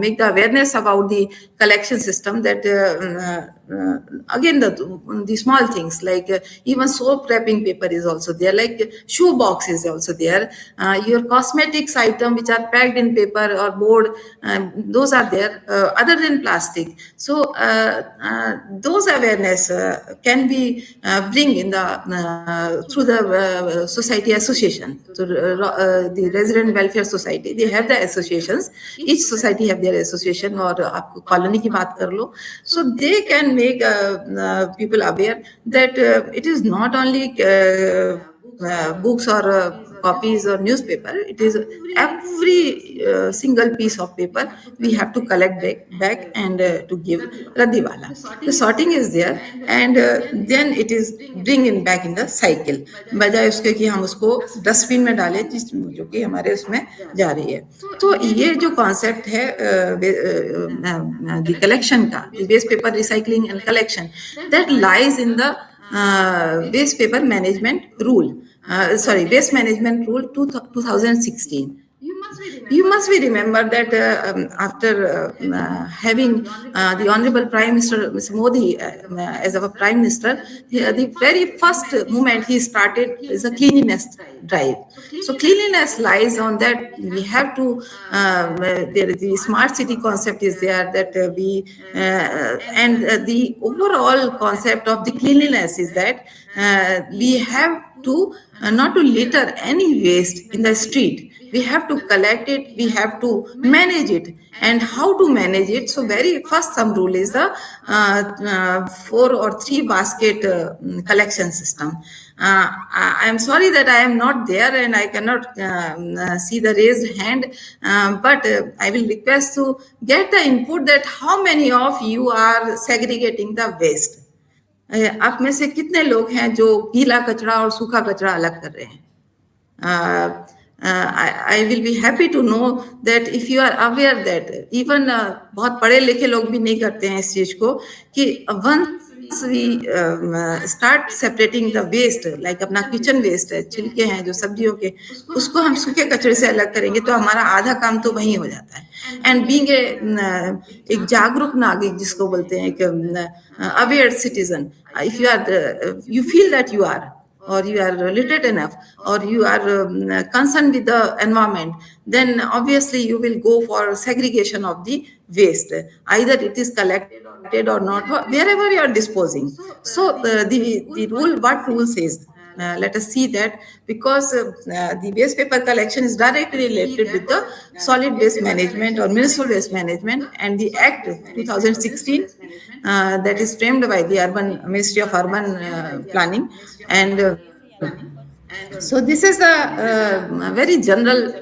make the awareness about the collection system, that again the small things like even soap wrapping paper is also there, like shoe box is also there, your cosmetics item which are packed in paper or board, those are there other than plastic. So those awareness can be bring in the through the society association. So the resident welfare society, they have the associations, each society have their association, or aapko colony ki baat kar lo, so they can make people aware that it is not only books or copies or newspaper, it is every single piece of paper we have to collect back and to give raddi wala. The sorting is there, and then it is bring in back in the cycle, बजाय उसके कि हम उसको dustbin में डालें जो कि हमारे उसमें जा रही है। तो ये जो कॉन्सेप्ट है the collection का, the waste paper recycling and collection, that lies in the waste paper management rule, waste management rule 2016. You must be remember that after having the Honorable Prime Minister Mr. Modi as our Prime Minister, the very first moment he started is a cleanliness drive. So cleanliness lies on that we have to, the smart city concept is there, that we, and the overall concept of the cleanliness is that we have to not to litter any waste in the street. we have to collect it, we have to manage it. And how to manage it? So very first thumb rule is the 4 or 3 basket collection system. I am sorry that I am not there and I cannot see the raised hand, but I will request to get the input that how many of you are segregating the waste. आप में से कितने लोग हैं जो गीला कचरा और सूखा कचरा अलग कर रहे हैं? I will be happy to know that if you are aware that even बहुत पढ़े लिखे लोग भी नहीं करते हैं इस चीज को कि once we start separating the waste, like अपना किचन वेस्ट है, छिलके हैं जो सब्जियों के, उसको हम सूखे कचरे से अलग करेंगे तो हमारा आधा काम तो वहीं हो जाता है. एंड बीइंग एक जागरूक नागरिक जिसको बोलते हैं, एक aware citizen, if you are you feel that you are, or you are literate enough, or you are concerned with the environment, then obviously you will go for segregation of the waste. Either it is collected or not, wherever you are disposing. So the rule, what rule says? Let us see that, because the waste paper collection is directly related with the solid waste management or municipal waste management, and the Act 2016 that is framed by the Ministry of Urban Planning. And so this is a very general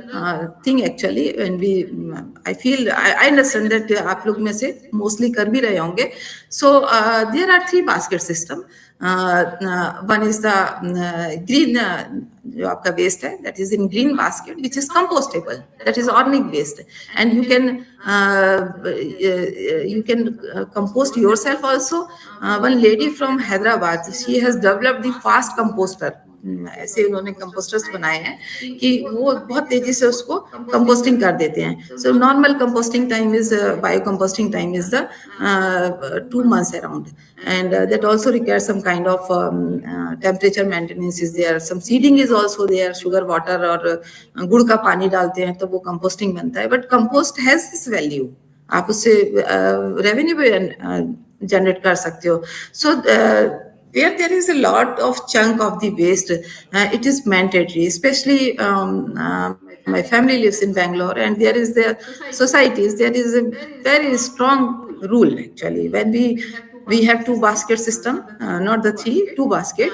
thing actually, and I understand that आप लोग में से mostly कर भी रहे होंगे. So there are 3 basket system. One is the green, जो आपका waste है, that is in green basket, which is compostable, that is organic waste, and you can compost yourself also. One lady from Hyderabad, she has developed the fast composter. ऐसे उन्होंने कंपोस्टर्स बनाए हैं कि वो बहुत तेजी से उसको कंपोस्टिंग कर देते हैं. So normal composting time is, bio composting time is the 2 months around, and that also requires some kind of temperature maintenance is there, some seeding is also there, sugar water और गुड़ का पानी डालते हैं तो वो कंपोस्टिंग बनता है. But compost has this value, आप उससे रेवेन्यू भी जनरेट कर सकते हो. सो where there is a lot of chunk of the waste, it is mandatory, especially my family lives in Bangalore, and there is the societies, there is a very strong rule actually. When we have 2 basket system, not the 3, 2 basket,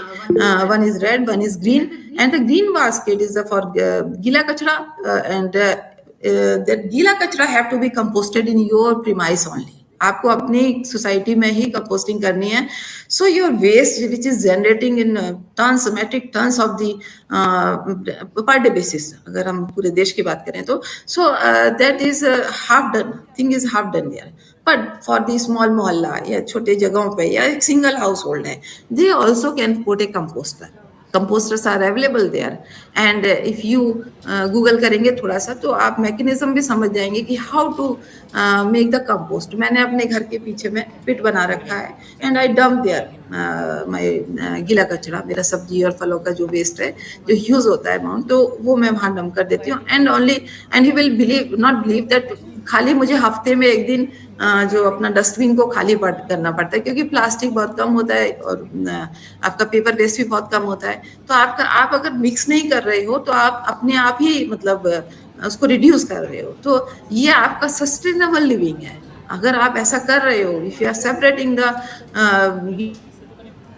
one is red, one is green, and the green basket is for gila kachra, and that gila kachra have to be composted in your premise only. आपको अपनी society में ही composting करनी है. So your waste which is generating in tons, metric tons of the per day basis, अगर हम पूरे देश की बात करें तो, so that is half done, thing is half done there. But for the small mohalla या छोटे जगहों पे या एक सिंगल हाउस होल्ड है, they also can put a composter. Composters are available there, and if you Google करेंगे थोड़ा सा तो आप मैकेनिज्म भी समझ जाएंगे कि how to make the compost. मैंने अपने घर के पीछे में पिट बना रखा है, and I dump there my gila kachra, मेरा सब्जी और फलों का जो वेस्ट है जो यूज होता है अमाउंट, तो वो मैं वहाँ डंप कर देती हूँ. And you will believe not believe that खाली मुझे हफ्ते में एक दिन जो अपना डस्टबिन को खाली करना पड़ता है, क्योंकि प्लास्टिक बहुत कम होता है और आपका पेपर वेस्ट भी बहुत कम होता है. तो आप अगर मिक्स नहीं कर रहे हो तो आप अपने आप ही मतलब उसको रिड्यूस कर रहे हो. तो ये आपका सस्टेनेबल लिविंग है अगर आप ऐसा कर रहे हो. If you are separating the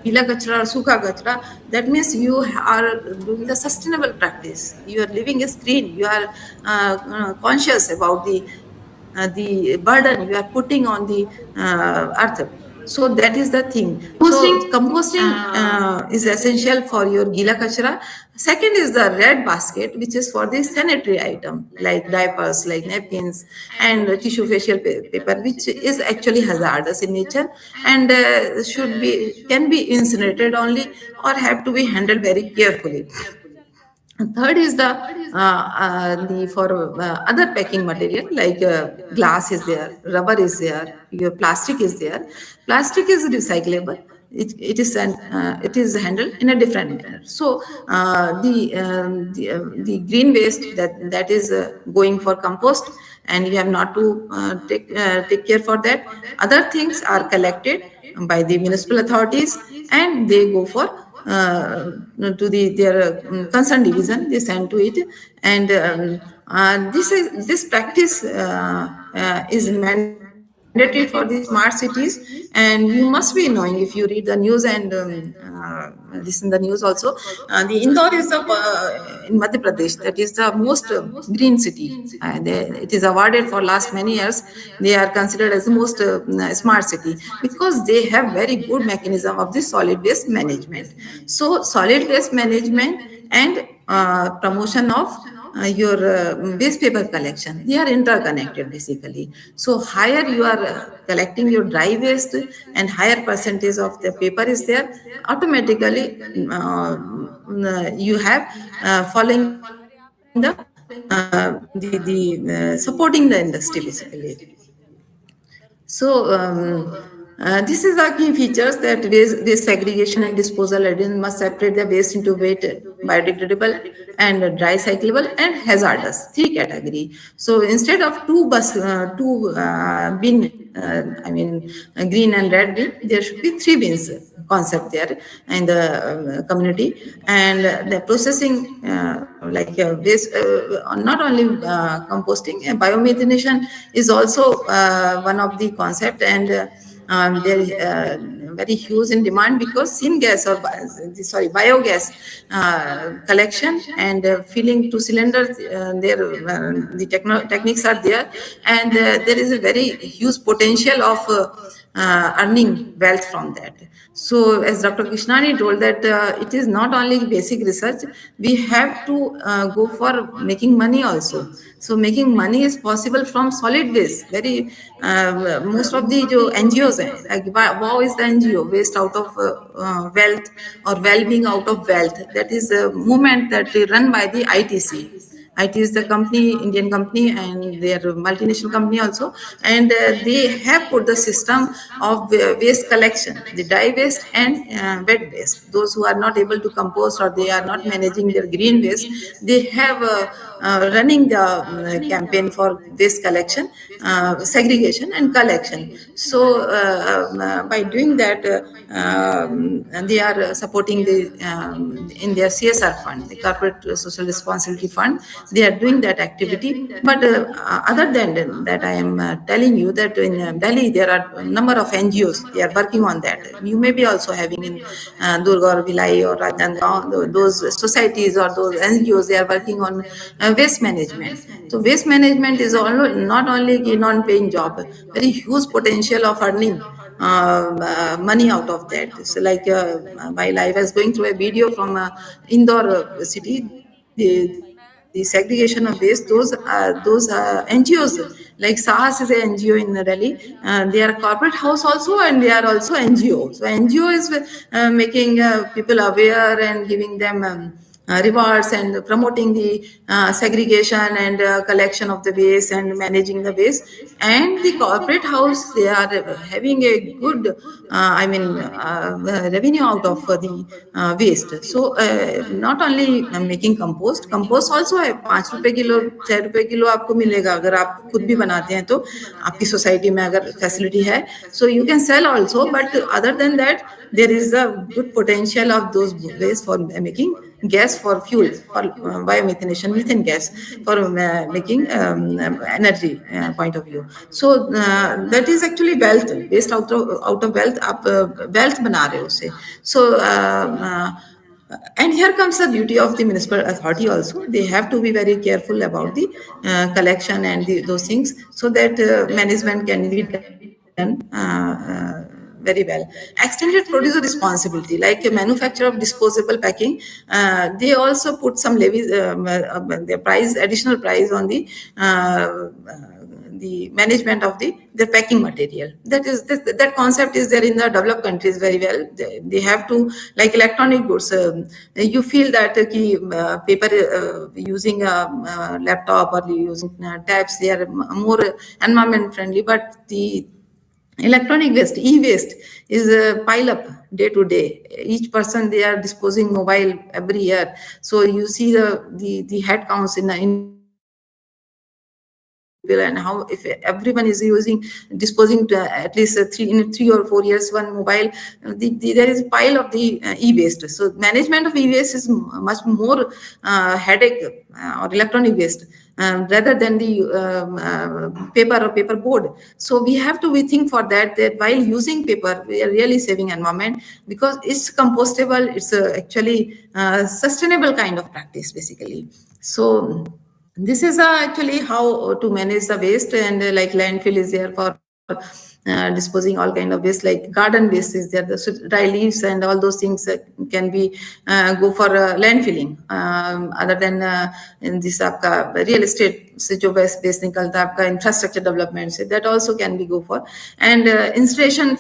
gila kachra और सूखा कचरा, that means you are doing the sustainable practice. You are living as green. You are conscious about the burden you are putting on the earth. So that is the thing. So composting is essential for your gila kachra. Second is the red basket, which is for the sanitary item like diapers, like napkins, and tissue facial paper, which is actually hazardous in nature and can be incinerated only or have to be handled very carefully. Third is the for other packing material like glass is there, rubber is there, your plastic is there. Plastic is recyclable. It is handled in a different manner. So the green waste that is going for compost, and you have not to take care for that. Other things are collected by the municipal authorities and they go for to their concerned division. They send to it, and this practice is mandatory for the smart cities. And you must be knowing, if you read the news and listen the news also, the Indore is in Madhya Pradesh, that is the most green city. It is awarded for last many years. They are considered as the most smart city because they have very good mechanism of the solid waste management. So solid waste management and promotion of your waste paper collection, they are interconnected basically. So higher you are collecting your dry waste and higher percentage of the paper is there, automatically you have following the supporting the industry basically. So this is the key features that waste segregation and disposal agents must separate the waste into wet, biodegradable, and dry cyclable and hazardous, three category. So instead of two bin, green and red bin, there should be three bins concept there in the community. And the processing waste, not only composting, biomethanation is also one of the concept, and there is very huge in demand because syngas or biogas collection and filling to cylinders, the techniques are there, and there is a very huge potential of earning wealth from that. So as Dr. Krishnani told that it is not only basic research, we have to go for making money also. So making money is possible from solid waste. Very most of the NGOs, like WOW is the NGO, waste out of wealth, or well-being out of wealth. That is a movement that is run by the ITC. IT is the company, Indian company, and they are a multinational company also. And they have put the system of waste collection, the dry waste and wet waste. Those who are not able to compost or they are not managing their green waste, they have running the campaign for waste collection, segregation and collection. So by doing that, they are supporting in their CSR fund, the Corporate Social Responsibility Fund. They are doing that activity. But other than that, I am telling you that in Delhi there are a number of NGOs. They are working on that. You may be also having in Durga or Bhilai or Rajnandgaon, those societies or those NGOs. They are working on waste management. So waste management is not only a non-paying job, very huge potential of earning money out of that. So like while I was going through a video from Indore city, the segregation of waste, those NGOs like Sahas is an NGO in Delhi. They are corporate house also, and they are also NGO. So NGO is making people aware and giving them rewards and promoting the segregation and collection of the waste and managing the waste. And the corporate house, they are having a good revenue out of the waste. So not only making compost also है, 5 रुपए kilo 6 रुपए kilo आपको मिलेगा अगर आप खुद भी बनाते हैं तो, आपकी सोसाइटी में अगर फैसिलिटी है. So you can sell also, but other than that there is a good potential of those waste for making gas for fuel, for biomethanation, methane gas, for making energy point of view. So that is actually wealth, waste out of wealth, आप wealth बना रहे हो उसे. So and here comes the duty of the municipal authority also. They have to be very careful about the collection and those things, so that management can be done very well. Extended producer responsibility, like a manufacturer of disposable packing, they also put some levies, the price, additional price on the management of the packing material. That concept is there in the developed countries very well. They have to, like electronic goods, you feel that paper using a laptop or using tabs, they are more environment friendly, but the electronic waste, e-waste, is a pile up day to day. Each person, they are disposing mobile every year. So you see the head counts in and how if everyone is disposing to at least 3 or 4 years one mobile, there is a pile of the e-waste. So management of e-waste is much more headache or electronic waste rather than the paper or paper board. So we have to think for that while using paper, we are really saving environment because it's compostable. It's actually sustainable kind of practice basically. So this is actually how to manage the waste, and like landfill is there for disposing all kind of waste, like garden waste is there, the dry leaves and all those things can be go for landfilling. Other than in this आपका real estate से जो waste निकलता है आपका infrastructure development से, that also can be go for, and installation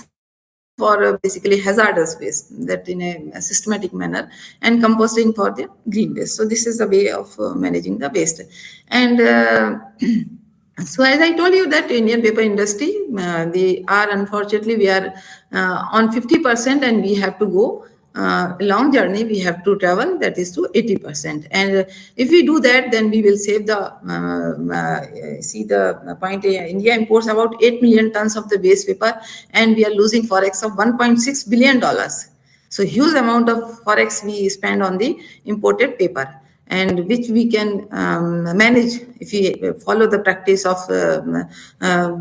for basically hazardous waste, that in a systematic manner, and composting for the green waste. So this is the way of managing the waste. And so as I told you that Indian paper industry, they are unfortunately we are on 50%, and we have to go a long journey. We have to travel, that is to 80%. And if we do that, then we will save the see the point. India imports about 8 million tons of the waste paper, and we are losing forex of $1.6 billion. So huge amount of forex we spend on the imported paper, and which we can manage if we follow the practice of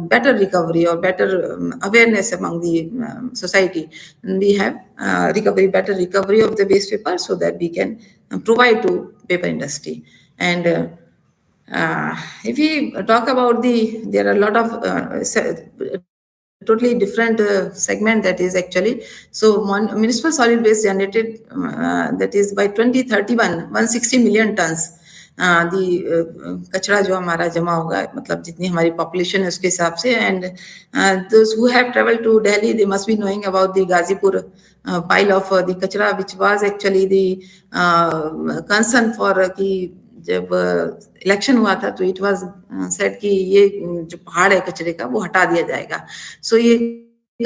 better recovery or better awareness among the society. And we have better recovery of the waste paper, so that we can provide to paper industry. And if we talk about there are a lot of totally different segment that is actually. So municipal solid waste generated, that is by 2031, 160 million tons. कचरा जो हमारा जमा होगा, मतलब जितनी हमारी population है उसके हिसाब से. And those who have traveled to Delhi, they must be knowing about the Ghazipur pile of the kachra, which was actually the concern for कि जब इलेक्शन हुआ था तो इट वाज सेड कि ये जो पहाड़ है कचरे का वो हटा दिया जाएगा. सो ये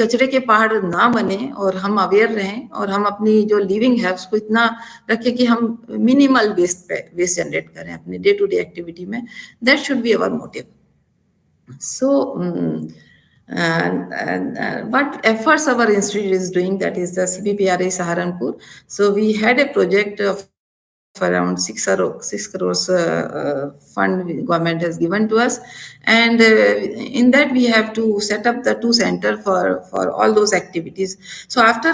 कचरे के पहाड़ ना बने और हम अवेयर रहें और हम अपनी जो लिविंग है उसको इतना रखें कि हम मिनिमल वेस्ट जनरेट करें अपने डे टू डे एक्टिविटी में. That should be our motive. So what efforts our institute is doing, that is the CBPRA Saharanpur. So we had a project of around 6 crores fund government has given to us, and in that we have to set up the 2 center for all those activities. So after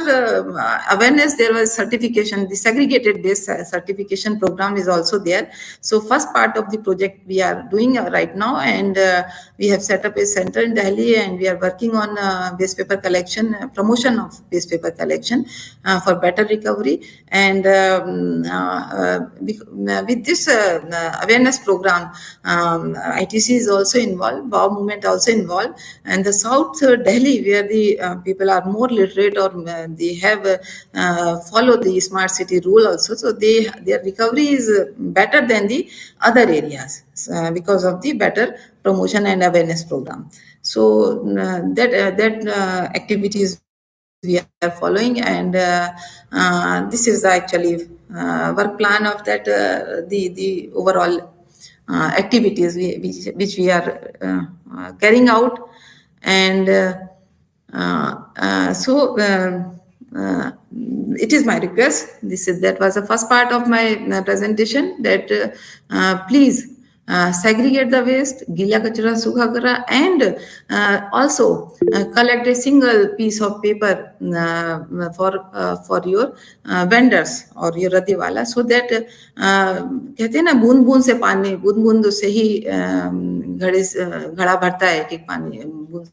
awareness, there was certification. The segregated based certification program is also there. So first part of the project we are doing right now, and we have set up a center in Delhi, and we are working on waste paper collection, promotion of waste paper collection for better recovery. And with this awareness program, ITC is also involved, Bow movement also involved, and the South Delhi, where the people are more literate, or they have followed the smart city rule also, so their recovery is better than the other areas because of the better promotion and awareness program. So that activities we are following, and this is actually work plan of that the overall activities which we are carrying out. And so it is my request, that was the first part of my presentation, that please segregate the waste, gila kachra, sukha kachra, and also collect a single piece of paper for your vendors or your radiwala, so that कहते हैं ना बूंद बूंद से पानी, बूंद बूंद से ही घड़ा भरता है कि पानी बूंद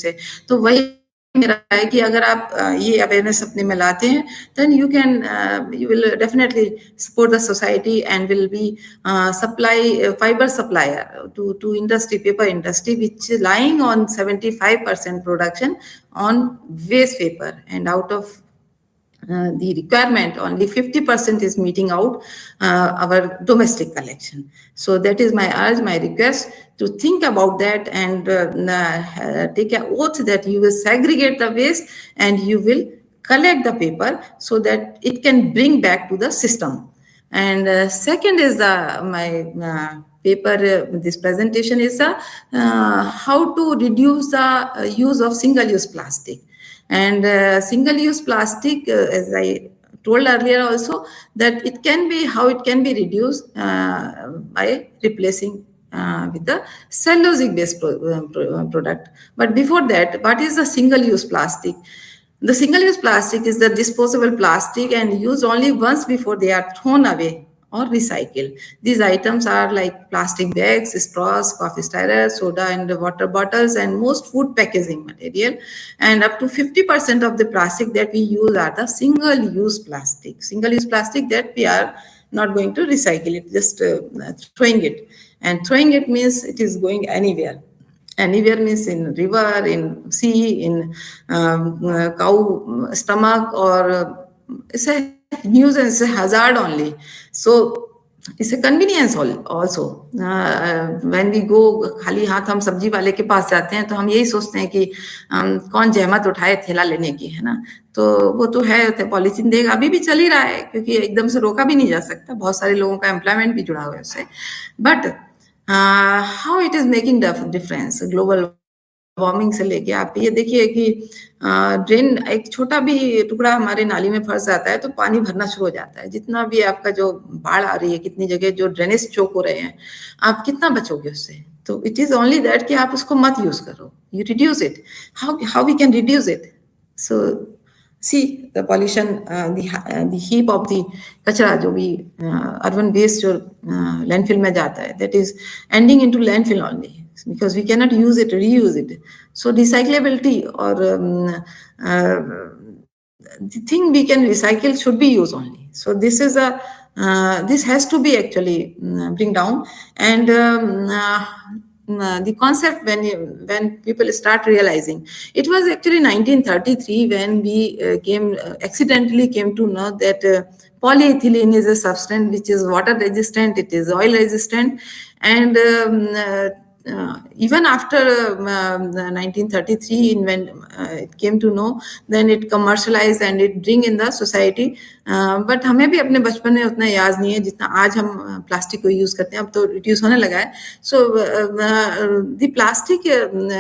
से. तो वही मेरा है कि अगर आप ये अवेयरनेस अपने में लाते हैं, then you will definitely support the society and will be fiber supplier to industry, paper industry, which is lying on 75% production on waste paper, and out of the requirement only 50% is meeting out our domestic collection. So that is my urge, my request, to think about that, and take an oath that you will segregate the waste and you will collect the paper so that it can bring back to the system. And second is my paper, this presentation is how to reduce the use of single-use plastic. And single-use plastic, as I told earlier also, that it can be, how it can be reduced by replacing with the cellulosic based product. But before that, what is the single-use plastic? The single-use plastic is the disposable plastic and used only once before they are thrown away or recycled. These items are like plastic bags, straws, coffee stirrers, soda and water bottles, and most food packaging material. And up to 50% of the plastic that we use are the single-use plastic. Single-use plastic that we are not going to recycle it, just throwing it. And throwing it means it is going anywhere. Anywhere means in river, in sea, in cow stomach, or it's a nuisance, it's a hazard only. So it's a convenience also. When we go, खाली हाथ हम सब्जी वाले के पास जाते हैं तो हम यही सोचते हैं कि कौन जहमत उठाए थैला लेने की, है ना. तो वो तो है, पॉलिथीन देगा, अभी भी चल ही रहा है क्योंकि एकदम से रोका भी नहीं जा सकता, बहुत सारे लोगों का एम्प्लॉयमेंट भी जुड़ा हुआ है उससे. But how it is making difference, global warming से लेके आप ये देखिए कि ड्रेन, एक छोटा भी टुकड़ा हमारे नाली में फंस जाता है तो पानी भरना शुरू हो जाता है. जितना भी आपका जो बाढ़ आ रही है, कितनी जगह जो ड्रेनेज चोक हो रहे हैं, आप कितना बचोगे उससे? तो इट इज ओनली दैट कि आप उसको मत यूज करो, you reduce it. How we can reduce it? So see the pollution, the heap of the kachra जो भी urban waste जो landfill में जाता है, that is ending into landfill only because we cannot use it, reuse it. So recyclability or the thing we can recycle should be used only. So this is a this has to be actually bring down. And the concept, when people start realizing, it was actually 1933 when we accidentally came to know that polyethylene is a substance which is water resistant, it is oil resistant, and even after 1933, when it came to know, then it commercialized and it bring in the society. But हमें भी अपने बचपन में उतना याद नहीं है जितना आज हम प्लास्टिक को यूज करते हैं. अब तो रिड्यूस होने लगा है. So the plastic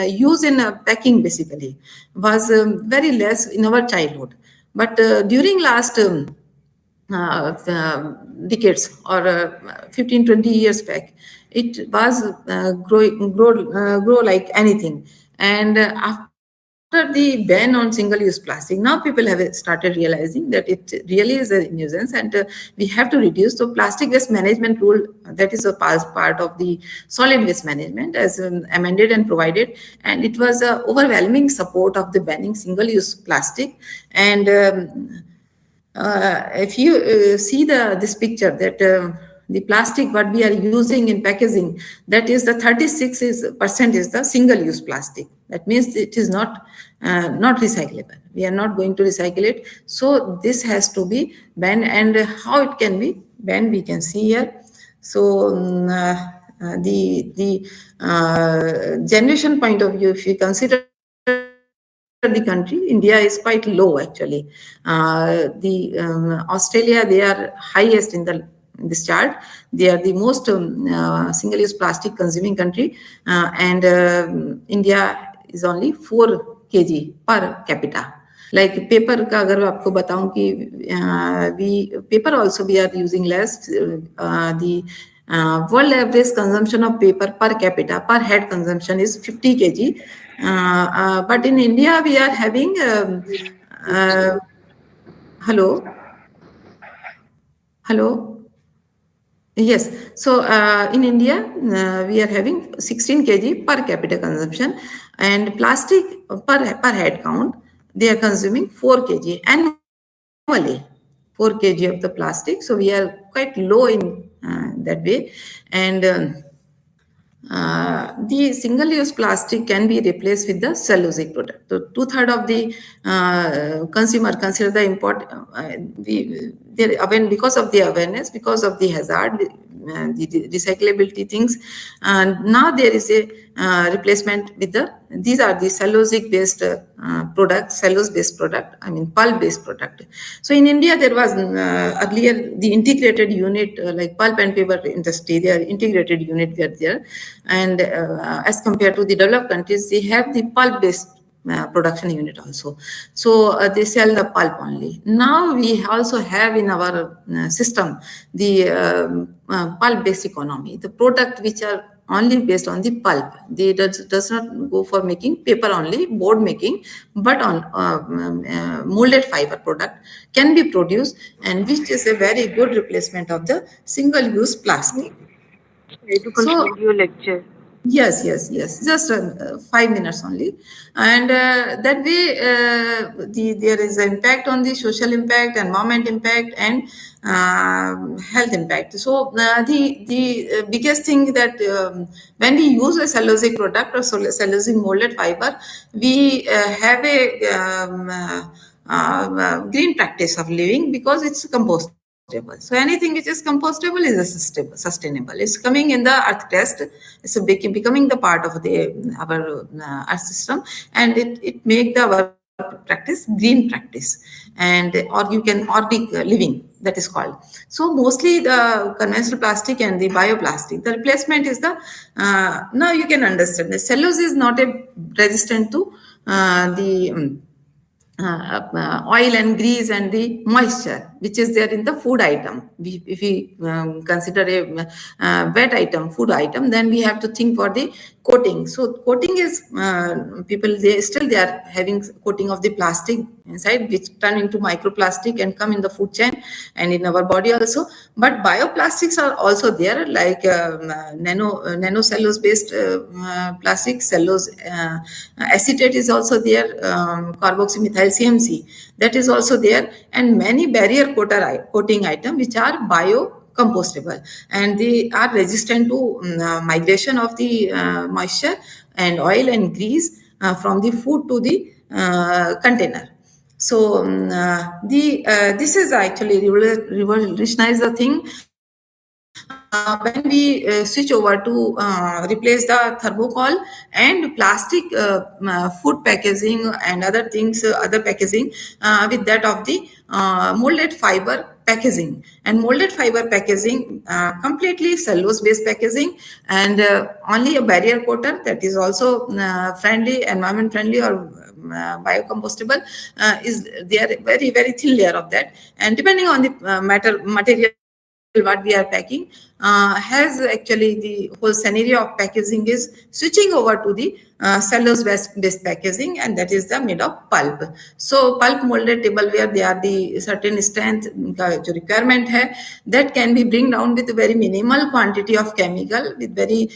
used in packing basically was very less in our childhood. But during last decades or 15-20 years back, it was grow like anything. And after the ban on single-use plastic, now people have started realizing that it really is a nuisance and we have to reduce. So plastic waste management rule, that is a part of the solid waste management, as amended and provided, and it was overwhelming support of the banning single-use plastic. And if you see this picture, that the plastic what we are using in packaging, that is the 36% is the single-use plastic. That means it is not recyclable. We are not going to recycle it. So this has to be banned. And how it can be banned, we can see here. So the generation point of view, if you consider the country, India is quite low actually. Australia, they are highest in this chart. They are the most single-use plastic consuming country, and India is only 4 kg per capita. Like paper का अगर आपको बताऊं कि paper also we are using less. The world average consumption of paper per capita, per head consumption is 50 kg. But in India we are having hello. Yes, so in India, we are having 16 kg per capita consumption, and plastic per head count, they are consuming 4 kg annually, 4 kg of the plastic. So we are quite low in that way. And the single-use plastic can be replaced with the cellulosic product. So 2/3 of the consumer consider the import. Because of the awareness, because of the hazard, the recyclability things. Now there is a replacement with these are the cellulosic based products, cellulose based product, I mean pulp based product. So in India there was earlier the integrated unit like pulp and paper industry, their integrated unit were there, and as compared to the developed countries, they have the pulp based production unit also. So they sell the pulp only. Now we also have in our system the pulp based economy, the product which are only based on the pulp. They does not go for making paper only, board making, but on molded fiber product can be produced, and which is a very good replacement of the single-use plastic.
To conclude your lecture.
Yes. Just 5 minutes only, and that way there is an impact on the social impact, environment impact, and health impact. So the biggest thing that when we use a cellulosic product or cellulosic molded fiber, we have a green practice of living because it's compostable. So anything which is compostable is sustainable. It's coming in the earth crust. It's becoming the part of our earth system, and it make our practice green practice, and or you can organic living, that is called. So mostly the conventional plastic and the bioplastic, the replacement is the now you can understand the cellulose is not a resistant to the oil and grease and the moisture which is there in the food item. If we consider a wet item, food item, then we have to think for the coating. So coating is people they are having coating of the plastic inside, which turn into microplastic and come in the food chain and in our body also. But bioplastics are also there, like nanocellulose based plastic, cellulose acetate is also there, carboxymethyl CMC, that is also there, and many barrier coating item which are biocompostable, and they are resistant to migration of the moisture and oil and grease from the food to the container. So this is actually revolutionize the thing. When we switch over to replace the thermocol and plastic food packaging and other things, other packaging with that of the molded fiber packaging, and molded fiber packaging completely cellulose based packaging, and only a barrier coater that is also friendly, environment friendly or biocompostable is there, very very thin layer of that, and depending on the material what we are packing has actually the whole scenario of packaging is switching over to the cellulose based packaging, and that is the made of pulp. So pulp molded tableware, they are the certain strength का जो requirement है, that can be bring down with very minimal quantity of chemical with very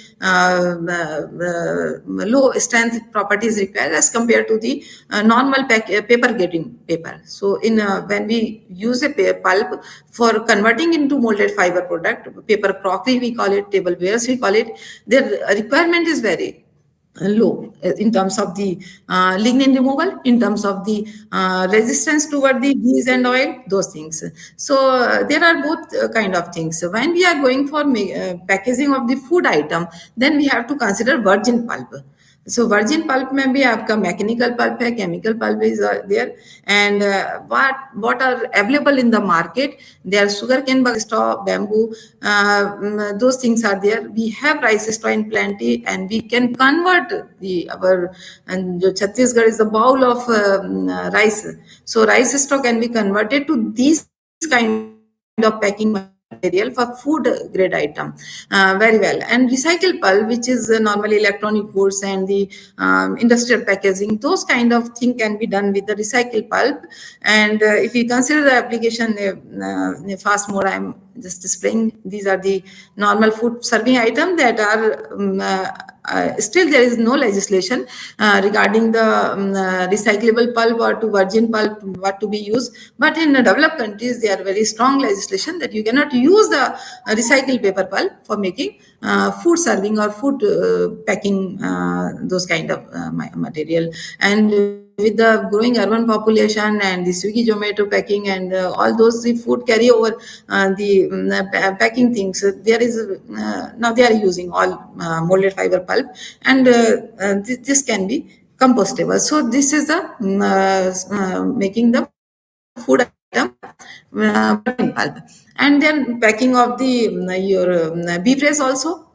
low strength properties required as compared to the normal paper getting paper. So in when we use a pulp for converting into molded fiber product, paper crockery we call it, tablewares we call it, their requirement is very low in terms of the lignin removal, in terms of the resistance toward the grease and oil, those things. So there are both kind of things. So when we are going for packaging of the food item, then we have to consider virgin pulp. So virgin pulp में भी आपका mechanical pulp है, chemical pulp is there, and what are available in the market, there are sugarcane straw, bamboo, those things are there. We have rice straw in plenty, and we can convert our and Chhattisgarh is the bowl of rice. So rice straw can be converted to these kind of packing material for food grade item very well. And recycled pulp, which is normally electronic goods and the industrial packaging, those kind of thing can be done with the recycled pulp. And if you consider the application fast mode, I'm just displaying, these are the normal food serving item that are still there is no legislation regarding the recyclable pulp or to virgin pulp what to be used, but in developed countries there are very strong legislation that you cannot use the recycled paper pulp for making food serving or food packing those kind of material. And with the growing urban population and the Swiggy, Zomato packing and all those, the food carry over packing things. There is now they are using all molded fiber pulp, and this can be compostable. So this is the making the food item in pulp. And then packing of the your beverage also,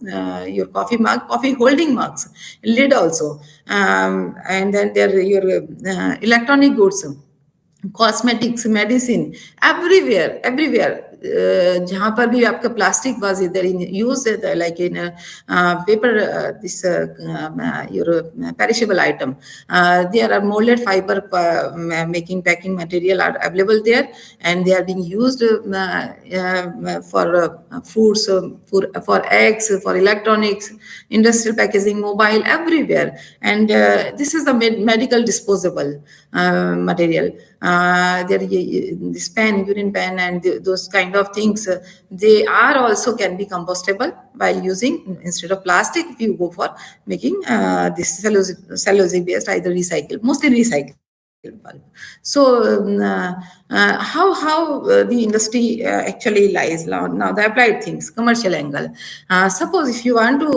your coffee mug, coffee holding mugs, lid also, and then there your electronic goods, cosmetics medicine everywhere जहाँ पर भी आपका plastic was इधर in use like in paper this your perishable item, there are molded fiber making packing material are available there, and they are being used for fruits, for eggs, for electronics, industrial packaging, mobile, everywhere. And this is the medical disposable material. This pen, urine pen, and those kind of things, they are also can be compostable while using, instead of plastic, if you go for making this cellulosic based, either recycle, mostly recycle pulp. So how the industry actually lies now, the applied things, commercial angle. Suppose if you want to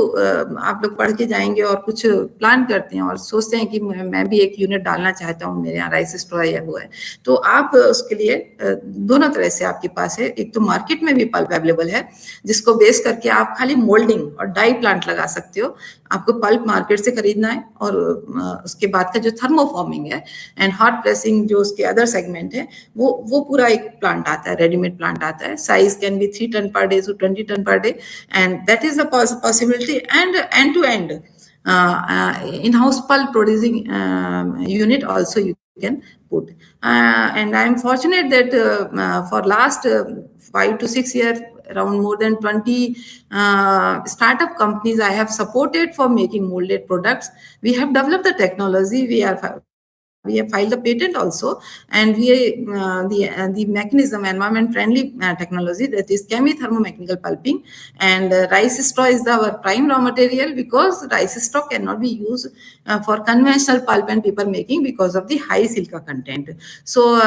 आप लोग पढ़ के जाएंगे और कुछ plan करते हैं और सोचते हैं कि मैं भी एक यूनिट डालना चाहता हूँ, मेरे यहाँ राइस स्ट्रॉ है वो है, तो आप उसके लिए दोनों तरह से आपके पास है. एक तो मार्केट में भी पल्प अवेलेबल है जिसको बेस करके आप खाली मोल्डिंग और डाई प्लांट लगा सकते हो. आपको पल्प मार्केट से खरीदना है, और उसके बाद का जो थर्मोफॉर्मिंग है एंड हॉट प्रेसिंग जो उसके अदर सेगमेंट है, वो पूरा एक प्लांट आता है, रेडीमेड प्लांट आता है. Size can be 3 ton per day to 20 ton per day, and that is the possibility. And end to end in-house pulp producing unit also you can put. And I am fortunate that for last 5 to 6 years, around more than 20 startup companies I have supported for making molded products. We have developed the technology, we have filed the patent also, and the mechanism, environment friendly technology, that is chemi-thermomechanical pulping. And rice straw is our prime raw material, because rice straw cannot be used for conventional pulp and paper making because of the high silica content. So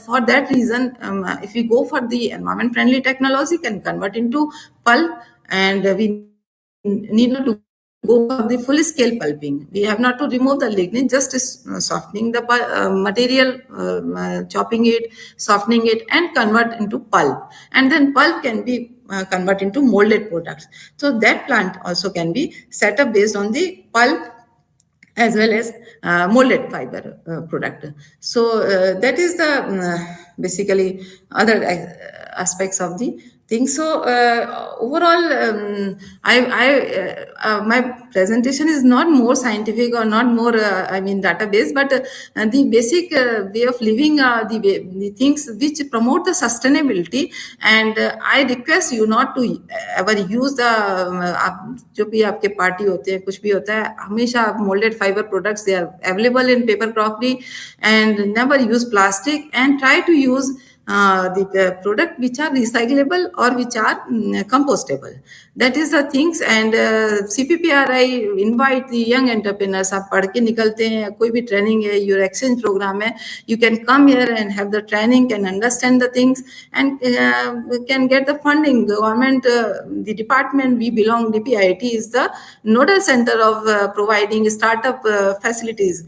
for that reason, if we go for the environment friendly technology, can convert into pulp, and we need not to go for the full scale pulping. We have not to remove the lignin, just softening the material, chopping it, softening it, and convert into pulp. And then pulp can be convert into molded products. So that plant also can be set up based on the pulp as well as molded fiber product. So that is the basically other aspects of the thing. So overall, my presentation is not more scientific or not more database, but the basic way of living, the things which promote the sustainability. And I request you not to ever use the जो भी आपके party होते हैं, कुछ भी होता है, हमेशा molded fiber products, they are available in paper crockery, and never use plastic, and try to use the product which are recyclable or which are compostable. That is the things. And CPPRI invite the young entrepreneurs. आप पढ़ के निकलते हैं, कोई भी training है, your exchange program है, you can come here and have the training, can understand the things, and can get the funding. Government, the department we belong, DPIIT, is the nodal center of providing startup facilities,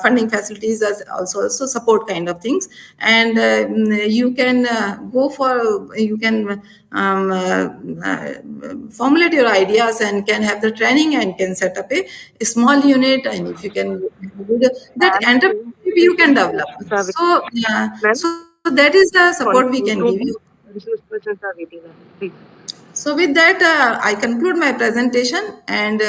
funding facilities, as also support kind of things. And you can you can formulate your ideas and can have the training and can set up a small unit, and if you can that entrepreneurship you can develop. So so that is the support we can give you. So with that, I conclude my presentation, and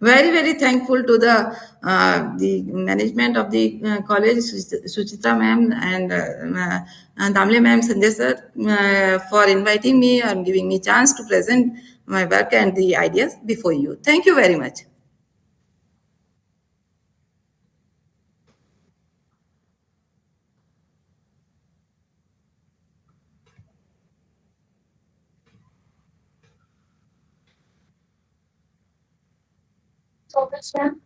very, very thankful to the management of the college, Suchitra ma'am and Damle ma'am, Sanjay sir, for inviting me and giving me chance to present my work and the ideas before you. Thank you very much.
So much, ma'am.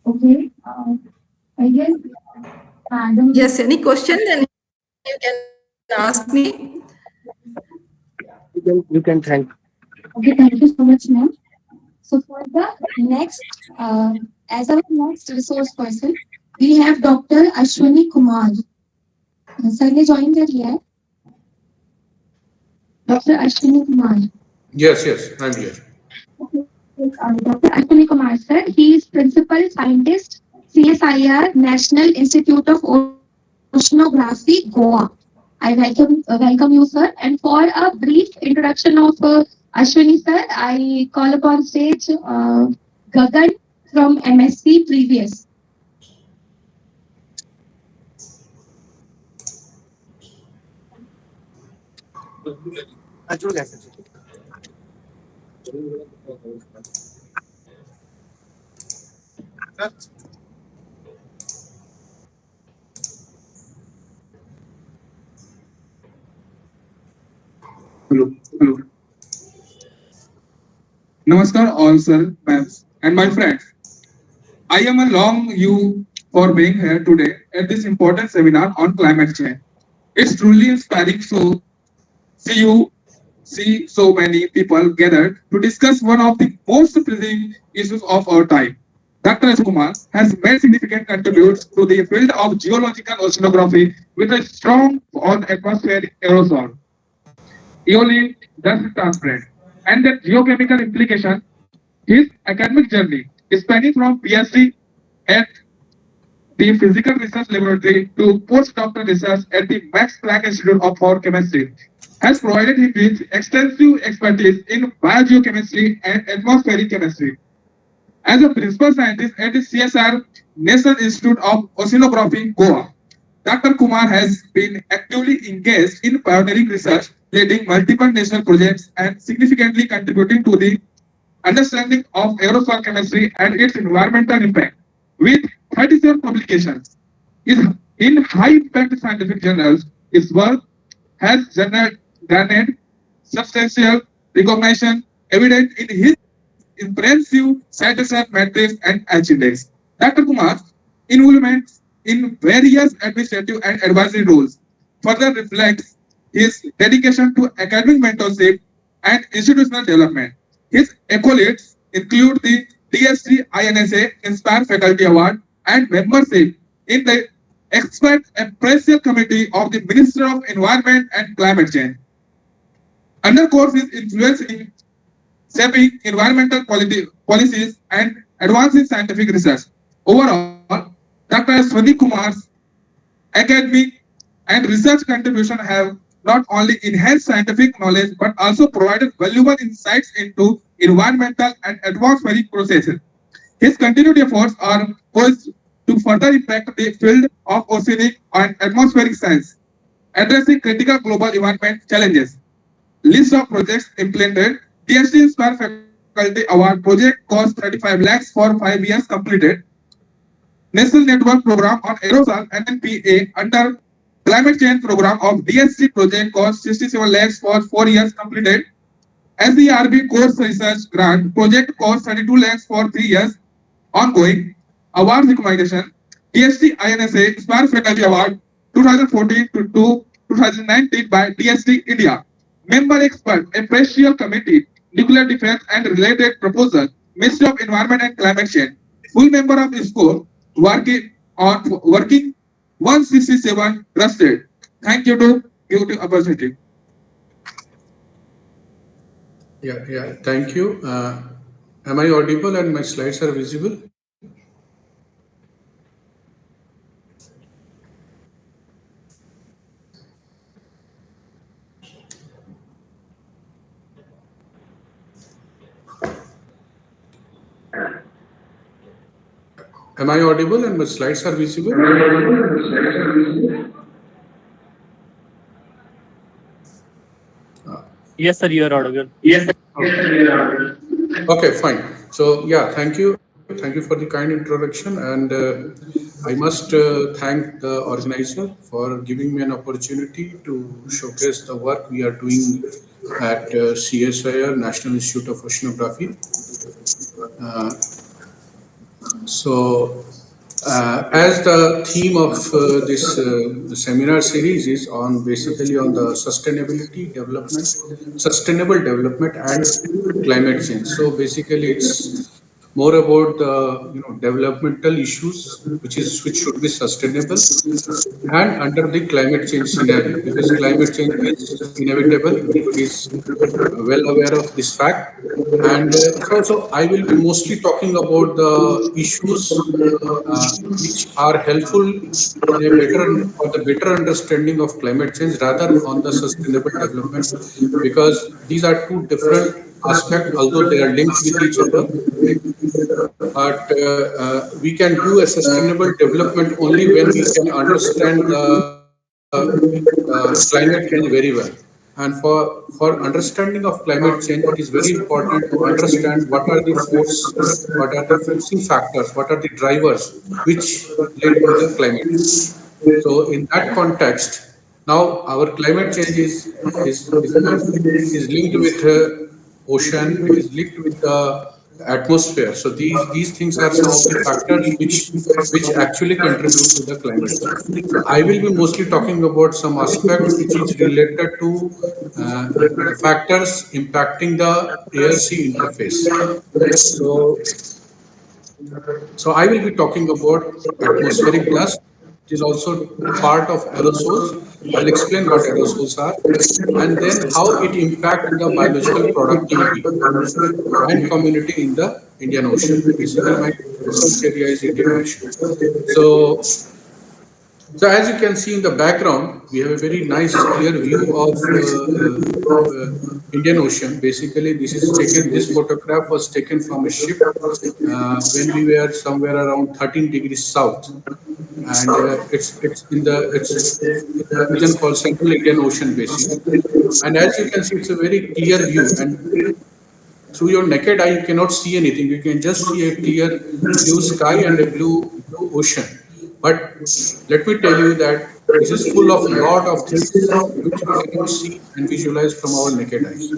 Okay. I guess, Madam.
Yes, any question then you can ask me.
You can thank.
Okay, thank you so much, ma'am. So for the next, as our next resource person,
We have Dr. Ashwini Kumar. Sir ने join कर लिया है. Dr. Ashwini Kumar.
Yes, I'm here.
Dr. Ashwini Kumar, sir. He is principal scientist, CSIR, National Institute of Oceanography, Goa. I welcome you, sir. And for a brief introduction of Ashwini, sir, I call upon stage Gagan from MSc previous.
Hello. Namaskar all sir, ma'ams, and my friends. I am along you for being here today at this important seminar on climate change. It's truly inspiring to see so many people gathered to discuss one of the most pressing issues of our time. Dr. S. Kumar has made significant contributions to the field of geological oceanography with a strong on atmospheric aerosol, eolene, dust transparent, and the geochemical implication. His academic journey is spanning from PhD at the Physical Research Laboratory to postdoctoral research at the Max Planck Institute for Chemistry has provided him with extensive expertise in biogeochemistry and atmospheric chemistry. As a principal scientist at the CSR National Institute of Oceanography, Goa, Dr. Kumar has been actively engaged in pioneering research, leading multiple national projects and significantly contributing to the understanding of aerosol chemistry and its environmental impact. With 37 publications in high-impact scientific journals, his work has garnered substantial recognition, evident in his impressive citation matrix and achievements. Dr. Kumar's involvement in various administrative and advisory roles further reflects his dedication to academic mentorship and institutional development. His accolades include the DST INSA Inspire Faculty Award and membership in the Expert Appraisal Committee of the Ministry of Environment and Climate Change. Underscores his influence in shaping environmental policies and advancing scientific research. Overall, Dr. Ashwini Kumar's academic and research contribution have not only enhanced scientific knowledge but also provided valuable insights into environmental and atmospheric processes. His continued efforts are poised to further impact the field of oceanic and atmospheric science, addressing critical global environment challenges. List of projects implemented. DST Inspire Faculty Award project cost 35 lakhs for 5 years completed. National Network Program on Aerosol NNPA under Climate Change Program of DST project cost 67 lakhs for 4 years completed. SERB Course Research Grant project cost 32 lakhs for 3 years ongoing. Award recognition. DST INSA Inspire Faculty Award 2014 to 2019 by DST India. Member Expert Appraisal Committee, Nuclear Defense and Related Proposal, Ministry of Environment and Climate Change. Full member of ISCO, working 167 trusted. Thank you to give the opportunity.
Yeah. Thank you. Am I audible and my slides are visible? Am I audible and my slides are visible?
Yes, sir, you are audible.
Yes. Okay, fine. So yeah, thank you. Thank you for the kind introduction, and I must thank the organizer for giving me an opportunity to showcase the work we are doing at CSIR, National Institute of Oceanography. So, as the theme of this seminar series is on basically on the sustainability development, sustainable development and climate change. So basically it's more about the developmental issues which should be sustainable and under the climate change scenario, because climate change is inevitable. Everybody is well aware of this fact. And so I will be mostly talking about the issues which are helpful in a better understanding of climate change rather on the sustainable development, because these are two different aspects, although they are linked with each other. But we can do a sustainable development only when we can understand the climate change very well. And for understanding of climate change, it is very important to understand what are the forcing factors, what are the drivers which lead to the climate change. So in that context, now our climate change is linked with ocean, it is linked with the atmosphere. So these things are some of the factors which actually contribute to the climate change. So I will be mostly talking about some aspects which is related to factors impacting the air-sea interface. So I will be talking about atmospheric dust. It is also part of aerosols. I'll explain what aerosols are, and then how it impacts the biological productivity and community in the Indian Ocean. Basically, my research area is Indian Ocean. So as you can see in the background, we have a very nice clear view of Indian Ocean. Basically, this photograph was taken from a ship when we were somewhere around 13 degrees south. And it's in the region called Central Indian Ocean basically. And as you can see, it's a very clear view. And through your naked eye, you cannot see anything. You can just see a clear blue sky and a blue ocean. But let me tell you that this is full of a lot of things which we cannot see and visualize from our naked eyes.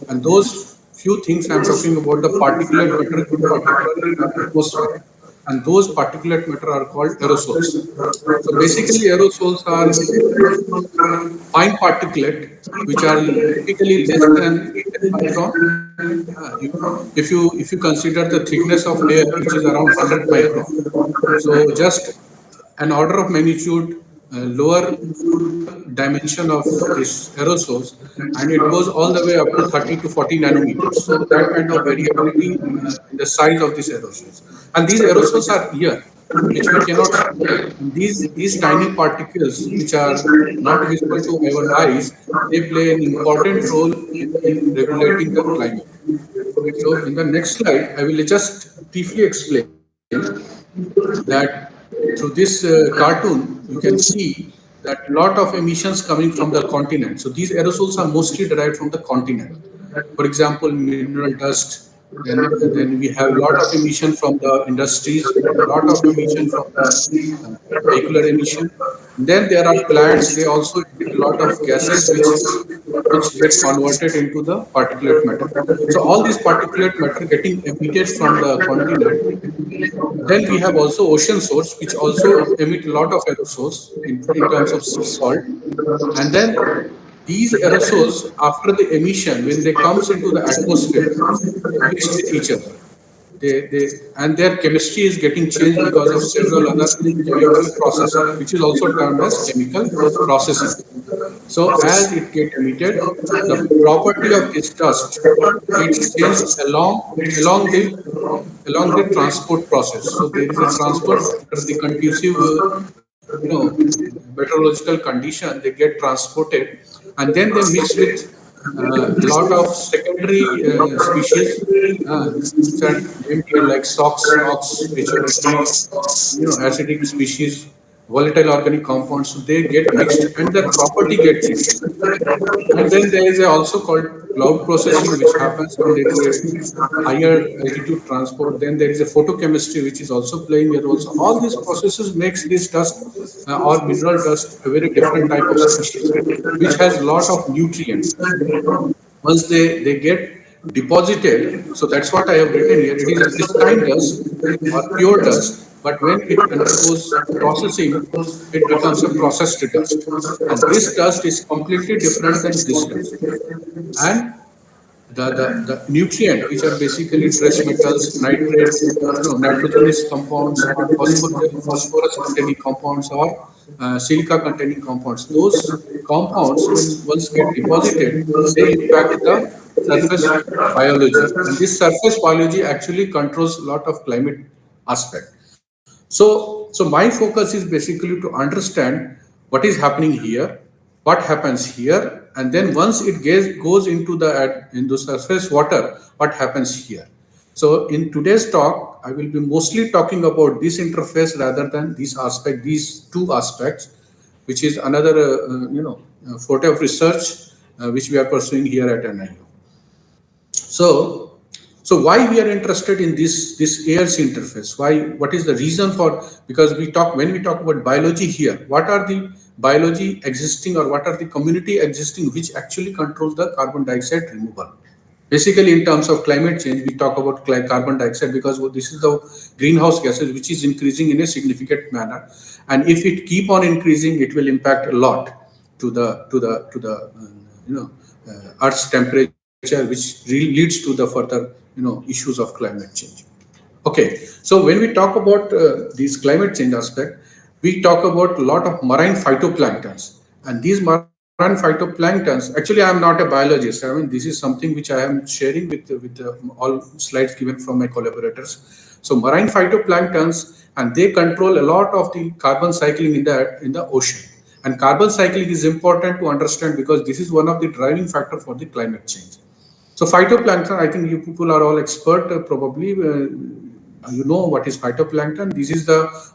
And those few things I'm talking about, the particulate matter in the atmosphere. And those particulate matter are called aerosols. So basically, aerosols are fine particulate, which are typically less than 10 micron. If you consider the thickness of air, which is around 100 micron, so just an order of magnitude lower dimension of this aerosols, and it goes all the way up to 30 to 40 nanometers. So that kind of variability in the size of these aerosols. And these aerosols are here, which we cannot see. These tiny particles, which are not visible to our eyes, they play an important role in regulating the climate. So in the next slide, I will just briefly explain that through this cartoon, you can see that a lot of emissions coming from the continent. So these aerosols are mostly derived from the continent. For example, mineral dust. Then we have a lot of emission from the industries, a lot of emission from the vehicular emission. Then there are plants, they also emit a lot of gases which get converted into the particulate matter. So all these particulate matter getting emitted from the continent. Then we have also ocean source, which also emit a lot of aerosols in terms of sea salt. And then these aerosols, after the emission, when they comes into the atmosphere, mix with each other. And their chemistry is getting changed because of several other chemical processes, which is also termed as chemical processing. So as it gets emitted, the property of this dust gets changed along the transport process. So there is a transport under the conducive meteorological condition, they get transported, and then they mix with a lot of secondary species, which are named here like SOx, which are acidic species, volatile organic compounds. So they get mixed and their property gets changed. And then there is also called cloud processing, which happens when there is a higher altitude transport. Then there is a photochemistry, which is also playing a role. So all these processes makes this dust or mineral dust a very different type of species, which has a lot of nutrients. Once they get deposited, so that's what I have written here. It is a crystalline dust or pure dust, but when it undergoes processing, it becomes a processed dust. And this dust is completely different than this dust. And the nutrient, which are basically trace metals, nitrate, nitrogenous compounds, phosphorus containing compounds, or silica containing compounds. Those compounds, when once get deposited, they impact the surface biology. And this surface biology actually controls a lot of climate aspect. So my focus is basically to understand what is happening here, what happens here, and then once it goes into the surface water, what happens here. So in today's talk, I will be mostly talking about this interface rather than this aspect, these two aspects, which is another forte of research which we are pursuing here at NIU. So why we are interested in this AIRS interface? What is the reason for? Because when we talk about biology here, what are the biology existing or what are the community existing which actually controls the carbon dioxide removal? Basically, in terms of climate change, we talk about carbon dioxide because this is the greenhouse gases which is increasing in a significant manner, and if it keep on increasing, it will impact a lot to the Earth's temperature, which leads to the further issues of climate change. Okay, so when we talk about this climate change aspect, we talk about a lot of marine phytoplanktons, and these marine phytoplanktons, actually I am not a biologist. I mean, this is something which I am sharing with all slides given from my collaborators. So marine phytoplanktons, and they control a lot of the carbon cycling in the ocean. And carbon cycling is important to understand because this is one of the driving factor for the climate change. So phytoplankton, I think you people are all expert, probably you know what is phytoplankton. This is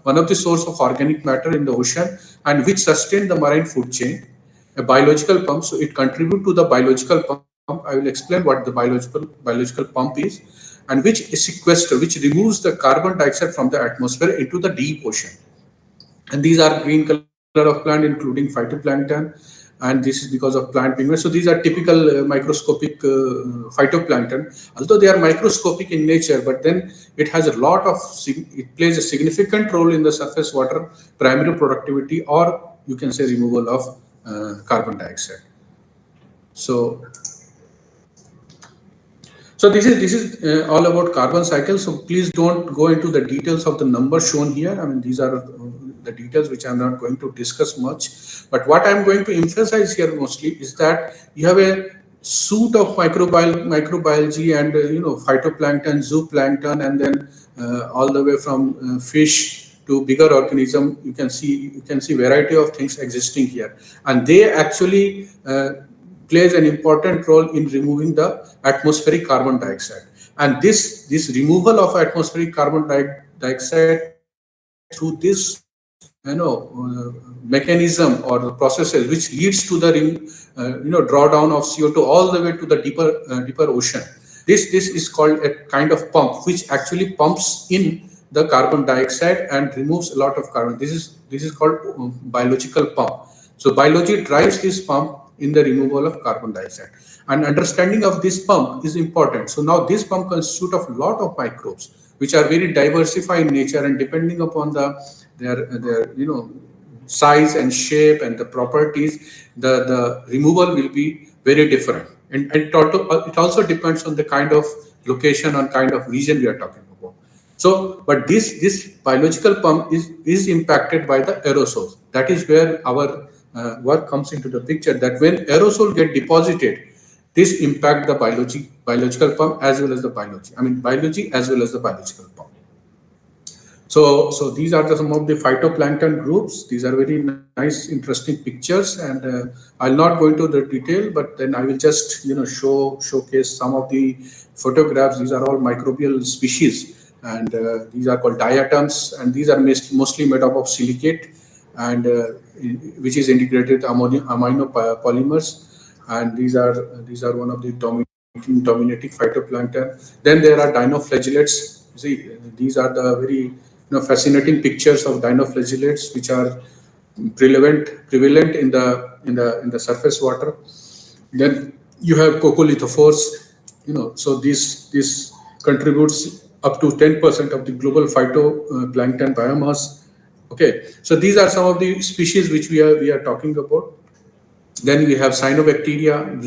one of the source of organic matter in the ocean and which sustain the marine food chain, a biological pump. So it contributes to the biological pump. I will explain what the biological pump is, and which which removes the carbon dioxide from the atmosphere into the deep ocean. And these are green color of plant, including phytoplankton. And this is because of plant pigments. So these are typical microscopic phytoplankton. Although they are microscopic in nature, but then it has a lot of, it plays a significant role in the surface water primary productivity, or you can say removal of carbon dioxide. So this is all about carbon cycle. So please don't go into the details of the numbers shown here. I mean, these are the details which I'm not going to discuss much. But what I'm going to emphasize here mostly is that you have a suite of microbiology and phytoplankton, zooplankton, and then all the way from fish to bigger organism. You can see variety of things existing here, and they actually plays an important role in removing the atmospheric carbon dioxide. And this removal of atmospheric carbon dioxide through this mechanism or the processes which leads to the drawdown of CO2 all the way to the deeper ocean. This is called a kind of pump which actually pumps in the carbon dioxide and removes a lot of carbon. This is called biological pump. So biology drives this pump in the removal of carbon dioxide, and understanding of this pump is important. So now this pump constitutes of a lot of microbes which are very diversified in nature, and depending upon their size and shape and the properties, the removal will be very different, and it also depends on the kind of location and kind of region we are talking about. So but this biological pump is impacted by the aerosols. That is where our work comes into the picture, that when aerosol get deposited, this impact the biological pump as well as the biology as well as the biological pump. So these are some of the phytoplankton groups. These are very nice, interesting pictures, and I'll not go into the detail, but then I will just showcase some of the photographs. These are all microbial species, and these are called diatoms, and these are mostly made up of silicate, and which is integrated amino polymers, and these are one of the dominating phytoplankton. Then there are dinoflagellates. See, these are the very fascinating pictures of dinoflagellates which are prevalent in the surface water. Then you have coccolithophores, so this contributes up to 10% of the global phytoplankton biomass. Okay, so these are some of the species which we are talking about. Then we have cyanobacteria,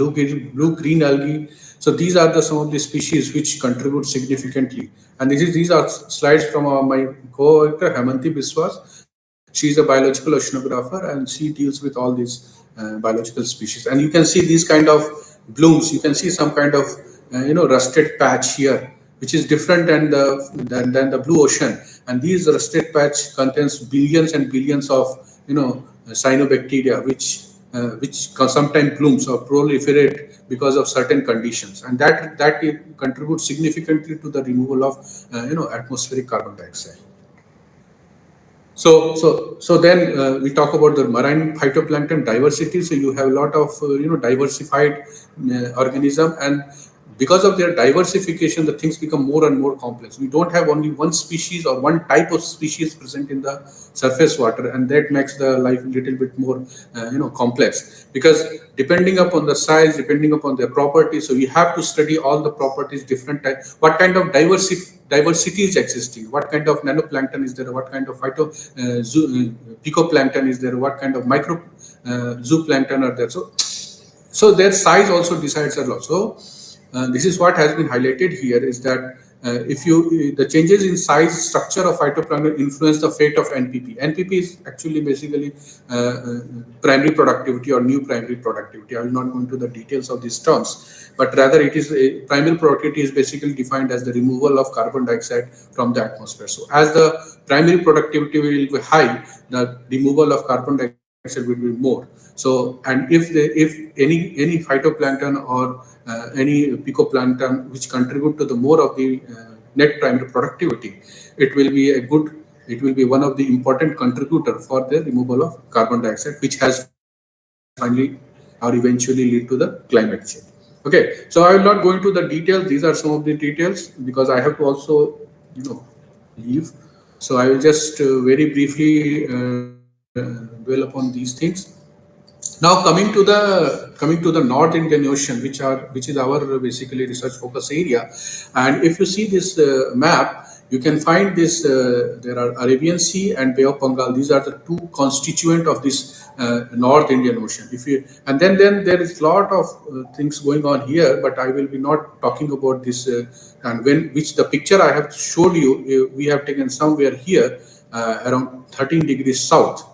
blue-green algae. So these are some of the species which contribute significantly. And these are slides from my co-worker Hemanti Biswas. She is a biological oceanographer and she deals with all these biological species. And you can see these kind of blooms. You can see some kind of rusted patch here, which is different than the blue ocean. And these rusted patch contains billions and billions of cyanobacteria, which sometimes blooms or proliferate because of certain conditions, and that contributes significantly to the removal of atmospheric carbon dioxide. So then we talk about the marine phytoplankton diversity. So you have a lot of diversified organism, and because of their diversification, the things become more and more complex. We don't have only one species or one type of species present in the surface water, and that makes the life a little bit more complex, because depending upon the size, depending upon their properties, so we have to study all the properties, different type, what kind of diversity is existing, what kind of nanoplankton is there, what kind of picoplankton is there, what kind of micro zooplankton are there. So their size also decides a lot. So this is what has been highlighted here, is that the changes in size, structure of phytoplankton influence the fate of NPP. NPP is actually basically primary productivity or new primary productivity. I will not go into the details of these terms, but rather it is primary productivity is basically defined as the removal of carbon dioxide from the atmosphere. So as the primary productivity will be high, the removal of carbon dioxide will be more. So, and if any phytoplankton or any picoplankton which contribute to the more of the net primary productivity, it will be one of the important contributor for the removal of carbon dioxide, which has finally or eventually lead to the climate change. Okay, so I will not go into the details. These are some of the details because I have to also leave. So I will just very briefly dwell upon these things. Now coming to the North Indian Ocean, which is our basically research focus area, and if you see this map, you can find this. There are Arabian Sea and Bay of Bengal. These are the two constituent of this North Indian Ocean. And then there is a lot of things going on here, but I will be not talking about this. And which the picture I have showed you, we have taken somewhere here around 13 degrees south.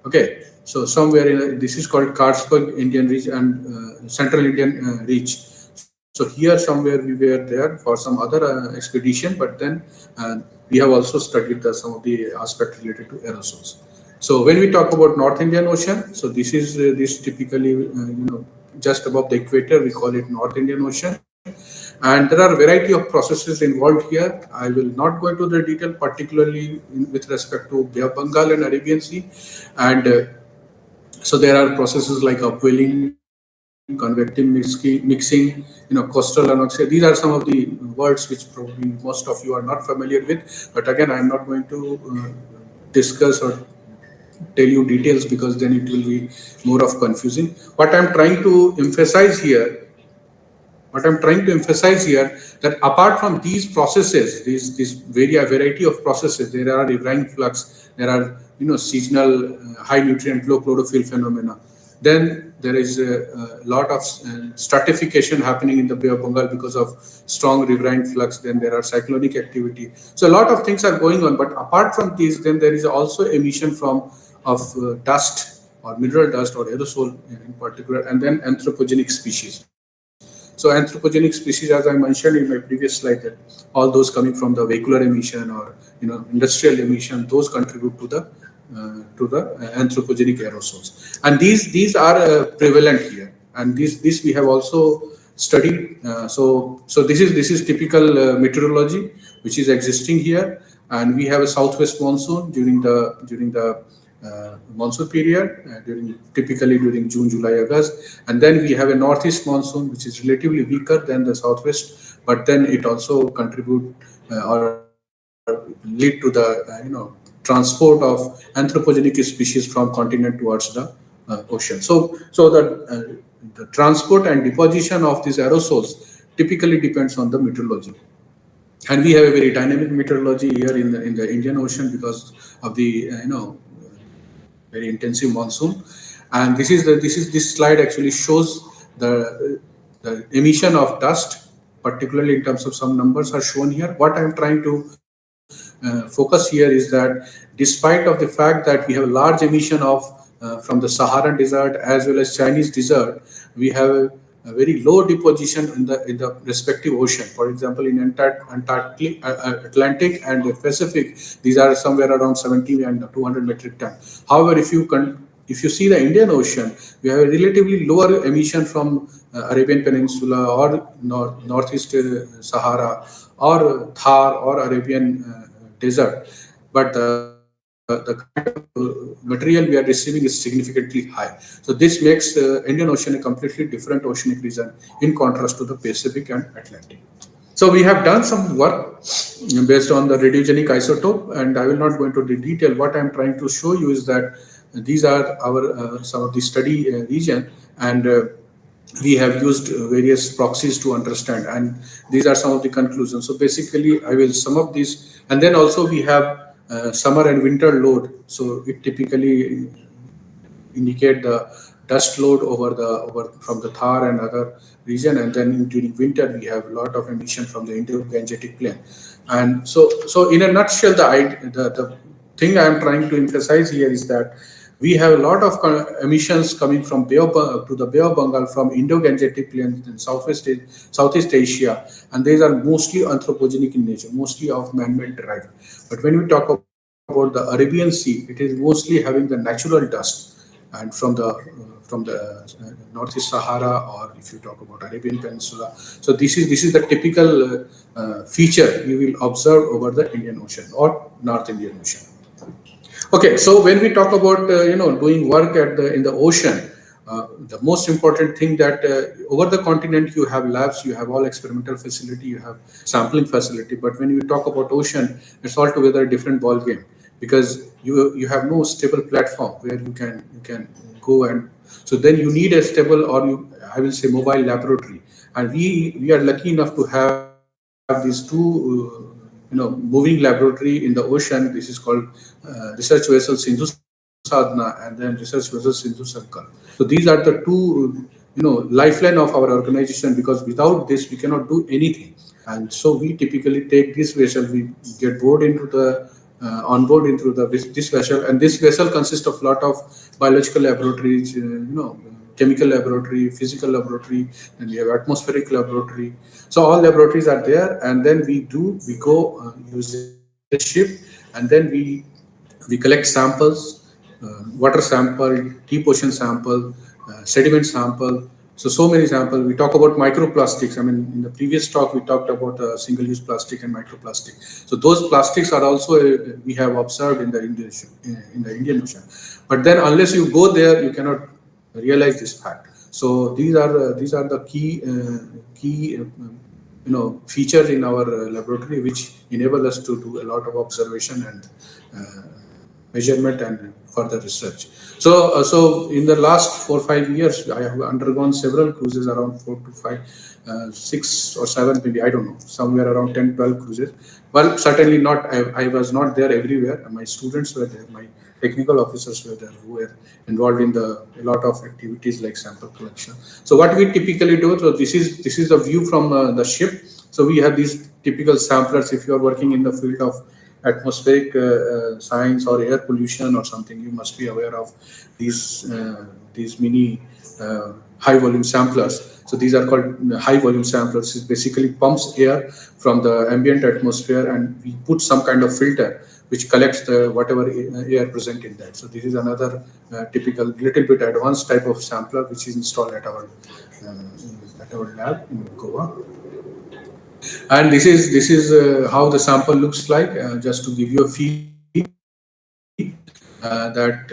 Okay. So somewhere this is called Karlsberg Indian Reach and Central Indian Reach. So here somewhere we were there for some other expedition, but then we have also studied some of the aspects related to aerosols. So when we talk about North Indian Ocean, so this is this typically just above the equator, we call it North Indian Ocean. And there are a variety of processes involved here. I will not go into the detail, particularly with respect to Bay of Bengal and Arabian Sea. And so there are processes like upwelling, convective mixing, coastal anoxia. These are some of the words which probably most of you are not familiar with. But again, I am not going to discuss or tell you details because then it will be more of confusing. What I am trying to emphasize here, that apart from these processes, this variety of processes, there are riverine flux, there are seasonal high nutrient low chlorophyll phenomena. Then there is a lot of stratification happening in the Bay of Bengal because of strong riverine flux. Then there are cyclonic activity. So a lot of things are going on. But apart from these, then there is also emission of dust or mineral dust or aerosol in particular, and then anthropogenic species. So anthropogenic species, as I mentioned in my previous slide, that all those coming from the vehicular emission or industrial emission, those contribute to the anthropogenic aerosols, and these are prevalent here, and this we have also studied. So this is typical meteorology which is existing here, and we have a southwest monsoon during the monsoon period, typically during June, July, August, and then we have a northeast monsoon which is relatively weaker than the southwest, but then it also contribute or lead to the transport of anthropogenic species from continent towards the ocean. So the transport and deposition of these aerosols typically depends on the meteorology. And we have a very dynamic meteorology here in the Indian Ocean because of the very intensive monsoon. And this slide actually shows the emission of dust, particularly in terms of some numbers are shown here. What I'm trying to focus here is that despite of the fact that we have a large emission of from the Saharan desert as well as Chinese desert, we have a very low deposition in the respective ocean. For example, in Atlantic and the Pacific, these are somewhere around 70 and 200 metric ton. However, if you see the Indian Ocean, we have a relatively lower emission from Arabian Peninsula or Northeast Sahara or Thar or Arabian desert, but the kind of material we are receiving is significantly high. So this makes the Indian Ocean a completely different oceanic region in contrast to the Pacific and Atlantic. So we have done some work based on the radiogenic isotope, and I will not go into the detail. What I'm trying to show you is that these are our some of the study region, and we have used various proxies to understand, and these are some of the conclusions. So basically, I will sum up these, and then also we have summer and winter load. So it typically indicate the dust load from the Thar and other region, and then during winter we have a lot of emission from the Indo-Gangetic plain. And so in a nutshell, the thing I am trying to emphasize here is that we have a lot of emissions coming from to the Bay of Bengal from Indo-Gangetic plains in Southeast Asia, and these are mostly anthropogenic in nature, mostly of man-made derived. But when we talk about the Arabian Sea, it is mostly having the natural dust, and from the Northeast Sahara, or if you talk about Arabian Peninsula. So this is the typical feature you will observe over the Indian Ocean or North Indian Ocean. Okay, so when we talk about doing work in the ocean, the most important thing that over the continent you have labs, you have all experimental facility, you have sampling facility. But when you talk about ocean, it's altogether a different ball game, because you have no stable platform where you can go, and so then you need a stable, or I will say mobile laboratory. And we are lucky enough to have these two moving laboratory in the ocean. This is called Research Vessel Sindhu Sadhana and then Research Vessel Sindhu Sankal. So these are the two lifeline of our organization, because without this we cannot do anything. And so we typically take this vessel, we get board into the on board into this vessel, and this vessel consists of a lot of biological laboratories, chemical laboratory, physical laboratory, and we have atmospheric laboratory. So all laboratories are there, and then we go use the ship, and then we collect samples, water sample, deep ocean sample, sediment sample. So many samples. We talk about microplastics. I mean, in the previous talk, we talked about single-use plastic and microplastic. So those plastics are also we have observed in the Indian Ocean. But then, unless you go there, you cannot realize this fact. So these are the key features in our laboratory, which enable us to do a lot of observation and measurement and further research. So in the last 4 or 5 years, I have undergone several cruises, around 4 to 5, 6 or 7, maybe, I don't know, somewhere around 10, 12 cruises. Well, certainly not, I was not there everywhere. My students were there, my technical officers were there, who were involved in a lot of activities like sample collection. So what we typically do, so this is a view from the ship. So we have these typical samplers. If you are working in the field of atmospheric science or air pollution or something, you must be aware of these mini high volume samplers. So these are called high volume samplers. It basically pumps air from the ambient atmosphere, and we put some kind of filter which collects the whatever air present in that. So this is another typical, little bit advanced type of sampler which is installed at our lab in Goa. And this is how the sample looks like. Just to give you a feel that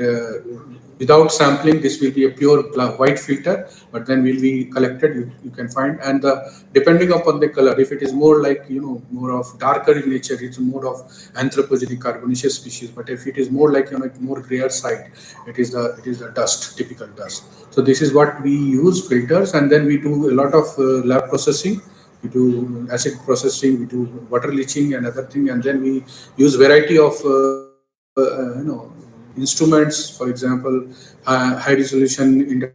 without sampling, this will be a pure white filter, but then will be collected. You can find, and depending upon the color, if it is more like more of darker in nature, it's more of anthropogenic carbonaceous species. But if it is more like more grayer side, it is the dust, typical dust. So this is what we use, filters, and then we do a lot of lab processing we do acid processing, we do water leaching and other thing, and then we use variety of instruments. For example, high resolution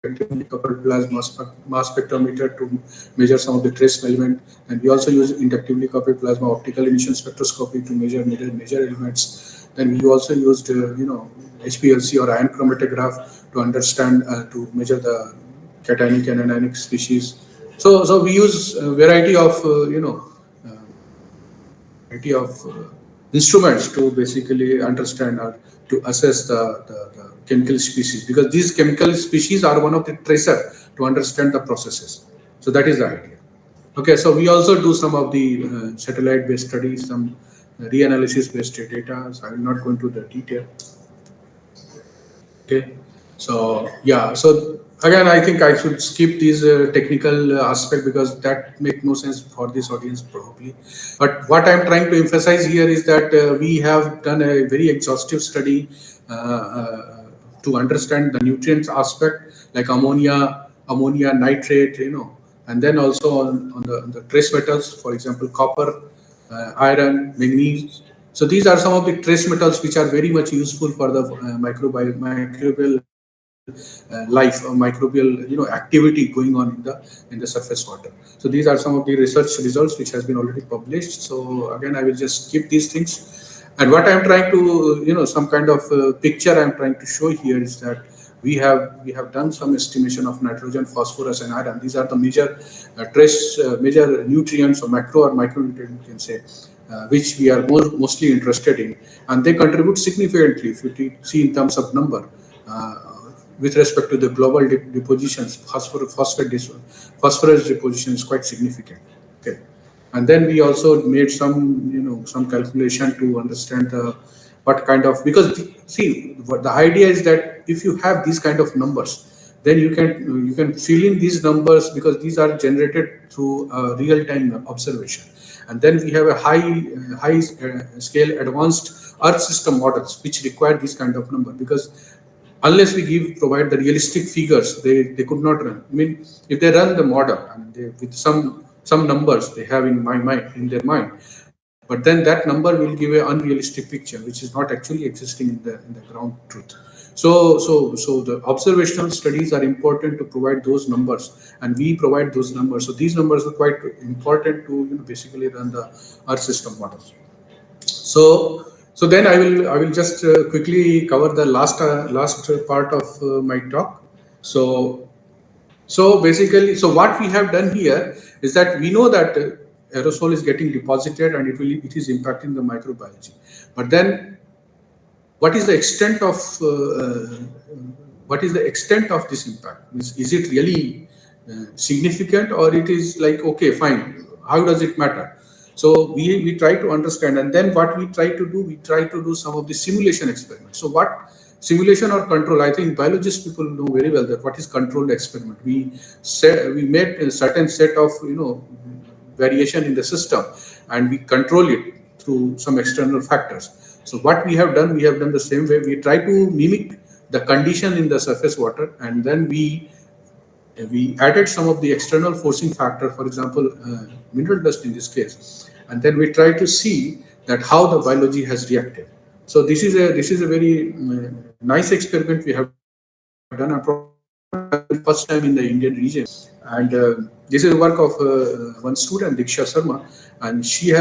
inductively coupled plasma mass spectrometer to measure some of the trace element, and we also use inductively coupled plasma optical emission spectroscopy to measure elements. Then we also used HPLC or ion chromatograph to understand to measure the cationic and anionic species. So we use a variety of instruments to basically understand or to assess the chemical species, because these chemical species are one of the tracer to understand the processes. So that is the idea. Okay, so we also do some of the satellite-based studies, some reanalysis-based data. So I will not go into the detail. Okay, so yeah, so again, I think I should skip these technical aspect because that make no sense for this audience probably. But what I'm trying to emphasize here is that we have done a very exhaustive study to understand the nutrients aspect, like ammonia, nitrate, and then also on the trace metals, for example, copper, iron, manganese. So these are some of the trace metals which are very much useful for the microbial life or microbial activity going on in the surface water. So these are some of the research results which has been already published. So again, I will just skip these things. And what I'm trying to some kind of picture I'm trying to show here is that we have done some estimation of nitrogen, phosphorus, and iron. These are the major major nutrients or macro or micronutrient you can say, which we are mostly interested in, and they contribute significantly if you see in terms of number with respect to the global depositions. Phosphorus deposition is quite significant. Okay, and then we also made some calculation to understand what kind of, because the idea is that if you have these kind of numbers, then you can fill in these numbers because these are generated through real-time observation. And then we have a high scale advanced Earth system models which require this kind of number, because unless we provide the realistic figures, they could not run. I mean, if they run the model and with some numbers they have in their mind, but then that number will give an unrealistic picture, which is not actually existing in the ground truth. So the observational studies are important to provide those numbers, and we provide those numbers. So these numbers are quite important to basically run the Earth system models. So then I will just quickly cover the last part of my talk. So basically, what we have done here is that we know that aerosol is getting deposited and it is impacting the microbiology. But then, what is the extent of this impact? Is it really significant, or it is like, okay, fine? How does it matter? So we try to understand, and then what we try to do some of the simulation experiments. So what simulation or control? I think biologist people know very well that what is controlled experiment. We made a certain set of variation in the system, and we control it through some external factors. So what we have done the same way. We try to mimic the condition in the surface water, and then we added some of the external forcing factor, for example, mineral dust in this case, and then we try to see that how the biology has reacted. So this is a very nice experiment we have done first time in the Indian region, and this is work of one student, Diksha Sharma, and she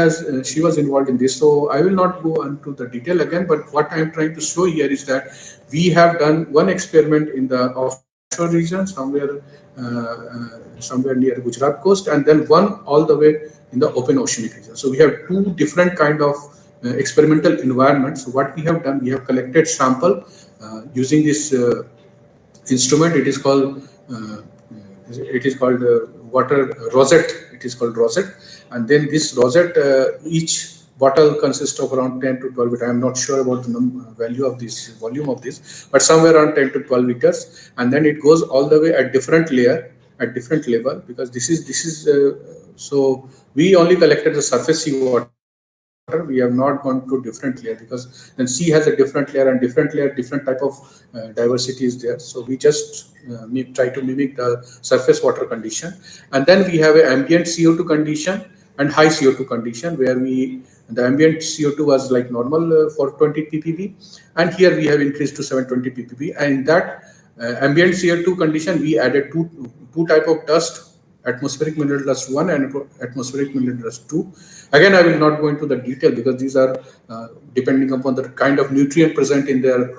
was involved in this. So I will not go into the detail again, but what I am trying to show here is that we have done one experiment in the offshore region somewhere near Gujarat coast, and then one all the way in the open oceanic region. So we have two different kind of experimental environments. So what we have done, we have collected sample using this instrument. It is called water rosette. It is called rosette, and then this rosette, each bottle consists of around 10 to 12 liters. I am not sure about the volume of this, but somewhere around 10 to 12 liters, and then it goes all the way at different level, because this is so we only collected the surface seawater. we have not gone to different layer, because then sea has a different layer, and different layer, different type of diversity is there. So we just try to mimic the surface water condition. And then we have an ambient CO2 condition and high CO2 condition, where the ambient CO2 was like normal for 20 ppb, and here we have increased to 720 ppb. And in that ambient CO2 condition, we added two type of dust, atmospheric mineral dust 1 and atmospheric mineral dust 2. Again, I will not go into the detail, because these are depending upon the kind of nutrient present in their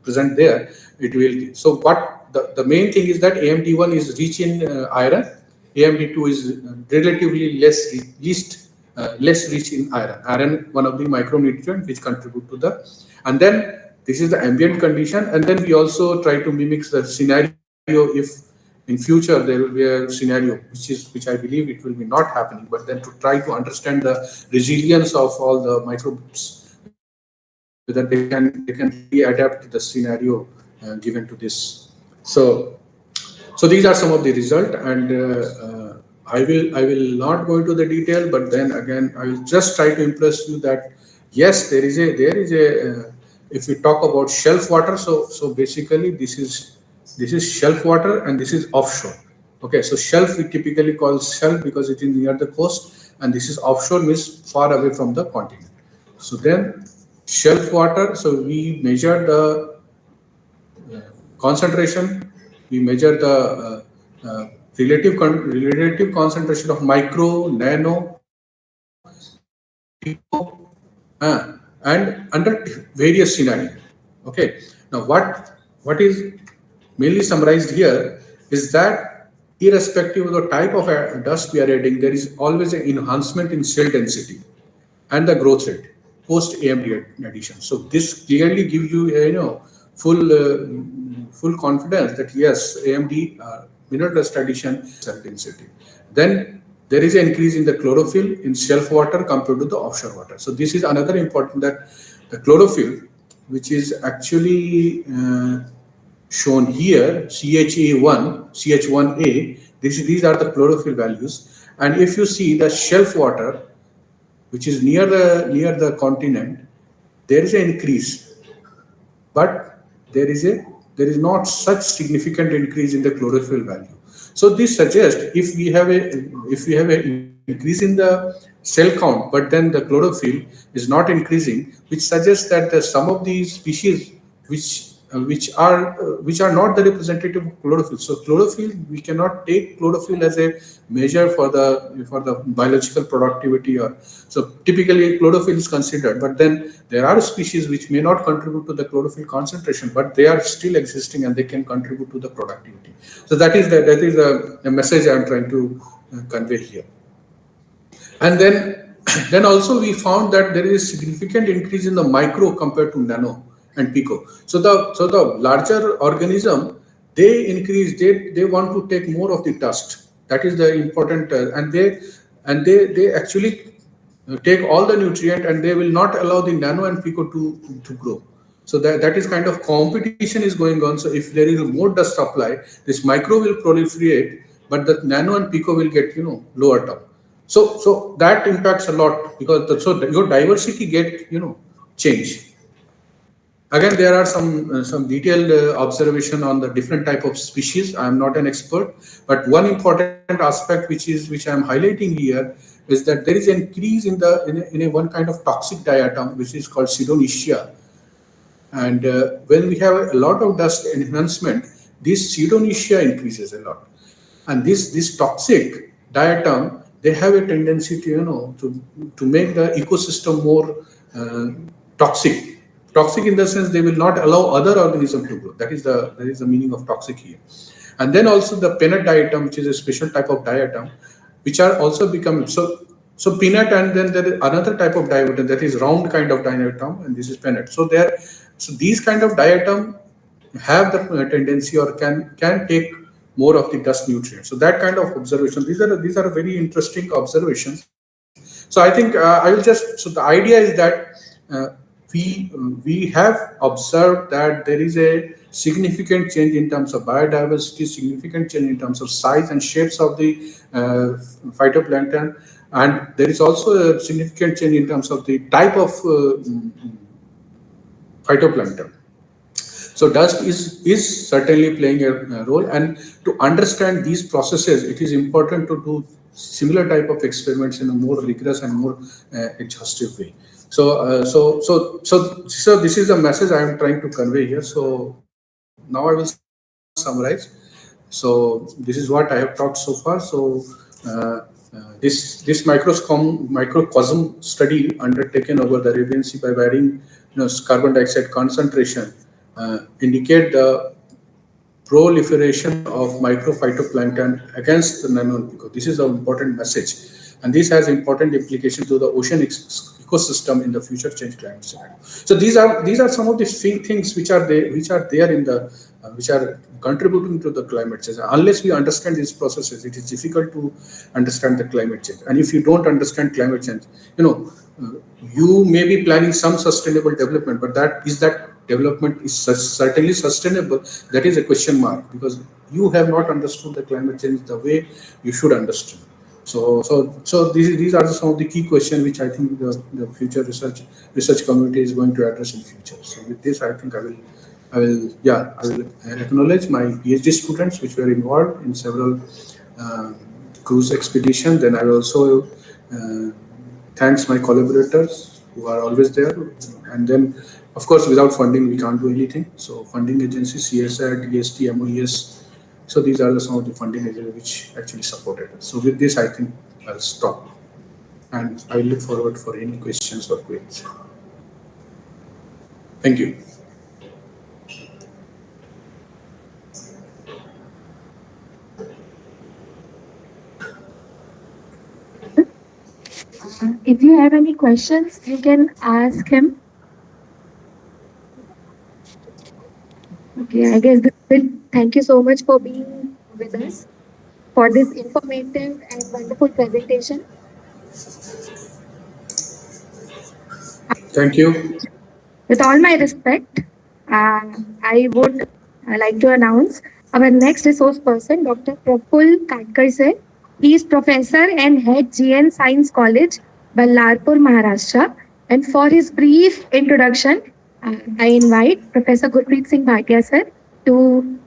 present there, it will. So what the main thing is that AMD1 is rich in iron, AMD2 is relatively less rich in iron. Iron, one of the micronutrient which contribute to the, and then this is the ambient condition. And then we also try to mimic the scenario if in future there will be a scenario which I believe it will be not happening, but then to try to understand the resilience of all the microbes, whether they can really adapt to the scenario given to this. So these are some of the result, and I will not go into the detail, but then again I will just try to impress you that yes, there is a if we talk about shelf water, so basically this is shelf water and this is offshore. Okay, so shelf we typically call shelf because it is near the coast, and this is offshore, means far away from the continent. So then shelf water, so we measure the concentration, we measure the relative concentration of micro, nano, pico, and under various scenarios. Okay, now what is mainly summarized here is that irrespective of the type of dust we are adding, there is always an enhancement in cell density and the growth rate post AMD addition. So this clearly gives you full confidence that yes, AMD mineral dust addition cell density. Then there is an increase in the chlorophyll in shelf water compared to the offshore water. So this is another important, that the chlorophyll, which is actually shown here, CH1A, these are the chlorophyll values. And if you see the shelf water, which is near the continent, there is an increase, but there is not such significant increase in the chlorophyll value. So this suggests if we have a increase in the cell count, but then the chlorophyll is not increasing, which suggests that some of these species which are not the representative of chlorophyll. So chlorophyll, we cannot take chlorophyll as a measure for the biological productivity, or so typically chlorophyll is considered, but then there are species which may not contribute to the chlorophyll concentration, but they are still existing and they can contribute to the productivity. So that is the message I am trying to convey here. And then also we found that there is a significant increase in the micro compared to nano and pico. So the larger organism, they want to take more of the dust. That is the important, and they actually take all the nutrient, and they will not allow the nano and pico to grow. So that is kind of competition is going on. So if there is more dust supply, this micro will proliferate, but the nano and pico will get lower down. So that impacts a lot, because your diversity get change. Again, there are some detailed observation on the different type of species. I am not an expert, but one important aspect which I am highlighting here is that there is an increase in a one kind of toxic diatom which is called pseudonecia. And when we have a lot of dust enhancement, this pseudonecia increases a lot. And this toxic diatom, they have a tendency to make the ecosystem more toxic. Toxic in the sense they will not allow other organisms to grow. That is the meaning of toxic here. And then also the pinnate diatom, which is a special type of diatom, which are also becoming so pinnate, and then there is another type of diatom that is round kind of diatom, and this is pinnate. So these kind of diatom have the tendency or can take more of the dust nutrients. So that kind of observation, these are very interesting observations. So I think I will just, so the idea is that we have observed that there is a significant change in terms of biodiversity, significant change in terms of size and shapes of the phytoplankton, And there is also a significant change in terms of the type of phytoplankton. So dust is certainly playing a role, and to understand these processes, it is important to do similar type of experiments in a more rigorous and more exhaustive way. So this is the message I am trying to convey here. So now I will summarize. So this is what I have talked so far. So this microcosm study undertaken over the Arabian Sea by varying carbon dioxide concentration indicate the proliferation of microphytoplankton against the nanoalgae. This is an important message, and this has important implications to the ocean ecosystem in the future change climate scenario. So these are some of the things which are there in the which are contributing to the climate change. Unless we understand these processes, it is difficult to understand the climate change. And if you don't understand climate change, you may be planning some sustainable development, but that development is certainly sustainable, that is a question mark, because you have not understood the climate change the way you should understand. So these are some of the key questions which I think the future research community is going to address in future. So with this, I think I will acknowledge my PhD students which were involved in several cruise expeditions. Then I will also thanks my collaborators who are always there, and then of course without funding we can't do anything. So funding agencies, CSR, DST, MOES. So these are some of the funding agencies which actually supported us. So with this, I think I'll stop, and I look forward for any questions or queries. Thank you.
If you have any questions, you can ask him. Okay, I guess that's it. Thank you so much for being with us for this informative and wonderful presentation.
Thank you.
With all my respect, I would like to announce our next resource person, Dr. Praful Katkar sir. He is professor and head GN Science College, Ballarpur, Maharashtra. And for his brief introduction, I invite Professor Gurpreet Singh Bhatia sir to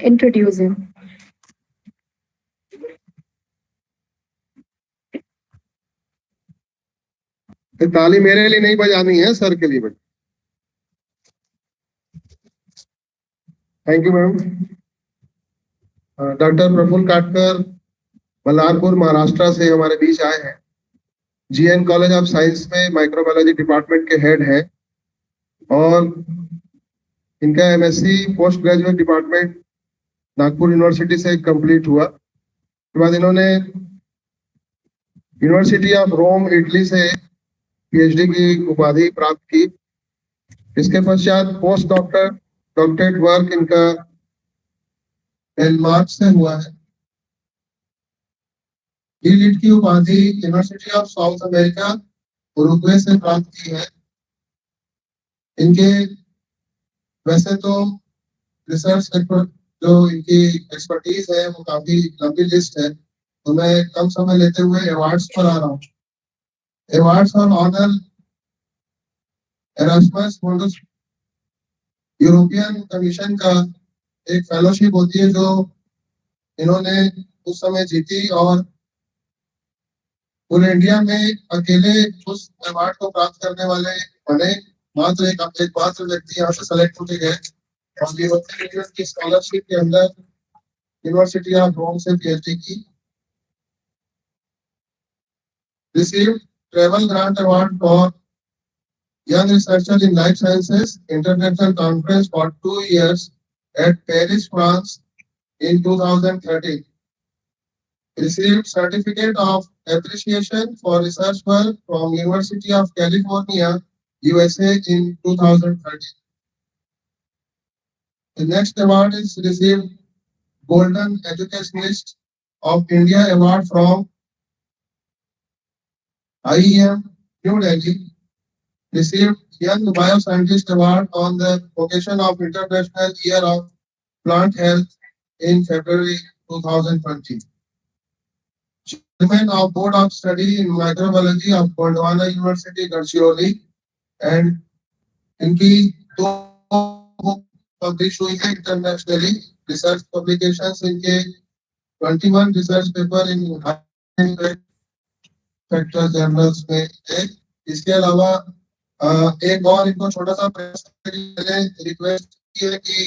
introduce him.
ताली मेरे लिए नहीं बजानी है, sir के लिए बजानी। Thank you madam. Doctor Prafulla Katkar Ballarpur Maharashtra से हमारे बीच आए हैं। जीएन कॉलेज ऑफ साइंस में माइक्रोबायोलॉजी डिपार्टमेंट के हेड हैं और इनका MSc post graduate department Nagpur university से कंप्लीट हुआ। उसके बाद इन्होंने यूनिवर्सिटी ऑफ रोम इटली से पीएचडी की उपाधि प्राप्त की। इसके पश्चात पोस्ट डॉक्टरेट वर्क इनका डेनमार्क से हुआ है। डी.लिट की उपाधि university of South America Uruguay से प्राप्त की है। इनके वैसे तो रिसर्च जो इनकी एक्सपर्टीज है वो काफी लंबी लिस्ट है, तो मैं कम समय लेते हुए अवार्ड्स पर आ रहा हूँ। अवार्ड्स और ऑनर एरास्मस मुंडस यूरोपियन कमीशन का एक फेलोशिप होती है जो इन्होंने उस समय जीती और पूरे इंडिया में अकेले उस अवार्ड को प्राप्त करने वाले बने। मात्र एक व्यक्ति यहाँ से सेलेक्ट होके गए और यूरोपियन की स्कॉलरशिप के अंदर यूनिवर्सिटी ऑफ रोम से पीएचडी की। Received Travel Grant Award for Young Researcher in Life Sciences International Conference for 2 years at Paris, France in 2013. Received Certificate of Appreciation for Research Work from University of California, USA in 2013. The next award is received Golden Educationist of India Award from IEM New Delhi. Received Young Bioscientist Award on the occasion of International Year of Plant Health in February 2020. chairman of Board of Study in Microbiology of Gondwana University, Gadchiroli, and इनकी 2 book publish हुई है internationally, research publications इनके 21 research paper in factor journals में है। इसके अलावा एक और इनको छोटा सा रिक्वेस्ट की है कि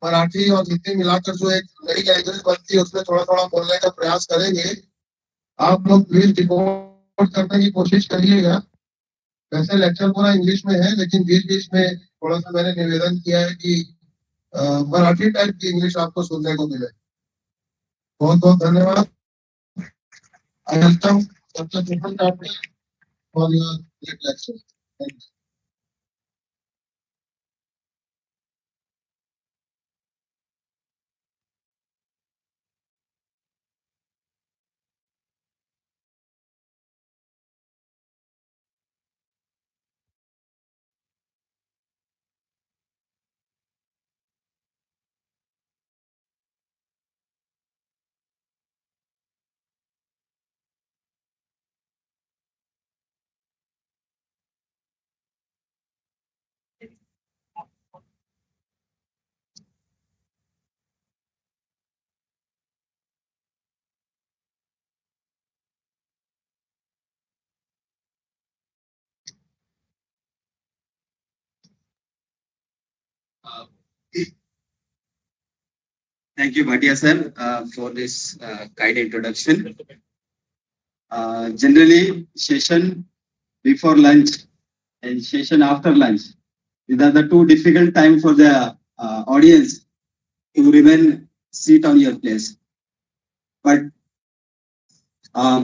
मराठी और हिंदी मिलाकर जो एक नई लैंग्वेज बनती है उसमें थोड़ा थोड़ा बोलने का प्रयास करेंगे। आप लोग प्लीज रिपोर्ट करने की कोशिश करिएगा। वैसे लेक्चर पूरा इंग्लिश में है, लेकिन बीच बीच में थोड़ा सा मैंने निवेदन किया है कि मराठी टाइप की इंग्लिश आपको सुनने को मिले। बहुत बहुत धन्यवाद। और lecture thank you.
Thank you, Bhatia sir, for this kind introduction. Generally, session before lunch and session after lunch, these are the two difficult times for the audience to remain seat on your place. But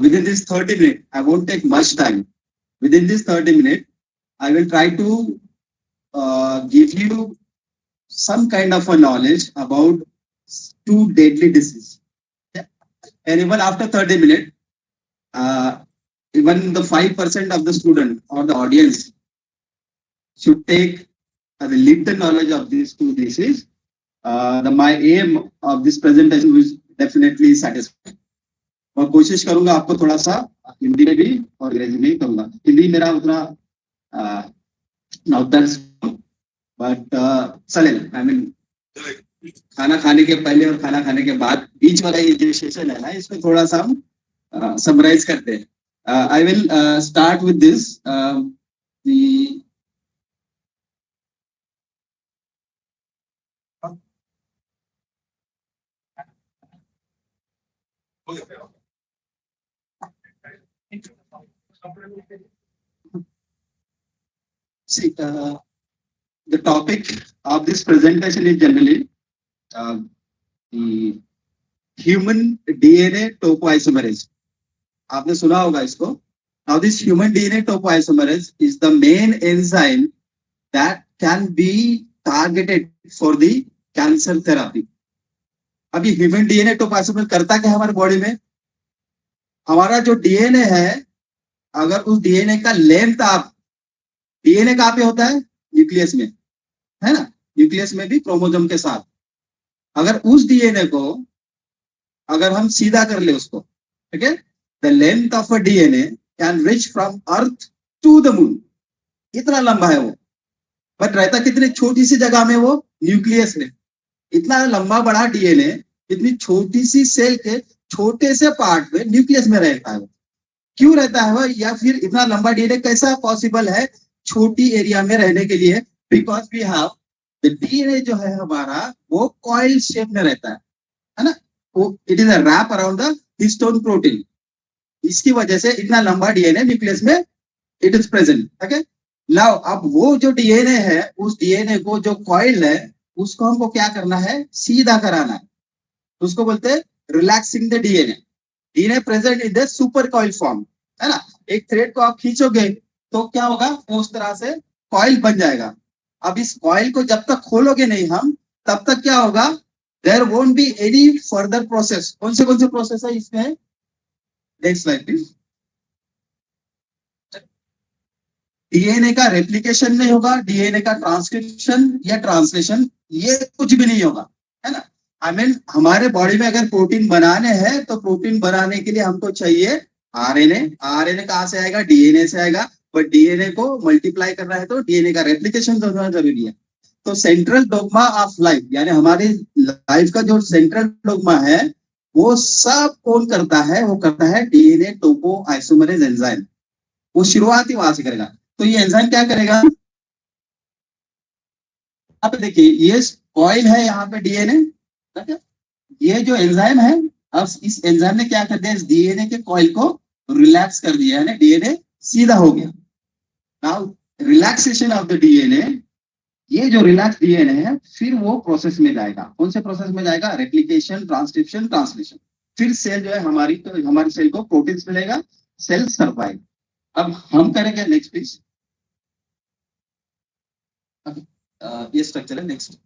within this 30 minutes, I won't take much time. Within this 30 minutes, I will try to give you some kind of a knowledge about 2 deadly diseases. And even after 30 minutes, even the 5% of the student or the audience should take the little knowledge of these 2 diseases. My aim of this presentation will definitely satisfy. और कोशिश करूंगा आपको थोड़ा सा हिंदी में भी और अंग्रेजी में करूंगा। हिंदी मेरा उतना not that strong, but चलेगा। I mean खाना खाने के पहले और खाना खाने के बाद बीच वाला ये जो सेशन है ना, इसमें थोड़ा सा हम समराइज करते हैं। I will start with this. See, the topic of this presentation is generally the human DNA topoisomerase. आपने सुना होगा इसको. Now this human DNA topoisomerase is the main enzyme that can be targeted for the cancer therapy. अब ये human DNA topoisomerase करता क्या है हमारे बॉडी में? हमारा जो DNA है, अगर उस DNA का लेंथ आप, DNA कहाँ पे होता है? न्यूक्लियस में, है ना? न्यूक्लियस में भी क्रोमोसोम के साथ। अगर उस DNA को अगर हम सीधा कर ले उसको, ठीक है? The length of a DNA can reach from Earth to the moon. इतना लंबा है वो, बट रहता कितनी छोटी सी जगह में? वो न्यूक्लियस में। इतना लंबा बड़ा DNA इतनी छोटी सी सेल के छोटे से पार्ट में न्यूक्लियस में रहता है। क्यों रहता है वो, या फिर इतना लंबा DNA कैसा पॉसिबल है छोटी एरिया में रहने के लिए? Because we have the DNA जो है हमारा वो कॉइल शेप में रहता है ना? वो it is a wrap around the histone protein. इसकी वजह से इतना लंबा DNA न्यूक्लियस में it is present. Okay, now अब वो जो DNA है, उस DNA को जो कॉइल है उसको हमको क्या करना है? सीधा कराना है। उसको बोलते हैं relaxing the DNA। DNA present in the super coil form, है ना? एक थ्रेड को आप खींचोगे तो क्या होगा? उस तरह से कॉइल बन जाएगा। अब इस कॉइल को जब तक खोलोगे नहीं हम, तब तक क्या होगा? There won't be any further process. कौन से प्रोसेस है इसमें? Next slide please. DNA का रेप्लिकेशन नहीं होगा, DNA का ट्रांसक्रिप्शन या ट्रांसलेशन ये कुछ भी नहीं होगा, है ना? आई मीन हमारे बॉडी में अगर प्रोटीन बनाने हैं तो प्रोटीन बनाने के लिए हमको चाहिए आरएनए। आरएनए कहाँ से आएगा? डीएनए से आएगा। पर डीएनए को मल्टीप्लाई करना है तो डीएनए का रेप्लिकेशन तो होना जरूरी है। तो सेंट्रल डोग्मा ऑफ लाइफ यानी हमारी लाइफ का जो सेंट्रल डोग्मा है वो सब कौन करता है? वो करता है डीएनए टोपो आइसोमरेज एंजाइम। वो शुरुआत ही वहां से करेगा। तो ये एंजाइम क्या करेगा? आप देखिए ये कॉइल है यहाँ पे डीएनए, ये जो एंजाइम है अब इस एंजाइम ने क्या कर दिया? इस डीएनए के कॉइल को रिलैक्स कर दिया है, डीएनए सीधा हो गया। Now relaxation of the DNA, ये जो रिलैक्स डीएनए है फिर वो प्रोसेस में जाएगा। कौन से प्रोसेस में जाएगा? Replication, transcription, translation. फिर सेल जो है हमारी सेल को प्रोटीन मिलेगा, सेल सर्वाइव। अब हम करेंगे नेक्स्ट प्लीज। ये स्ट्रक्चर है नेक्स्ट।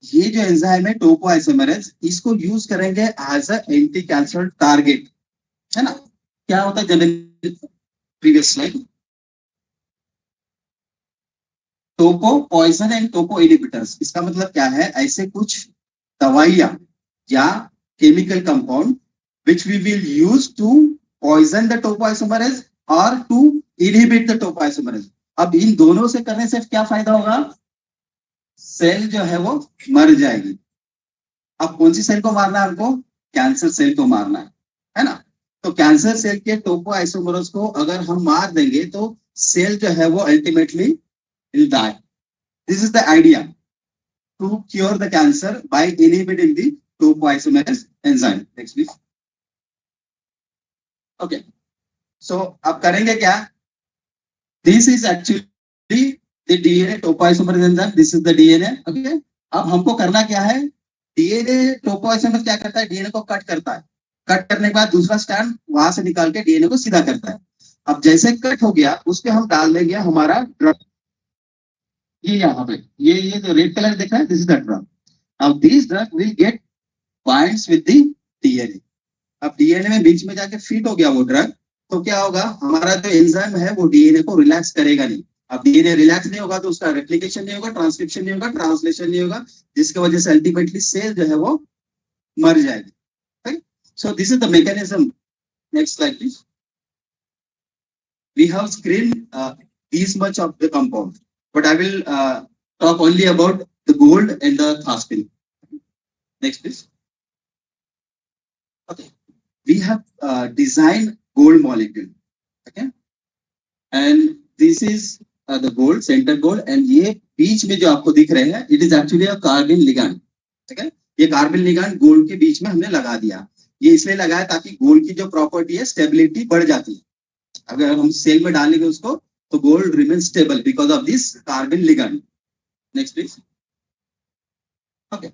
ये जो एंजाइम है टोपो आइसोमरेज, इसको यूज करेंगे as a anti cancer target, है ना। क्या होता है? जब previous slide, topo poison and topo inhibitors, इसका मतलब क्या है? ऐसे कुछ दवाइयां या chemical compound which we will use to poison the topoisomerase or to inhibit the topoisomerase। अब इन दोनों से करने से क्या फायदा होगा? सेल जो है वो मर जाएगी। अब कौन सी सेल को मारना है हमको? कैंसर सेल को मारना है ना। तो कैंसर सेल के टोपोआइसोमरेज को अगर हम मार देंगे तो सेल जो है वो ultimately will die। This is the idea to cure the cancer by inhibiting the topoisomerase enzyme। Next please। Okay, so अब करेंगे क्या? This is actually the DNA topoisomerase enzyme। This is the DNA। Okay, अब हमको करना क्या है? DNA topoisomerase क्या करता है? DNA को कट करता है। कट करने के बाद दूसरा स्ट्रैंड वहां से निकाल के DNA को सीधा करता है। अब जैसे कट हो गया उसके हम डाल देंगे हमारा ड्रग। ये यहाँ पे ये जो रेड कलर दिख रहा है, दिस इज द ड्रग। अब this drug will get binds with the DNA. अब डीएनए में बीच में जाके फिट हो गया वो ड्रग, तो क्या होगा? हमारा जो एंजाइम है वो डीएनए को रिलैक्स करेगा नहीं। अब डीएनए रिलैक्स नहीं होगा तो उसका रेप्लिकेशन नहीं होगा, ट्रांसक्रिप्शन नहीं होगा, ट्रांसलेशन नहीं होगा, जिसकी वजह से अल्टीमेटली सेल जो है वो मर जाएगी। So this is the mechanism. Next slide please. We have screen this much of the compound, but I will talk only about the gold and the Thaspin। Next please। Okay, we have designed gold molecule, okay, and this is the gold, center gold, and ये बीच में जो आपको दिख रहे हैं it is actually a carbon ligand। ठीक है, ये कार्बन लिगैंड गोल्ड के बीच में हमने लगा दिया। ये इसलिए लगाया ताकि गोल्ड की जो प्रॉपर्टी है स्टेबिलिटी बढ़ जाती है। अगर हम सेल में डालेंगे उसको तो gold remain stable because of this carbon ligand. Next please. Okay,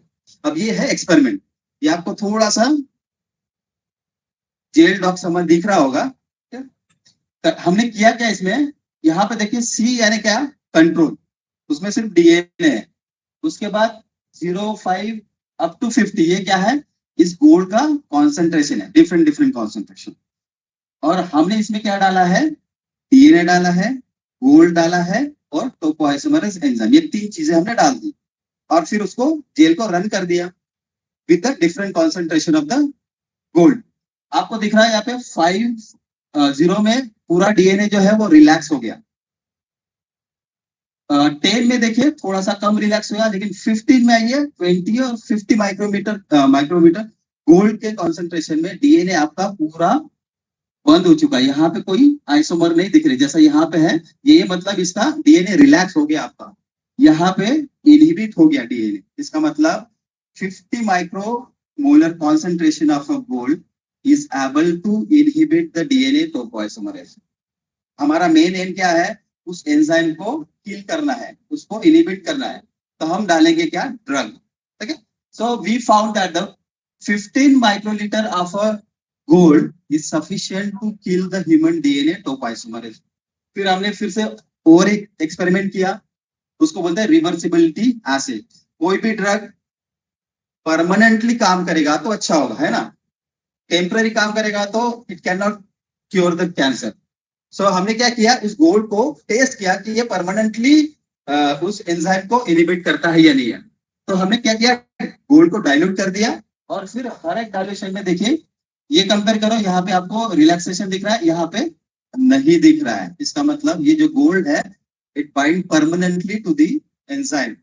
अब ये है एक्सपेरिमेंट। ये आपको थोड़ा सा जेल डॉग समझ दिख रहा होगा। हमने किया क्या इसमें? यहाँ पे देखिए सी यानी क्या? कंट्रोल। उसमें सिर्फ डीएनए है। उसके बाद 0.5 अप टू 50 ये क्या है? इस गोल्ड का कॉन्सेंट्रेशन है, डिफरेंट डिफरेंट कॉन्सेंट्रेशन। और हमने इसमें क्या डाला है? डीएनए डाला है, गोल्ड डाला है और टोपोआइसोमरेज एंजाइम। ये तीन चीजें हमने डाल दी और फिर उसको जेल को रन कर दिया with the different concentration of the gold. आपको दिख रहा है यहाँ पे 5 में पूरा डीएनए जो है वो रिलैक्स हो गया। 10 में देखिए थोड़ा सा कम रिलैक्स हुआ, लेकिन 15 में आइए 20 और 50 माइक्रोमीटर गोल्ड के कॉन्सेंट्रेशन में डीएनए आपका पूरा बंद हो चुका है। यहाँ पे कोई आइसोमर नहीं दिख रही, जैसा यहाँ पे है। ये मतलब इसका डीएनए रिलैक्स हो गया आपका। यहाँ पे इनहिबिट हो गया डीएनए। इसका मतलब 50 micromolar concentration of a gold is able to inhibit the DNA topoisomerase. हमारा मेन एम क्या है? उस एंजाइम को किल करना है, उसको इनहिबिट करना है। तो हम डालेंगे क्या? ड्रग। ठीक है, so we found that the 15 microlitre of a gold is sufficient to kill the human DNA topoisomerase। फिर हमने फिर से और एक एक्सपेरिमेंट किया, उसको बोलते हैं रिवर्सिबिलिटी एसे। कोई भी ड्रग परमानेंटली काम करेगा तो अच्छा होगा, है ना। टेम्पररी काम करेगा तो it can not cure the cancer. So हमने क्या किया? इस गोल्ड को टेस्ट किया कि ये परमानेंटली उस एंजाइम को इनिबिट करता है या नहीं है। तो हमने क्या किया, गोल्ड को डाइल्यूट कर दिया और फिर हर एक डाइल्यूशन में देखिए, ये कंपेयर करो, यहाँ पे आपको रिलैक्सेशन दिख रहा है, यहाँ पे नहीं दिख रहा है। इसका मतलब ये जो गोल्ड है it bind permanently to the enzyme,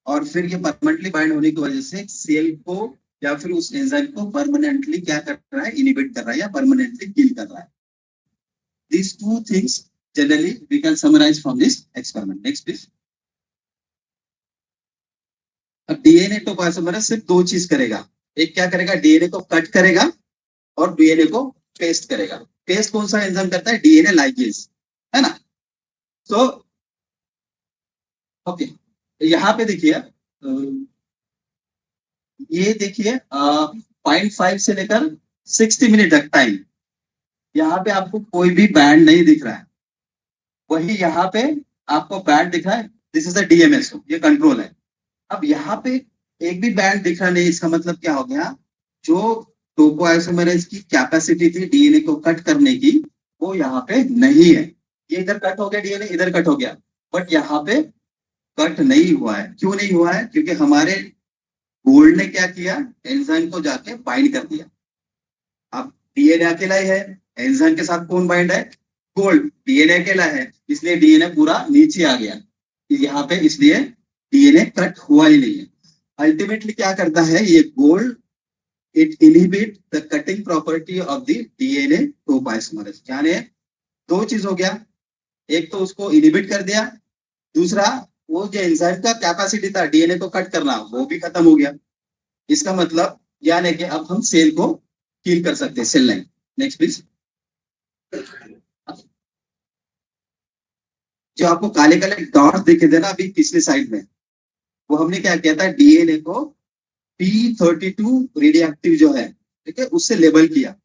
और फिर ये परमानेंटली बाइंड होने की वजह से सेल को या फिर उस एंजाइम को परमानेंटली क्या कर रहा है, इनिबिट कर रहा है या परमानेंटली किल कर रहा है। These two things generally we can summarize from this experiment. Next please. अब डीएनए टोपोआइसोमरेज सिर्फ दो चीज करेगा, एक क्या करेगा, डीएनए को कट करेगा और डीएनए को पेस्ट करेगा। पेस्ट कौन सा एंजाइम करता है, डीएनए लाइगेज, है ना। तो ओके, यहाँ पे देखिए, ये देखिए 0.5 से लेकर 60 मिनट तक टाइम, यहाँ पे आपको कोई भी बैंड नहीं दिख रहा है, वही यहाँ पे आपको बैंड दिख रहा है। दिस इज द डीएमएसओ, ये कंट्रोल है। अब यहाँ पे एक भी बैंड दिख रहा नहीं, इसका मतलब क्या हो गया, जो टोपोआइसोमरेज की कैपेसिटी थी डीएनए को कट करने की, वो यहाँ पे नहीं है। ये इधर कट हो गया, डीएनए इधर कट हो गया, बट यहाँ पे कट नहीं हुआ है। क्यों नहीं हुआ है, क्योंकि हमारे गोल्ड ने क्या किया, एंजाइम को जाके बाइंड कर दिया। अब डीएनए अकेला ही है, एंजाइम के साथ कौन बाइंड है, गोल्ड, डीएनए अकेला है, इसलिए डीएनए पूरा नीचे आ गया यहाँ पे, इसलिए डीएनए कट हुआ ही नहीं है। अल्टीमेटली क्या करता है ये gold, it inhibit the cutting property of the DNA topoisomerase. यानी दो चीज हो गया, एक तो उसको इनहिबिट कर दिया, दूसरा वो जो एंजाइम का कैपेसिटी था डीएनए को कट करना वो भी खत्म हो गया। इसका मतलब यानी कि अब हम सेल को किल कर सकते हैं, सेल लाइन। Next please. जो आपको काले काले डॉट्स दिखे थे ना अभी पिछले साइड में, वो हमने क्या किया था, डीएनए को P32 रेडियोएक्टिव जो है, ठीक है, उससे लेबल किया।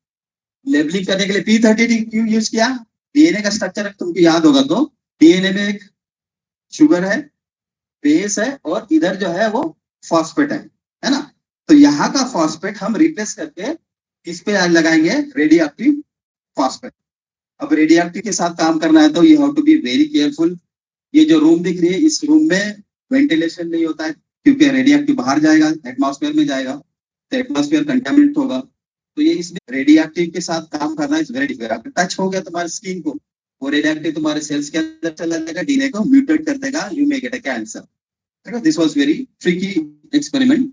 लेबलिंग करने के लिए P32 क्यों यूज किया, डीएनए का स्ट्रक्चर तुमको याद होगा तो डीएनए में एक शुगर है, बेस है, और इधर जो है वो फॉस्फेट है ना। तो यहाँ का फॉस्फेट हम रिप्लेस करके किस पे लगाएंगे, रेडियोएक्टिव फॉस्फेट। अब रेडियोएक्टिव के साथ काम करना है तो you have to be very careful. ये जो रूम दिख रही है, इस रूम में वेंटिलेशन नहीं होता है, क्योंकि रेडियोएक्टिव बाहर जाएगा, एटमॉस्फेयर में जाएगा, तो एटमॉस्फेयर कंटामिनेट होगा। तो ये इसमें रेडियोएक्टिव के साथ काम करना इज वेरी डिफिकल्ट। टच हो गया तुम्हारे स्किन को, वो रेडियोएक्टिव तुम्हारे सेल्स के अंदर चला जाएगा, डीएनए को म्यूटेट कर देगा, you may get a cancer. This was very tricky experiment.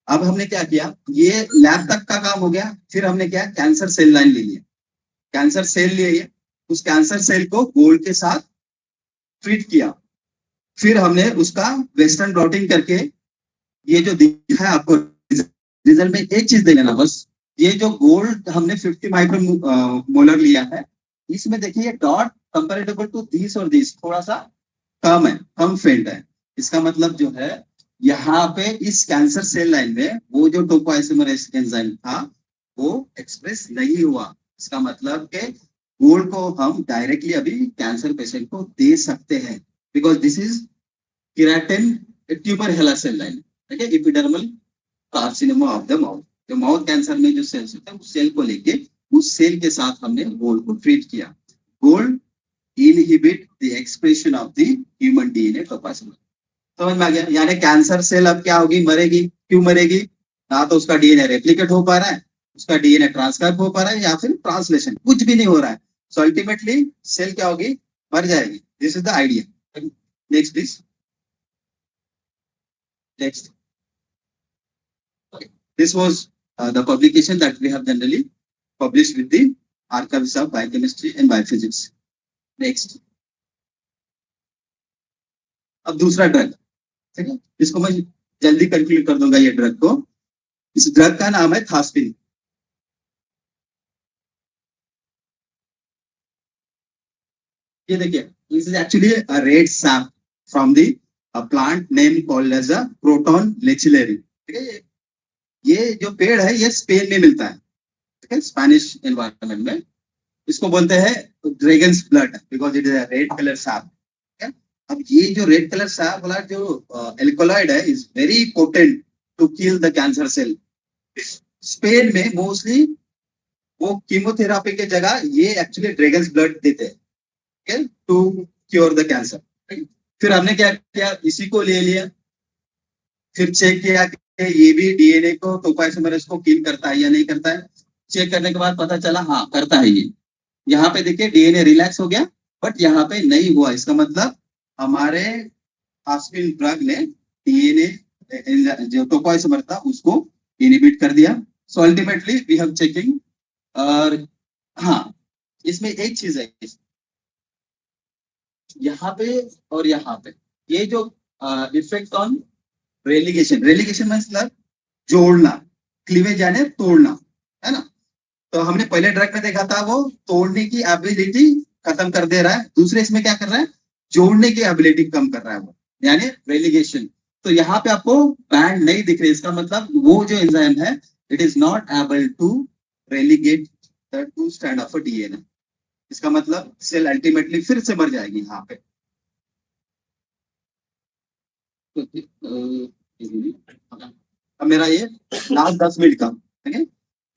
अब हमने क्या किया, ये लैब तक का काम हो गया, फिर हमने क्या, कैंसर सेल लाइन ले लिया। कैंसर सेल लिए, उस कैंसर सेल को गोल्ड के साथ ट्रीट किया, फिर हमने उसका वेस्टर्न ब्लॉटिंग करके ये जो दिखा है आपको रिजल्ट में एक चीज दे लेना बस, ये जो गोल्ड हमने 50 माइक्रोमोलर लिया है, इसमें देखिए ये डॉट कंपैरेटिबल टू दिस और दिस थोड़ा सा कम है, कम फेंट है। इसका मतलब जो है यहाँ पे इस कैंसर सेल लाइन में वो जो टोपोआइसोमरेज एंजाइम था वो एक्सप्रेस नहीं हुआ। इसका मतलब कि गोल्ड को हम डायरेक्टली अभी कैंसर पेशेंट को दे सकते हैं, because this is keratin tuber HeLa cell line, ठीक है, epidermal carcinoma of the mouth. जो माउथ कैंसर में जो सेल्स होते हैं उस सेल को लेके उस सेल के साथ हमने गोल्ड को ट्रीट किया। Gold inhibit the expression of the human DNA topoisomerase. समझ में आ गया, यानी कैंसर सेल अब क्या होगी, मरेगी। क्यों मरेगी, ना तो उसका डीएनए रेप्लिकेट हो पा रहा है, उसका डीएनए ट्रांसक्राइब हो पा रहा है, या फिर ट्रांसलेशन कुछ भी नहीं हो रहा है। सो अल्टीमेटली सेल क्या होगी, मर जाएगी। This is the idea. Next please. Next, this was the publication that we have generally published with the archives of biochemistry and biophysics. Next, अब दूसरा ड्रग, ठीक है, इसको मैं जल्दी कंक्लूड कर दूंगा। ये ड्रग को, इस ड्रग का नाम है थास्पिन। ये देखिए, this is actually a red sap from the a plant name called as a Proton lechilleri। ठीक है, ये जो पेड़ है ये स्पेन में मिलता है, ठीक है, स्पेनिश एनवायरनमेंट में। इसको बोलते हैं dragons blood, because it is a red colour SAP. अब ये जो रेड कलर सैप वाला जो एल्कोलॉइड है is very potent to kill the cancer cell. Spain में मोस्टली वो कीमोथेरापी के जगह ये एक्चुअली ड्रैगन्स ब्लड देते हैं, टू क्योर द कैंसर। फिर हमने क्या किया, इसी को ले लिया, फिर चेक किया कि ये भी डीएनए को टोपोआइसोमरेज को किल करता है या नहीं करता है। चेक करने के बाद पता चला हाँ करता है ये। यहाँ पे देखिए डीएनए रिलैक्स हो गया, बट यहाँ पे नहीं हुआ। इसका मतलब हमारे आस्पिन ड्रग ने डीएनए जो टोपोआइसोमर था उसको इनहिबिट कर दिया। So ultimately we have checking. और हाँ, इसमें एक चीज है, यहाँ पे और यहाँ पे ये जो इफेक्ट ऑन रेलिगेशन, रेलिगेशन मतलब जोड़ना, क्लीवेज यानी तोड़ना, है ना। तो हमने पहले ड्रग में देखा था वो तोड़ने की एबिलिटी खत्म कर दे रहा है, दूसरे इसमें क्या कर रहा है, जोड़ने की एबिलिटी कम कर रहा है वो, यानी रेलिगेशन। तो यहाँ पे आपको बैंड नहीं दिख रही, इसका मतलब वो जो एंजाइम है it is not able to religate the two strand of a DNA. इसका मतलब सेल अल्टीमेटली फिर से मर जाएगी यहाँ पे। अब मेरा ये लास्ट 10 मिनट का, ठीक है।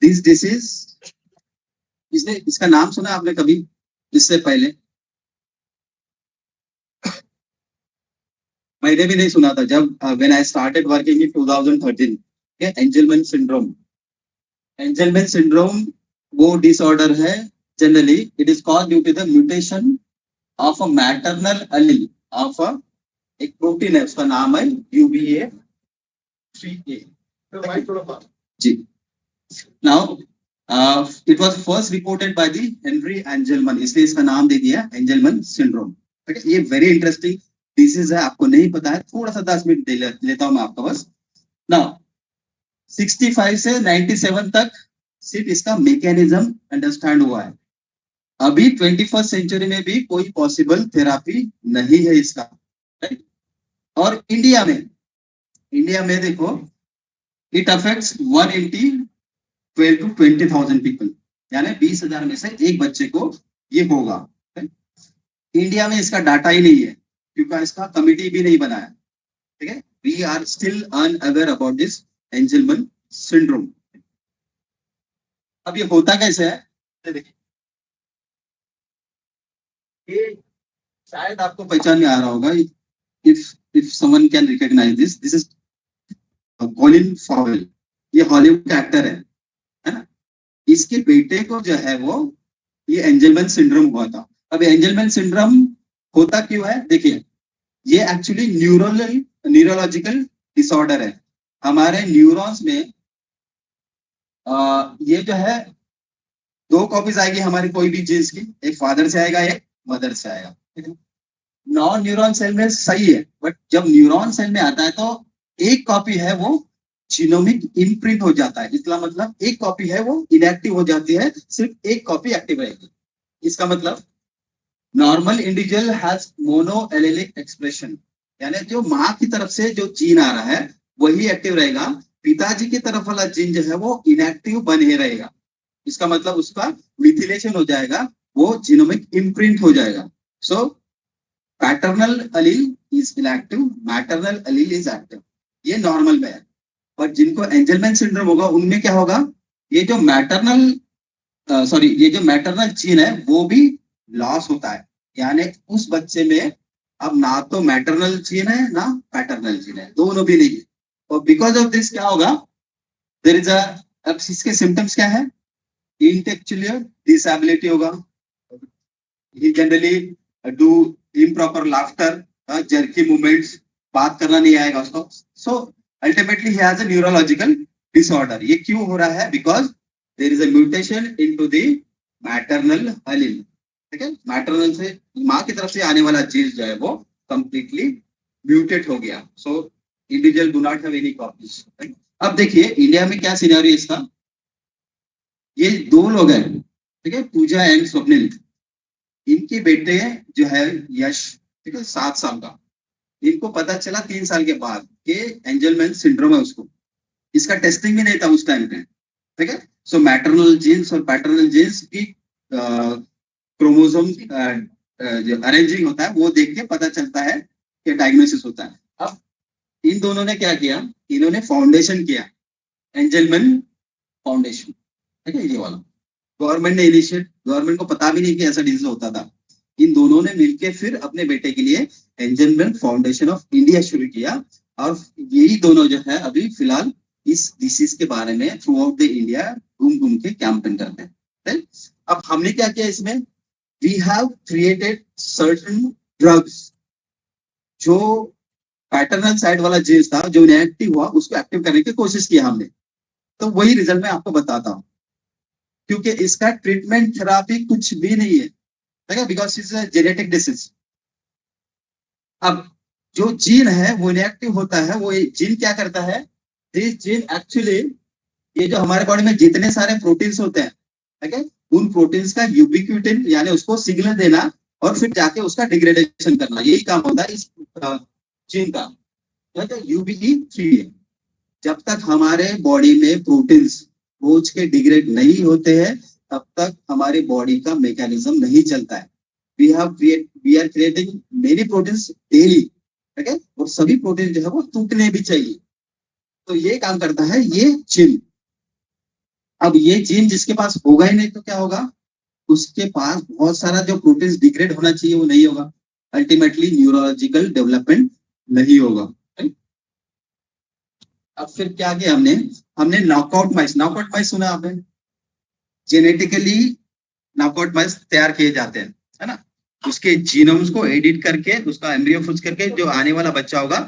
दिस डिसीज, इसने इसका नाम सुना आपने कभी इससे पहले? मैंने भी नहीं सुना था जब when I started working in 2013। Angelman syndrome, Angelman syndrome वो डिसऑर्डर है, generally it is called due to the mutation of a maternal allele of a, एक प्रोटीन है उसका नाम है UBA3A जी। Now it was first reported by the Henry Angelman, इसलिए इसका नाम दे दिया एंजेलमैन सिंड्रोम। ठीक है, ये वेरी इंटरेस्टिंग डिसीज है, आपको नहीं पता है, थोड़ा सा 10 मिनट लेता हूं मैं आपका बस। नाउ 65 से 97 तक सिर्फ इसका मैकेनिज्म अंडरस्टैंड हुआ है। अभी 21st सेंचुरी में भी कोई पॉसिबल थेरापी नहीं है इसका। और इंडिया में देखो it affects 1 in 12 to 20,000 people, यानी 20,000 में से एक बच्चे को ये होगा। इंडिया में इसका डाटा ही नहीं है क्योंकि इसका कमिटी भी नहीं बनाया। ठीक है, we are still unaware about this Angelman syndrome. अब ये होता कैसे है, देखिए ये शायद आपको पहचान में आ रहा होगा। if someone can recognize this is Colin Farrell, ये हॉलीवुड का एक्टर है ना। इसके बेटे को जो है वो ये एंजेलमैन सिंड्रोम हुआ था। अब एंजेलमैन सिंड्रोम होता क्यों है, देखिए ये एक्चुअली न्यूरोलॉजिकल डिसऑर्डर है। हमारे न्यूरॉन्स में ये जो है 2 कॉपीज आएगी हमारी कोई भी जीन्स की, एक फादर से आएगा एक मदर से आएगा। नॉन न्यूरॉन सेल में सही है, बट जब न्यूरॉन सेल में आता है तो एक कॉपी है वो जीनोमिक इम्प्रिंट हो जाता है। इसका मतलब एक कॉपी है वो इनएक्टिव हो जाती है, सिर्फ एक कॉपी एक्टिव रहेगी। इसका मतलब normal individual has mono allylic expression, यानी जो माँ की तरफ से जो जीन आ रहा है वही एक्टिव रहेगा, पिताजी की तरफ वाला जीन जो है वो इनएक्टिव बने रहेगा। इसका मतलब उसका मिथिलेशन हो जाएगा, वो जीनोमिक इम्प्रिंट हो जाएगा। So paternal allele is inactive, maternal allele is active, ये नॉर्मल में है। पर जिनको एंजेलमैन सिंड्रोम होगा उनमें क्या होगा, ये जो मैटरनल जीन है वो भी लॉस होता है, यानी उस बच्चे में अब ना तो मैटरनल जीन है ना पैटर्नल जीन है, दोनों भी नहीं है। और बिकॉज ऑफ दिस क्या होगा, देयर इज अब इसके सिम्टम्स क्या है, इंटेलेक्चुअल डिसेबिलिटी होगा, he generally do improper laughter, jerky movements, बात करना नहीं आएगा उसको। So ultimately he has a neurological disorder. ये क्यों हो रहा है, because there is a mutation into the maternal allele. ठीक है, मैटरनल से माँ की तरफ से आने वाला जीन जो है वो कंप्लीटली म्यूटेट हो गया। So individual do not have any copies. अब देखिए इंडिया में क्या सिनेरियो है इसका, ये 2 लोग हैं, ठीक है, पूजा एंड स्वप्निल। इनके बेटे जो है यश, ठीक है, 7 साल का, इनको पता चला 3 साल के बाद कि एंजेलमैन सिंड्रोम है उसको। इसका टेस्टिंग भी नहीं था उस टाइम पे। ठीक है, सो मैटरनल जीन्स और पैटर्नल जीन्स की क्रोमोसोम जो अरेंजिंग होता है वो देख के पता चलता है कि डायग्नोसिस होता है। अब इन दोनों ने क्या किया, इन्होंने फाउंडेशन किया, एंजेलमैन फाउंडेशन। ठीक है, ये वाला गवर्नमेंट ने इनिशिएट, गवर्नमेंट को पता भी नहीं कि ऐसा डिजीज होता था। इन दोनों ने मिलके फिर अपने बेटे के लिए एंजलमैन फाउंडेशन ऑफ इंडिया शुरू किया, और यही दोनों जो है अभी फिलहाल इस डिसीज के बारे में थ्रू आउट द इंडिया घूम घूम के कैंपेन करते हैं। अब हमने क्या किया इसमें, we have created certain drugs, जो पैटर्नल साइड वाला जीन्स था जो इनएक्टिव हुआ उसको एक्टिव करने की कोशिश की हमने। तो वही रिजल्ट मैं आपको बताता हूँ, क्योंकि इसका ट्रीटमेंट थेरापी कुछ भी नहीं है, because it's a genetic disease. अब जो जीन है वो इनएक्टिव होता है, वो जीन क्या करता है, दिस जीन एक्चुअली ये जो हमारे बॉडी में जितने सारे प्रोटीन्स होते हैं, ठीक है, उन प्रोटीन्स का यूबिक्विटिन यानी उसको सिग्नल देना और फिर जाके उसका डिग्रेडेशन करना, यही काम होता है इस जीन का। UBE3 है। जब तक हमारे बॉडी में प्रोटीन्स रोज के डिग्रेड नहीं होते हैं तब तक हमारी बॉडी का मैकेनिज्म नहीं चलता है। We are creating many proteins daily, ठीक है, और सभी प्रोटीन जो है वो टूटने भी चाहिए। तो ये काम करता है ये जीन। अब ये जीन जिसके पास होगा ही नहीं तो क्या होगा, उसके पास बहुत सारा जो प्रोटीन्स डिग्रेड होना चाहिए वो नहीं होगा, अल्टीमेटली न्यूरोलॉजिकल डेवलपमेंट नहीं होगा। अब फिर क्या किया हमने नॉकआउट माइस सुना आपने, जेनेटिकली नॉकआउट माइस तैयार किए जाते हैं, है ना, उसके जीनोम्स को एडिट करके उसका एम्ब्रियो फूज करके जो आने वाला बच्चा होगा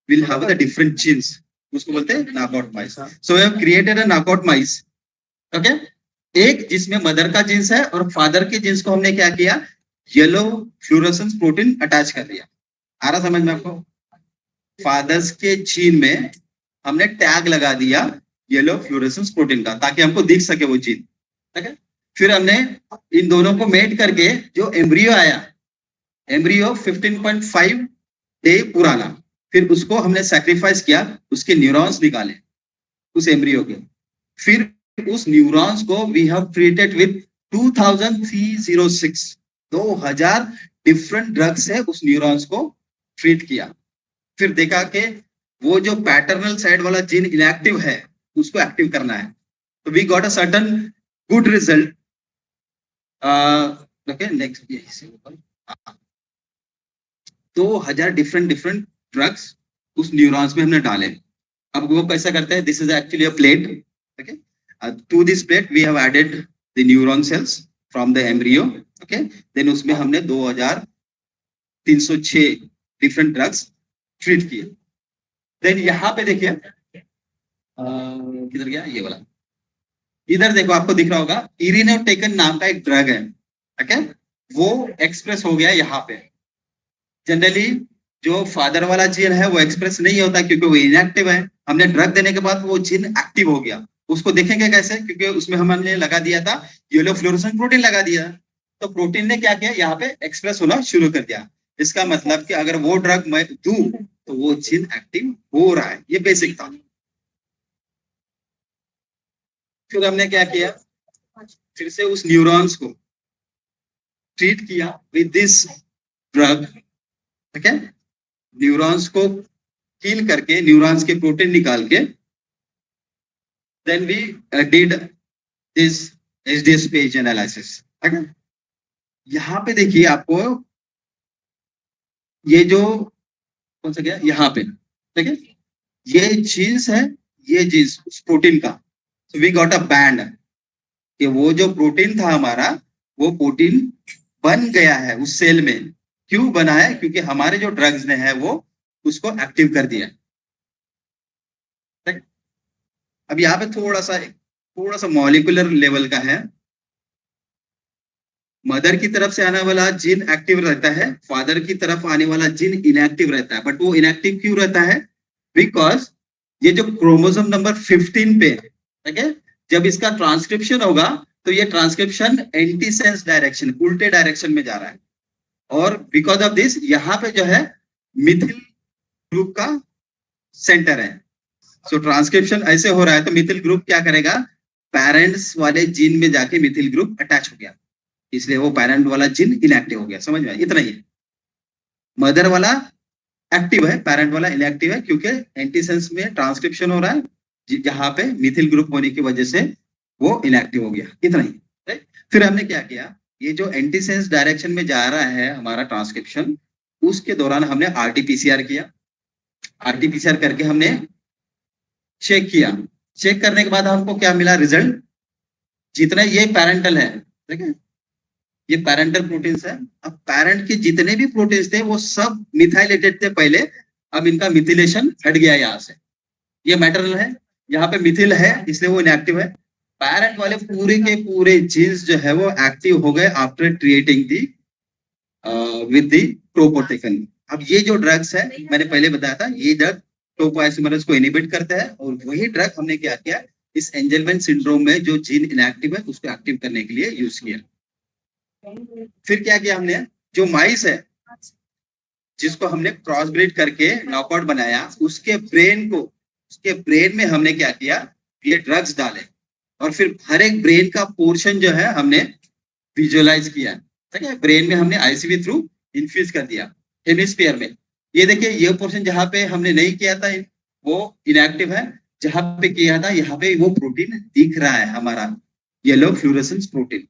will have the different genes, उसको बोलते हैं knockout mice. So we have created a knockout mice, okay, एक जिसमें मदर का जीन्स है और फादर के जीन्स को हमने क्या किया, येलो फ्लोरोसेंस प्रोटीन अटैच कर दिया। आ रहा समझ में आपको, फादर्स के जीन में हमने टैग लगा दिया येलो फ्लोरोसेंस प्रोटीन का ताकि हमको दिख सके वो जीन, ठीक है। फिर हमने इन दोनों को मेट करके जो एम्ब्रियो आया, एम्ब्रियो 15.5 डे पुराना, फिर उसको हमने सैक्रिफाइस किया, उसके न्यूरॉन्स निकाले उस एम्ब्रियो के, फिर उस न्यूरॉन्स को we have treated with 2000 different drugs है उस न्यूरॉन्स को ट्रीट किया। फिर देखा कि वो जो पैटर्नल साइड वाला जीन इनएक्टिव है उसको एक्टिव करना है, तो we got a certain good result. Okay, next 2000 different drugs उस न्यूरॉन्स में हमने डाले। अब वो कैसा करते हैं, this is actually a plate, okay, to this plate we have added the neuron cells from the embryo, okay, then उसमें हमने 2306 डिफरेंट ड्रग्स ट्रीट किए। देन यहाँ पे देखिए किधर गया ये वाला, इधर देखो आपको दिख रहा होगा इरिनोटेकन नाम का एक ड्रग है, ओके, वो एक्सप्रेस हो गया यहाँ पे। जनरली जो फादर वाला जीन है वो एक्सप्रेस नहीं होता क्योंकि वो इनएक्टिव है, हमने ड्रग देने के बाद वो जीन एक्टिव हो गया। उसको देखेंगे कैसे, क्योंकि उसमें हमने लगा दिया था येलो फ्लोरोसेंस प्रोटीन लगा दिया, तो प्रोटीन ने क्या किया यहाँ पे एक्सप्रेस होना शुरू कर दिया। इसका मतलब कि अगर वो ड्रग मैं दूं तो वो जीन एक्टिव हो रहा है, ये बेसिक था। फिर हमने क्या किया, फिर से उस न्यूरॉन्स को ट्रीट किया विद दिस ड्रग, ठीक है, न्यूरॉन्स को किल करके न्यूरॉन्स के प्रोटीन निकाल के then we did this HDS page analysis, ठीक है। यहाँ पे देखिए आपको ये जो कौन सा गया यहाँ पे, ठीक है, ये जीन्स है, ये जीन्स उस प्रोटीन का, so we got a band कि वो जो प्रोटीन था हमारा वो प्रोटीन बन गया है उस सेल में। क्यों बना है, क्योंकि हमारे जो ड्रग्स ने है वो उसको एक्टिव कर दिया। अब यहाँ पे थोड़ा सा मॉलिक्यूलर लेवल का है, मदर की तरफ से आने वाला जीन एक्टिव रहता है, फादर की तरफ आने वाला जीन इनएक्टिव रहता है। बट वो इनएक्टिव क्यों रहता है, बिकॉज ये जो क्रोमोसोम नंबर 15 पे, ठीक है, जब इसका ट्रांसक्रिप्शन होगा तो ये ट्रांसक्रिप्शन एंटी सेंस डायरेक्शन, उल्टे डायरेक्शन में जा रहा है, और बिकॉज ऑफ दिस यहाँ पे जो है मिथिल ग्रुप का सेंटर है। सो ट्रांसक्रिप्शन ऐसे हो रहा है तो मिथिल ग्रुप क्या करेगा, पेरेंट्स वाले जीन में जाके मिथिल ग्रुप अटैच हो गया, इसलिए वो पेरेंट वाला जीन इनएक्टिव हो गया। समझ में, इतना ही है। मदर वाला एक्टिव है, पेरेंट वाला इनएक्टिव है, क्योंकि एंटीसेंस में ट्रांसक्रिप्शन हो रहा है, जहां पे मिथिल ग्रुप होने की वजह से वो इनएक्टिव हो गया। इतना ही। फिर हमने क्या किया, ये जो एंटीसेंस डायरेक्शन में जा रहा है हमारा ट्रांसक्रिप्शन, उसके दौरान हमने आरटीपीसीआर किया। आरटीपीसीआर करके हमने चेक किया। चेक करने के बाद हमको क्या मिला रिजल्ट? जितना ये पैरेंटल है, ठीक है, ये पैरेंटल प्रोटीन्स है। अब पैरेंट के जितने भी प्रोटीन्स थे वो सब मिथाइलेटेड थे पहले, अब इनका मिथिलेशन हट गया यहाँ से। ये मैटरनल है, यहाँ पे मिथिल है इसलिए वो इनएक्टिव है। पैरेंट वाले पूरे के पूरे जीन्स जो है वो एक्टिव हो गए after treating the with the topotecan. अब ये जो ड्रग्स है मैंने पहले बताया था, ये ड्रग टोपोआइसोमरेज को इनहिबिट करता है, और वही ड्रग हमने क्या किया इस एंजेलमैन सिंड्रोम में जो जीन इनएक्टिव है उसको एक्टिव करने के लिए यूज किया। फिर क्या किया हमने, जो माइस है जिसको हमने क्रॉस ब्रीड करके नॉकआउट बनाया, उसके ब्रेन में हमने क्या किया, ये ड्रग्स डाले, और फिर हर एक ब्रेन का पोर्शन जो है हमने विजुअलाइज किया, ठीक है। ब्रेन में हमने आईसीवी थ्रू इन्फ्यूज कर दिया हेमिस्फीयर में। ये देखिए ये पोर्शन जहां पे हमने नहीं किया था वो इनएक्टिव है, जहां पे किया था यहाँ पे वो प्रोटीन दिख रहा है हमारा येलो फ्लोरेसेंस प्रोटीन।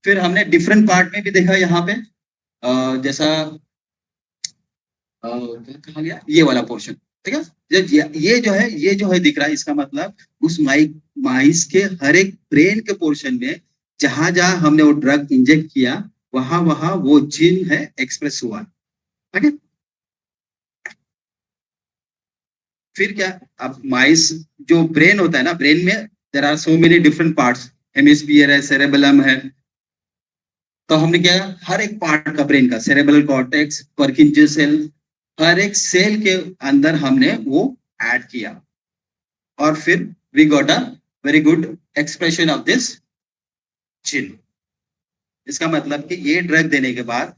फिर हमने डिफरेंट पार्ट में भी देखा यहाँ पे जैसा कहा गया ये वाला पोर्शन, ठीक है। ये जो है दिख रहा है, इसका मतलब उस माइस के हर एक ब्रेन के पोर्शन में जहां जहां हमने वो ड्रग इंजेक्ट किया वहां वहां वो जीन है एक्सप्रेस हुआ, ठीक है। फिर क्या, अब माइस जो ब्रेन होता है ना, ब्रेन में there are so many different parts, hemisphere है, सेरेबेलम है, तो हमने क्या हर एक पार्ट का ब्रेन का सेरेब्रल कॉर्टेक्स, पर्किंजे सेल, हर एक सेल के अंदर हमने वो ऐड किया, और फिर we got a very good expression of this gene. इसका मतलब कि ये ड्रग देने के बाद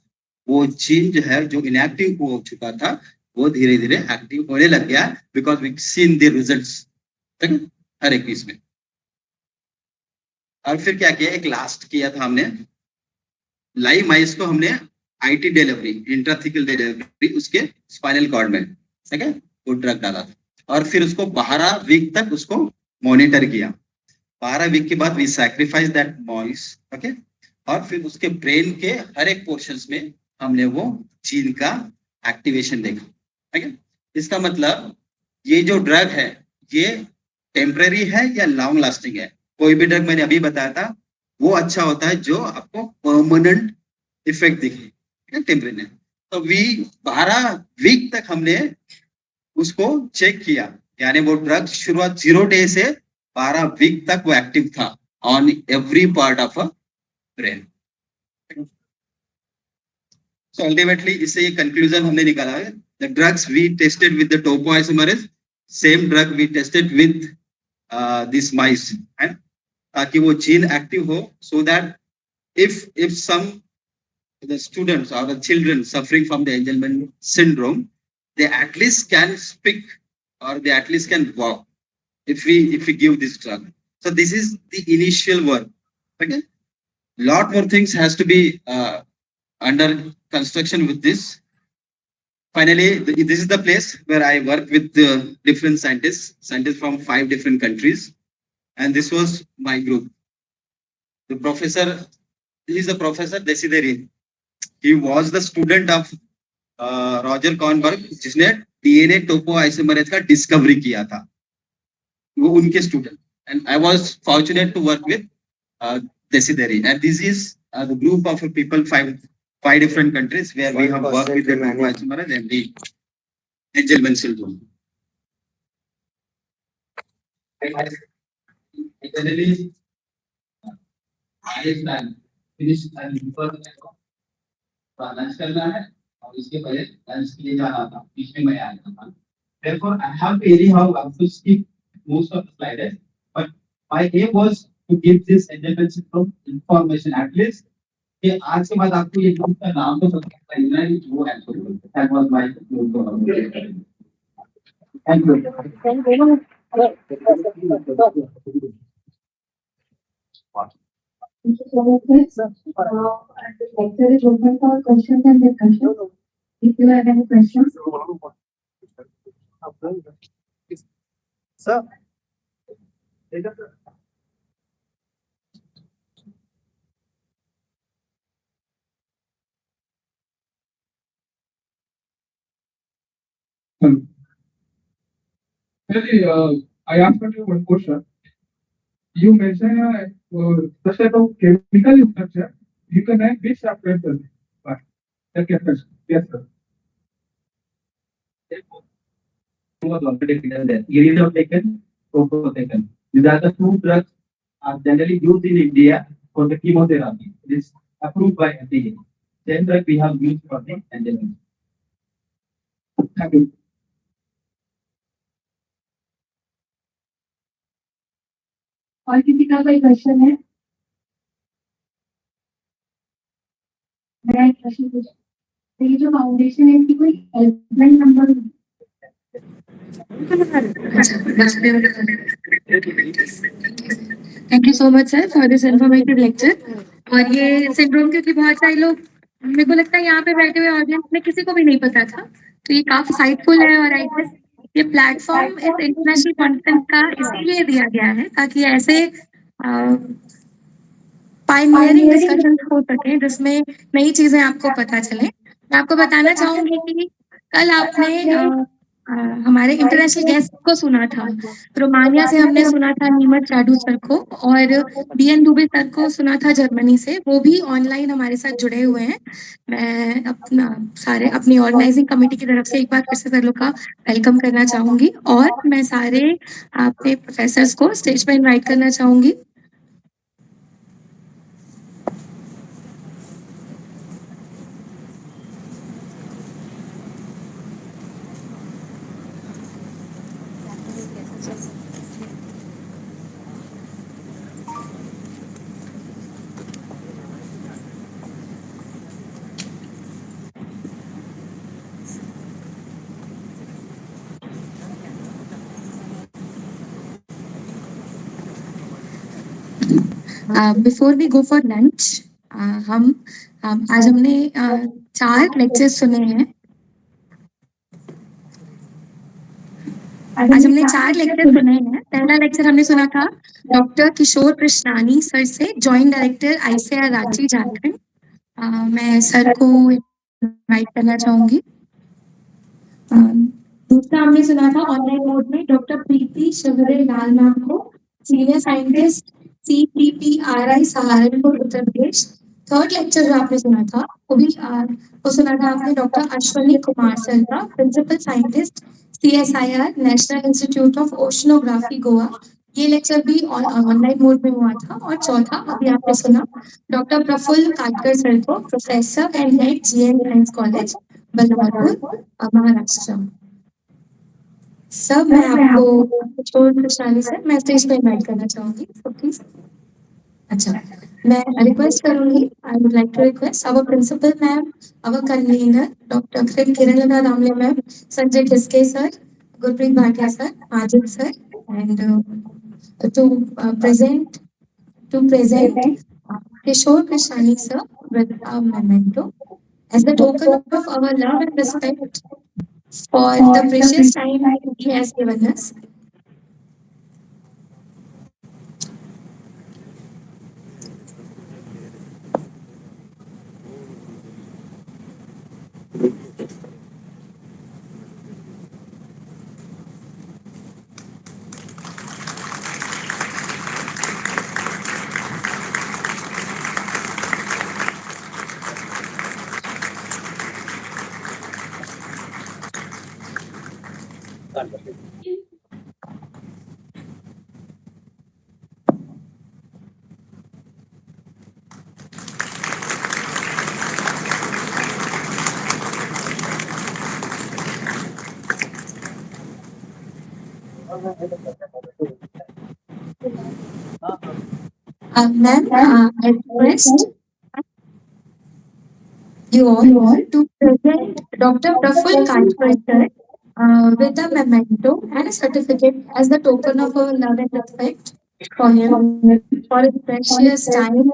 वो जीन जो है जो इनएक्टिव हो चुका था वो धीरे धीरे एक्टिव होने लग गया, because we seen the results, ठीक है, हर एक पीस में। और फिर क्या किया, एक लास्ट किया था हमने, लाइव माइस को हमने आईटी डिलीवरी, इंट्राथिकल डिलीवरी उसके स्पाइनल कॉर्ड में, ठीक है, वो ड्रग डाला था, और फिर उसको 12 वीक तक उसको मॉनिटर किया। 12 वीक के बाद we sacrifice that mice, okay, और फिर उसके ब्रेन के हर एक पोर्शंस में हमने वो जीन का एक्टिवेशन देखा, ठीक है। इसका मतलब ये जो ड्रग है ये टेम्पररी है या लॉन्ग लास्टिंग है। कोई भी ड्रग मैंने अभी बताया था वो अच्छा होता है जो आपको परमानेंट इफेक्ट दिखे, टेम्पररी। तो 12 वीक तक हमने उसको चेक किया, यानी वो ड्रग शुरुआत 0 डे से 12 वीक तक वो एक्टिव था on every part of a brain. So ultimately इससे ये कंक्लूजन हमने निकाला है, the drugs we tested with the topoisomerase, same drug we tested with this mice, and ताकि वो जीन एक्टिव हो, so that if some the students or the children suffering from the Angelman syndrome, they at least can speak or they at least can walk if we give this drug. So this is the initial work. Okay, lot more things has to be under construction with this. Finally, this is the place where I work with different scientists from 5 different countries, and this was my group. The professor, he is the professor Desideri. He was the student of Roger Kornberg, जिसने DNA topoisomerase का discovery किया था, वो उनके student, and I was fortunate to work with Desideri, and this is the group of people, five different countries where we have worked with the topoisomerase and the Angelman syndrome. Generally, I plan finish and lunch करना है और इसके पहले lunch के लिए जाना था, बीच में मैं आया था। Therefore, I have really to skip most of the slides, but my aim was to give this Angelman syndrome information at least कि आज के बाद आपको ये ग्रुप का नाम तो पता है ना, वो actually that was my thank you. Thank you.
Thank you so much, sir. The lecture is open for questions and discussion. If you have any questions.
Sir.
Really, I asked you one question. You mentioned such type of chemical structure. You can have which substances? Yes, sir. Was already written there. Iridotecan, propotecan. These are the two drugs are generally used in India for the chemotherapy. It is approved by FDA. Same drug we have used for the endemic. Thank you.
और किसी का कोई question है? मेरा एक question पूछ, तो ये जो फाउंडेशन है इसकी कोई helpline number? Thank you so much sir for this informative lecture. और ये सिंड्रोम क्योंकि बहुत सारे लोग, मेरे को लगता है यहाँ पे बैठे हुए ऑडियंस में किसी को भी नहीं पता था, तो ये काफी साइटफुल है। और आई गेस ये प्लेटफॉर्म इस इंटरनेशनल कॉन्फ्रेंस का इसलिए दिया गया है ताकि ऐसे पायनियरिंग डिस्कशन हो सके जिसमें नई चीजें आपको पता चले। मैं आपको बताना चाहूंगी कि कल आपने हमारे इंटरनेशनल गेस्ट को सुना था, रोमानिया से हमने सुना था नीमत जाडू सर को, और बीएन दुबे सर को सुना था जर्मनी से। वो भी ऑनलाइन हमारे साथ जुड़े हुए हैं। मैं अपनी ऑर्गेनाइजिंग कमेटी की तरफ से एक बार फिर से सर लोग का वेलकम करना चाहूंगी, और मैं सारे अपने प्रोफेसर्स को स्टेज पर इन्वाइट करना चाहूंगी। Before we go for lunch, आज हमने 4 लेक्चर्स सुने हैं। पहला लेक्चर हमने सुना था डॉक्टर किशोर कृष्णानी सर से, joint director ICR Ranchi Jharkhand. मैं सर को इनवाइट करना चाहूंगी। दूसरा हमने सुना था ऑनलाइन मोड में डॉक्टर प्रीति शिवरे लाल मैम को, senior scientist CPPRI Saharanpur Uttar Pradesh. Third lecture जो आपने सुना था वो सुना था आपने डॉक्टर अश्वनी कुमार सर का, principal scientist CSIR national institute of oceanography Goa. ये लेक्चर भी ऑनलाइन मोड में हुआ था। और चौथा अभी आपने सुना डॉक्टर प्रफुल्ल काटकर सर को, professor and head GN science college Balrampur Maharashtra. सब मैं आपको किशोर कृष्णानी सर मैं स्टेज पे इनवाइट करना चाहूंगी। तो प्लीज, अच्छा, मैं रिक्वेस्ट करूंगी, I would like to request our principal ma'am, our convener doctor Kiran Damle ma'am, Sanjay Khiske sir, Gurpreet Bhatia sir, Majid sir, and to present Kishore Krishnani sir with a memento as the token of our love and respect for the precious time he has given us. Ma'am, I request you all to present Dr. Praful Kanchkar with a memento and a certificate as the token of our love and respect for him for his precious time.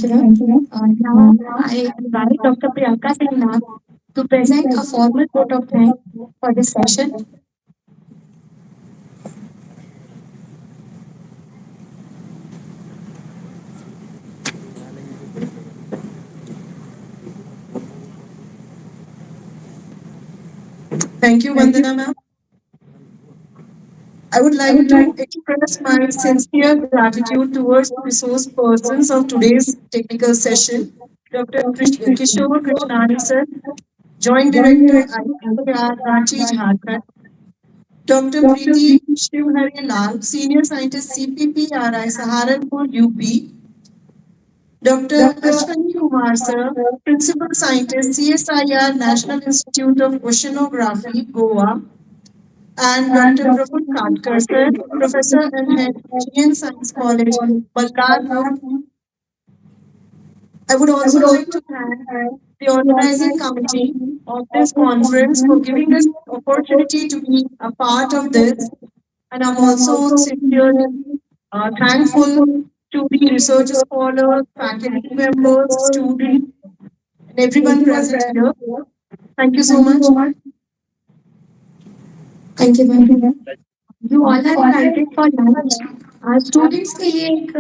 Thank you, ma'am. Now I invite Dr. Priyanka Singh Nag to present a formal vote of thanks for this session.
Thank you, Vandana ma'am. I would like to express my sincere gratitude towards the resource persons of today's technical session, Dr. Kishore Krishnani sir, Joint Director, ICAR, Ranchi, Jharkhand, Dr. Preeti Shivhari Lal, Senior Scientist, CPPRI, Saharanpur, UP, Dr. Ashwani Kumar sir, Principal Scientist, CSIR, National Institute of Oceanography, Goa, and Dr. Prabhu Katkar sir, Professor and Head, Indian Science College, Ballarpur. I would also like to thank the organizing committee of this conference for giving us the opportunity to be a part of this. And I'm also sincerely thankful to the research scholars, faculty members, students, and everyone present here. Thank you so much.
Thank you, ma'am. You all are invited for lunch. आज students के लिए एक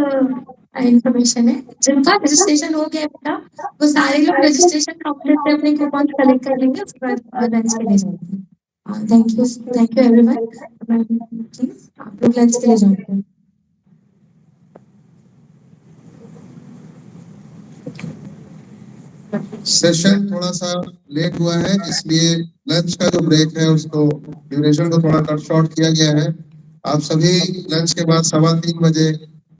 information है जिनका registration हो गया बेटा वो सारे लोग रजिस्ट्रेशन काउंटर से अपने कूपन कलेक्ट कर लेंगे उसके बाद लंच के लिए जाएंगे थैंक यू एवरीवन प्लीज आप लोग लंच के लिए जाएंगे
सेशन थोड़ा सा लेट हुआ है इसलिए लंच का जो ब्रेक है उसको ड्यूरेशन को थोड़ा कट शॉर्ट किया गया है। आप सभी लंच के बाद 3:15 बजे